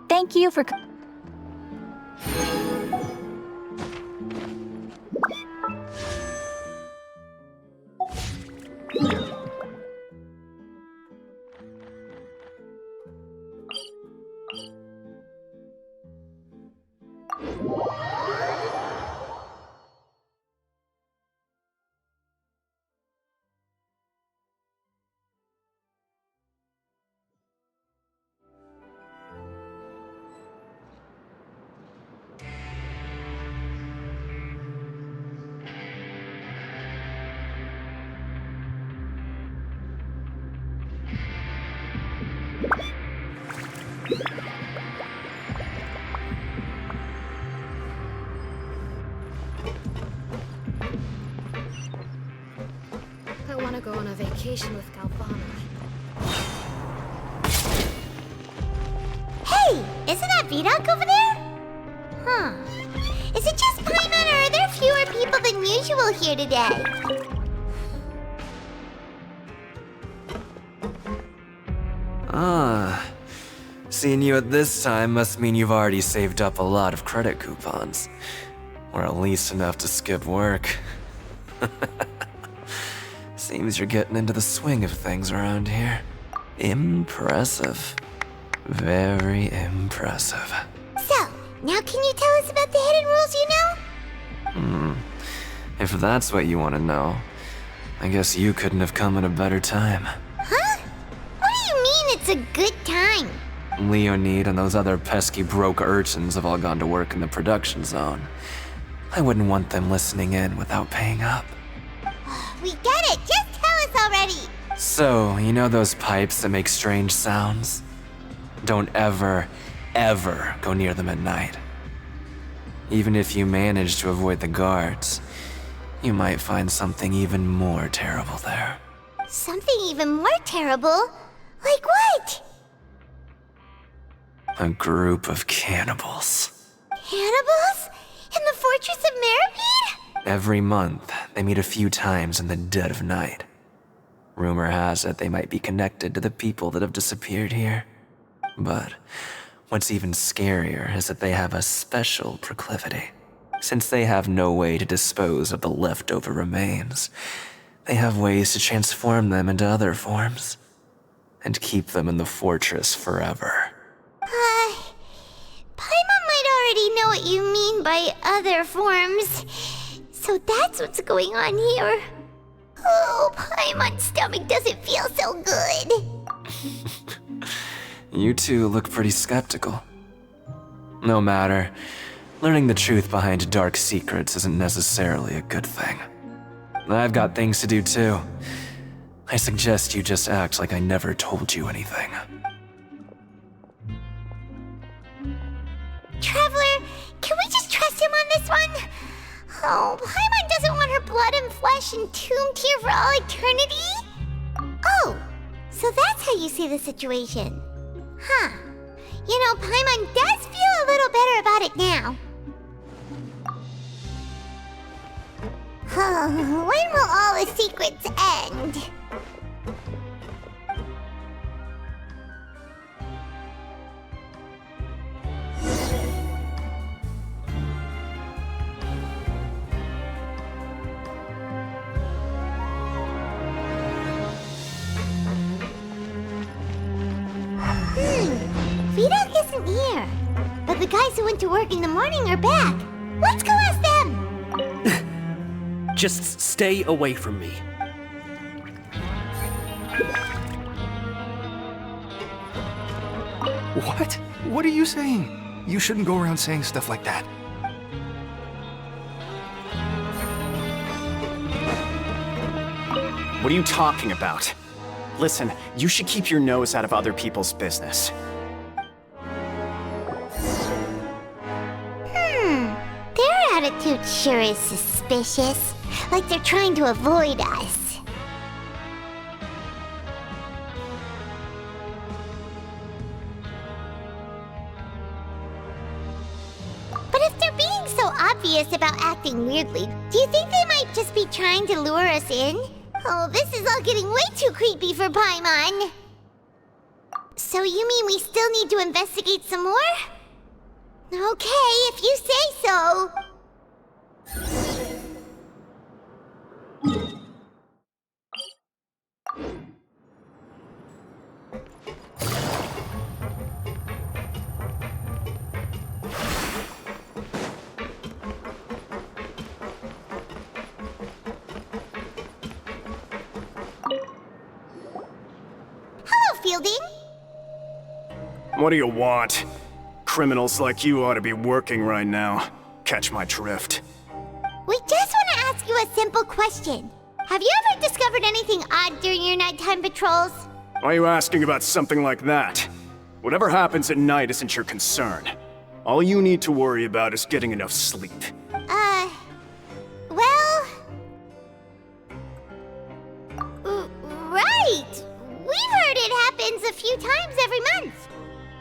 Speaker 6: Thank you for. I want to go on a vacation with Galvana.
Speaker 1: Hey! Isn't that Vidoc over there? Huh. Is it just Paimon, or are there fewer people than usual here today?
Speaker 17: Seeing you at this time must mean you've already saved up a lot of credit coupons. Or at least enough to skip work. Seems you're getting into the swing of things around here. Impressive. Very impressive.
Speaker 1: So, now can you tell us about the hidden rules you know?
Speaker 17: If that's what you want to know, I guess you couldn't have come at a better time.
Speaker 1: Huh? What do you mean it's a good time?
Speaker 17: Leonid and those other pesky broke urchins have all gone to work in the production zone. I wouldn't want them listening in without paying up.
Speaker 1: We get it! Just tell us already!
Speaker 17: So, you know those pipes that make strange sounds? Don't ever, ever go near them at night. Even if you manage to avoid the guards, you might find something even more terrible there.
Speaker 1: Something even more terrible? Like what?
Speaker 17: A group of cannibals.
Speaker 1: Cannibals? In the fortress of Meropid?
Speaker 17: Every month, they meet a few times in the dead of night. Rumor has it they might be connected to the people that have disappeared here. But what's even scarier is that they have a special proclivity. Since they have no way to dispose of the leftover remains, they have ways to transform them into other forms and keep them in the fortress forever.
Speaker 1: Paimon might already know what you mean by other forms. So that's what's going on here. Oh, Paimon's stomach doesn't feel so good.
Speaker 17: You two look pretty skeptical. No matter, learning the truth behind dark secrets isn't necessarily a good thing. I've got things to do too. I suggest you just act like I never told you anything.
Speaker 1: Traveler, can we just trust him on this one? Oh, Paimon doesn't want her blood and flesh entombed here for all eternity? Oh, so that's how you see the situation. Huh. You know, Paimon does feel a little better about it now. When will all the secrets end? Vidok isn't here. But the guys who went to work in the morning are back. Let's go ask them!
Speaker 18: Just stay away from me.
Speaker 13: What? What are you saying? You shouldn't go around saying stuff like that.
Speaker 15: What are you talking about? Listen, you should keep your nose out of other people's business.
Speaker 1: Their attitude sure is suspicious. Like they're trying to avoid us. But if they're being so obvious about acting weirdly, do you think they might just be trying to lure us in? Oh, this is all getting way too creepy for Paimon. So you mean we still need to investigate some more? Okay, if you say so. Hello, Fielding.
Speaker 15: What do you want? Criminals like you ought to be working right now. Catch my drift.
Speaker 1: We just want to ask you a simple question. Have you ever discovered anything odd during your nighttime patrols?
Speaker 15: Why are you asking about something like that? Whatever happens at night isn't your concern. All you need to worry about is getting enough sleep.
Speaker 1: Well... Right! We've heard it happens a few times every month.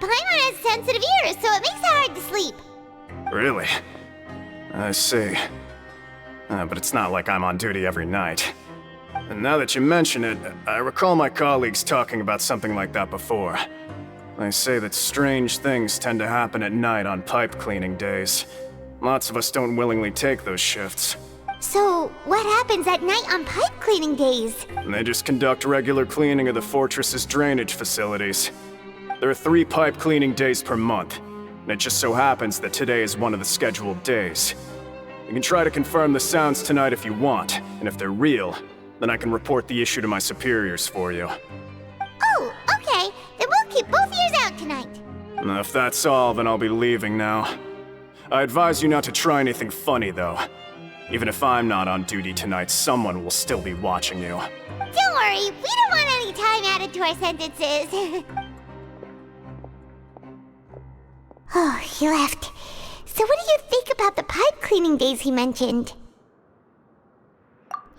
Speaker 1: Paimon has sensitive ears, so it makes it hard to sleep.
Speaker 15: Really? I see. But it's not like I'm on duty every night. And now that you mention it, I recall my colleagues talking about something like that before. They say that strange things tend to happen at night on pipe cleaning days. Lots of us don't willingly take those shifts.
Speaker 1: So, what happens at night on pipe cleaning days?
Speaker 15: They just conduct regular cleaning of the fortress's drainage facilities. There are 3 pipe cleaning days per month, and it just so happens that today is one of the scheduled days. You can try to confirm the sounds tonight if you want, and if they're real, then I can report the issue to my superiors for you.
Speaker 1: Oh, okay. Then we'll keep both ears out tonight.
Speaker 15: If that's all, then I'll be leaving now. I advise you not to try anything funny, though. Even if I'm not on duty tonight, someone will still be watching you.
Speaker 1: Don't worry, we don't want any time added to our sentences. Oh, he left. So what do you think about the pipe cleaning days he mentioned?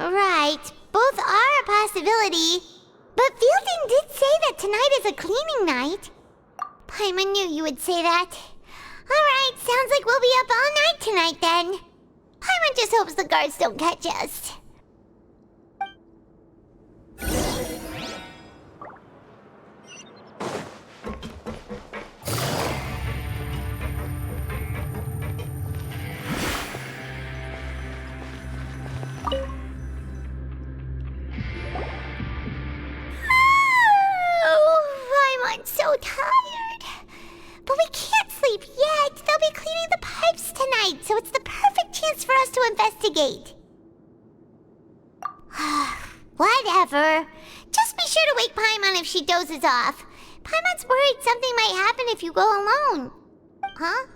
Speaker 1: Right, both are a possibility. But Fielding did say that tonight is a cleaning night. Paimon knew you would say that. Alright, sounds like we'll be up all night tonight then. Paimon just hopes the guards don't catch us. I'm so tired. But we can't sleep yet. They'll be cleaning the pipes tonight, so it's the perfect chance for us to investigate. Whatever. Just be sure to wake Paimon if she dozes off. Paimon's worried something might happen if you go alone. Huh?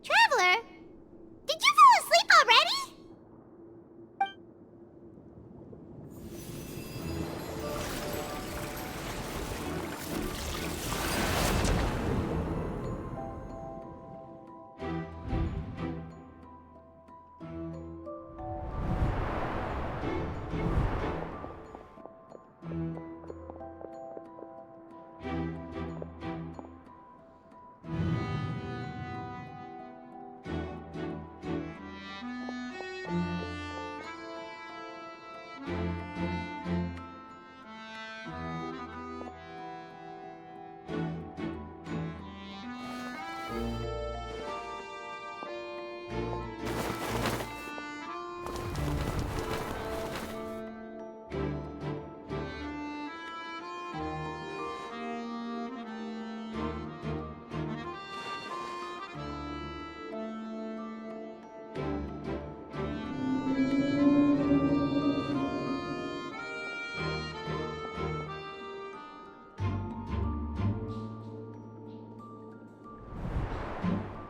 Speaker 1: Traveler? Did you fall asleep already?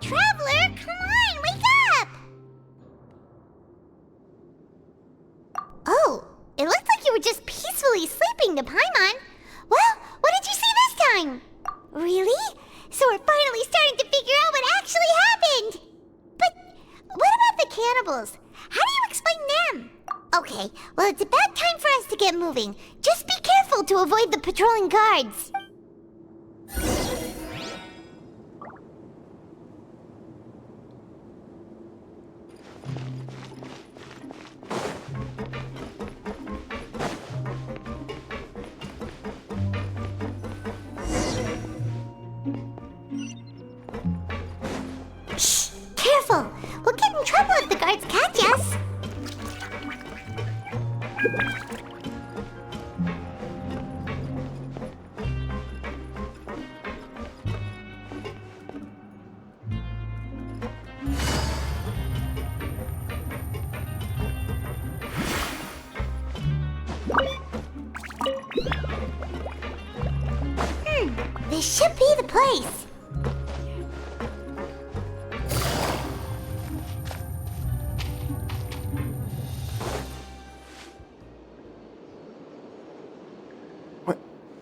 Speaker 1: Traveler, come on, wake up! Oh, it looked like you were just peacefully sleeping to Paimon. Well, what did you see this time? Really? So we're finally starting to figure out what actually happened! But what about the cannibals? How do you explain them? Okay, well it's about time for us to get moving. Just be careful to avoid the patrolling guards. Careful! We'll get in trouble if the guards catch us! This should be the place!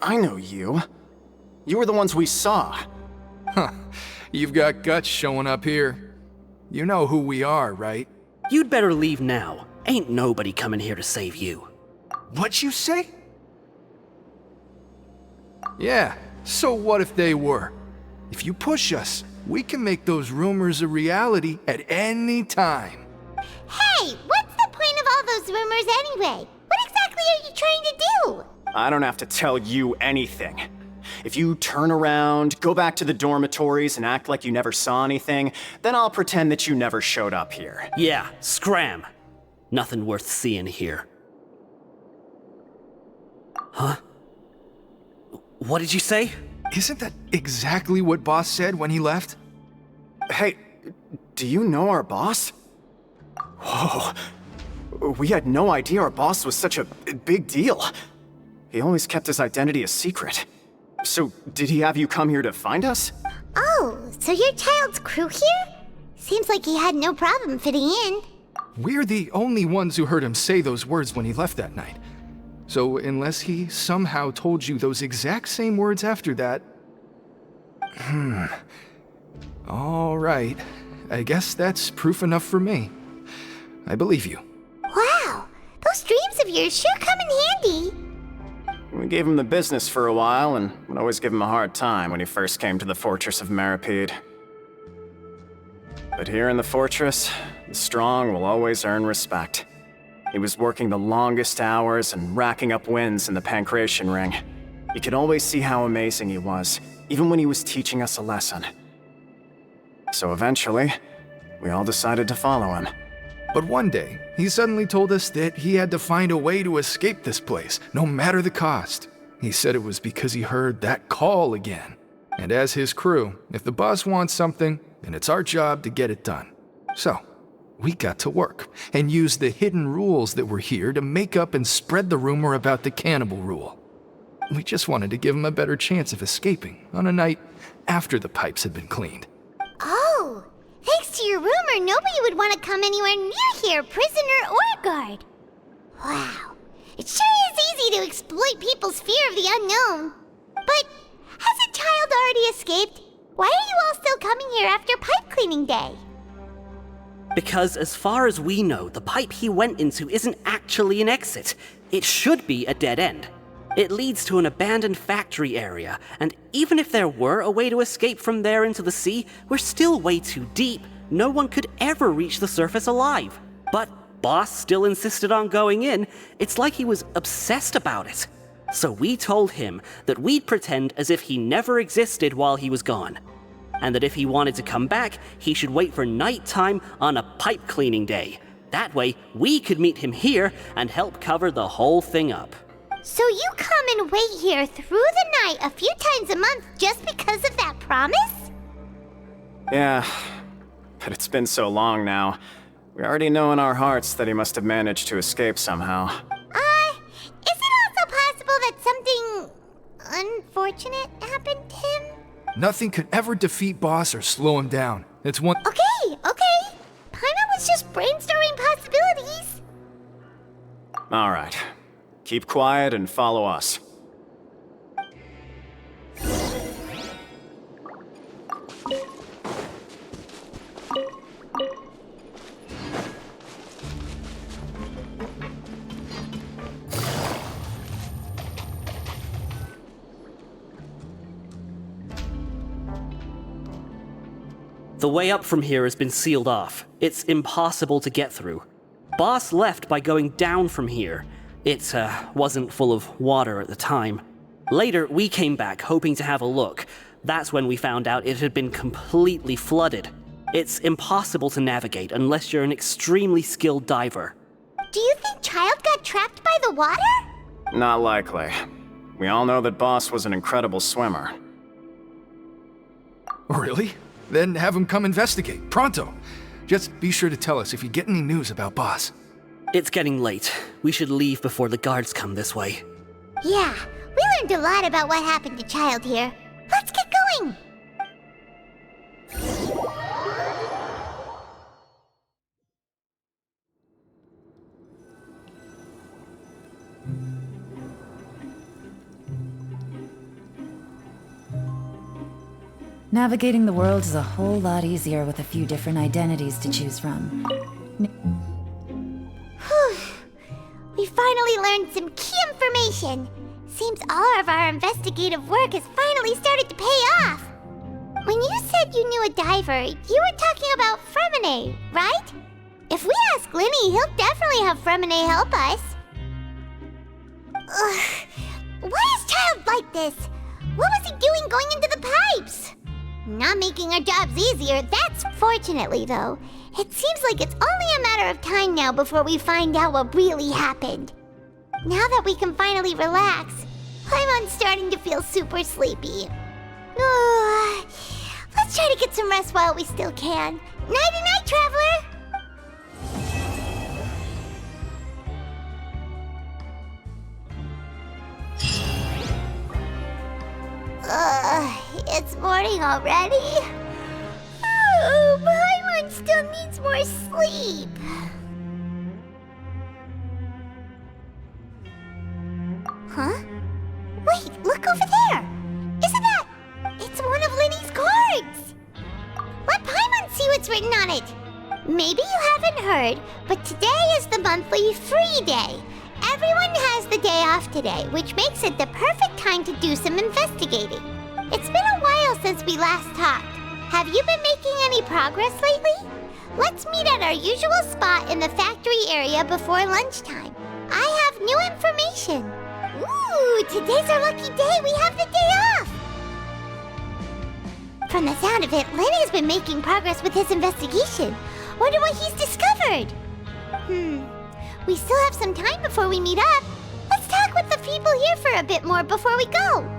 Speaker 15: I know you. You were the ones we saw.
Speaker 13: Huh. You've got guts showing up here. You know who we are, right?
Speaker 18: You'd better leave now. Ain't nobody coming here to save you.
Speaker 13: What'd you say? Yeah, so what if they were? If you push us, we can make those rumors a reality at any time.
Speaker 1: Hey, what's the point of all those rumors anyway? What exactly are you trying to do?
Speaker 15: I don't have to tell you anything. If you turn around, go back to the dormitories and act like you never saw anything, then I'll pretend that you never showed up here.
Speaker 18: Yeah, scram. Nothing worth seeing here. Huh? What did you say?
Speaker 13: Isn't that exactly what Boss said when he left?
Speaker 15: Hey, do you know our boss? Whoa. We had no idea our boss was such a big deal. He always kept his identity a secret. So, did he have you come here to find us?
Speaker 1: Oh, so you're Child's crew here? Seems like he had no problem fitting in.
Speaker 13: We're the only ones who heard him say those words when he left that night. So, unless he somehow told you those exact same words after that... Alright. I guess that's proof enough for me. I believe you.
Speaker 1: Wow! Those boots of yours sure come in handy.
Speaker 15: We gave him the business for a while and would always give him a hard time when he first came to the fortress of Meropid. But here in the fortress, the strong will always earn respect. He was working the longest hours and racking up wins in the Pancration Ring. You could always see how amazing he was, even when he was teaching us a lesson. So eventually, we all decided to follow him.
Speaker 13: But one day, he suddenly told us that he had to find a way to escape this place, no matter the cost. He said it was because he heard that call again. And as his crew, if the boss wants something, then it's our job to get it done. So, we got to work, and used the hidden rules that were here to make up and spread the rumor about the cannibal rule. We just wanted to give him a better chance of escaping on a night after the pipes had been cleaned.
Speaker 1: Oh, thanks to your rumor, nobody would want to come anywhere near here, prisoner or guard. Wow, it sure is easy to exploit people's fear of the unknown. But has a child already escaped? Why are you all still coming here after pipe cleaning day?
Speaker 18: Because as far as we know, the pipe he went into isn't actually an exit. It should be a dead end. It leads to an abandoned factory area, and even if there were a way to escape from there into the sea, we're still way too deep. No one could ever reach the surface alive. But Boss still insisted on going in. It's like he was obsessed about it. So we told him that we'd pretend as if he never existed while he was gone. And that if he wanted to come back, he should wait for nighttime on a pipe cleaning day. That way, we could meet him here and help cover the whole thing up.
Speaker 1: So you come and wait here through the night a few times a month just because of that promise?
Speaker 15: Yeah, but it's been so long now. We already know in our hearts that he must have managed to escape somehow.
Speaker 1: Is it also possible that something unfortunate happened to him?
Speaker 13: Nothing could ever defeat Boss or slow him down. It's one—
Speaker 1: Okay. Paimon was just brainstorming possibilities.
Speaker 15: All right. Keep quiet and follow us.
Speaker 18: The way up from here has been sealed off. It's impossible to get through. Boss left by going down from here. It wasn't full of water at the time. Later, we came back hoping to have a look. That's when we found out it had been completely flooded. It's impossible to navigate unless you're an extremely skilled diver.
Speaker 1: Do you think Child got trapped by the water?
Speaker 15: Not likely. We all know that Boss was an incredible swimmer.
Speaker 13: Really? Then have him come investigate, pronto. Just be sure to tell us if you get any news about Boss.
Speaker 18: It's getting late. We should leave before the guards come this way.
Speaker 1: Yeah, we learned a lot about what happened to Child here. Let's get going!
Speaker 7: Navigating the world is a whole lot easier with a few different identities to choose from.
Speaker 1: We finally learned some key information. Seems all of our investigative work has finally started to pay off. When you said you knew a diver, you were talking about Fremine, right? If we ask Linny, he'll definitely have Fremine help us. Ugh. Why is Child like this? What was he doing going into the pipes? Not making our jobs easier, that's fortunately though. It seems like it's only a matter of time now before we find out what really happened. Now that we can finally relax, I'm starting to feel super sleepy. Let's try to get some rest while we still can. Nighty-night, traveler! It's morning already? Oh, Paimon still needs more sleep. Huh? Wait, look over there! Isn't that... It's one of Linny's cards! Let Paimon see what's written on it. Maybe you haven't heard, but today is the monthly free day. Everyone has the day off today, which makes it the perfect time to do some investigating. It's been a while since we last talked. Have you been making any progress lately? Let's meet at our usual spot in the factory area before lunchtime. I have new information. Ooh, today's our lucky day. We have the day off. From the sound of it, Lenny's been making progress with his investigation. Wonder what he's discovered. We still have some time before we meet up. Let's talk with the people here for a bit more before we go.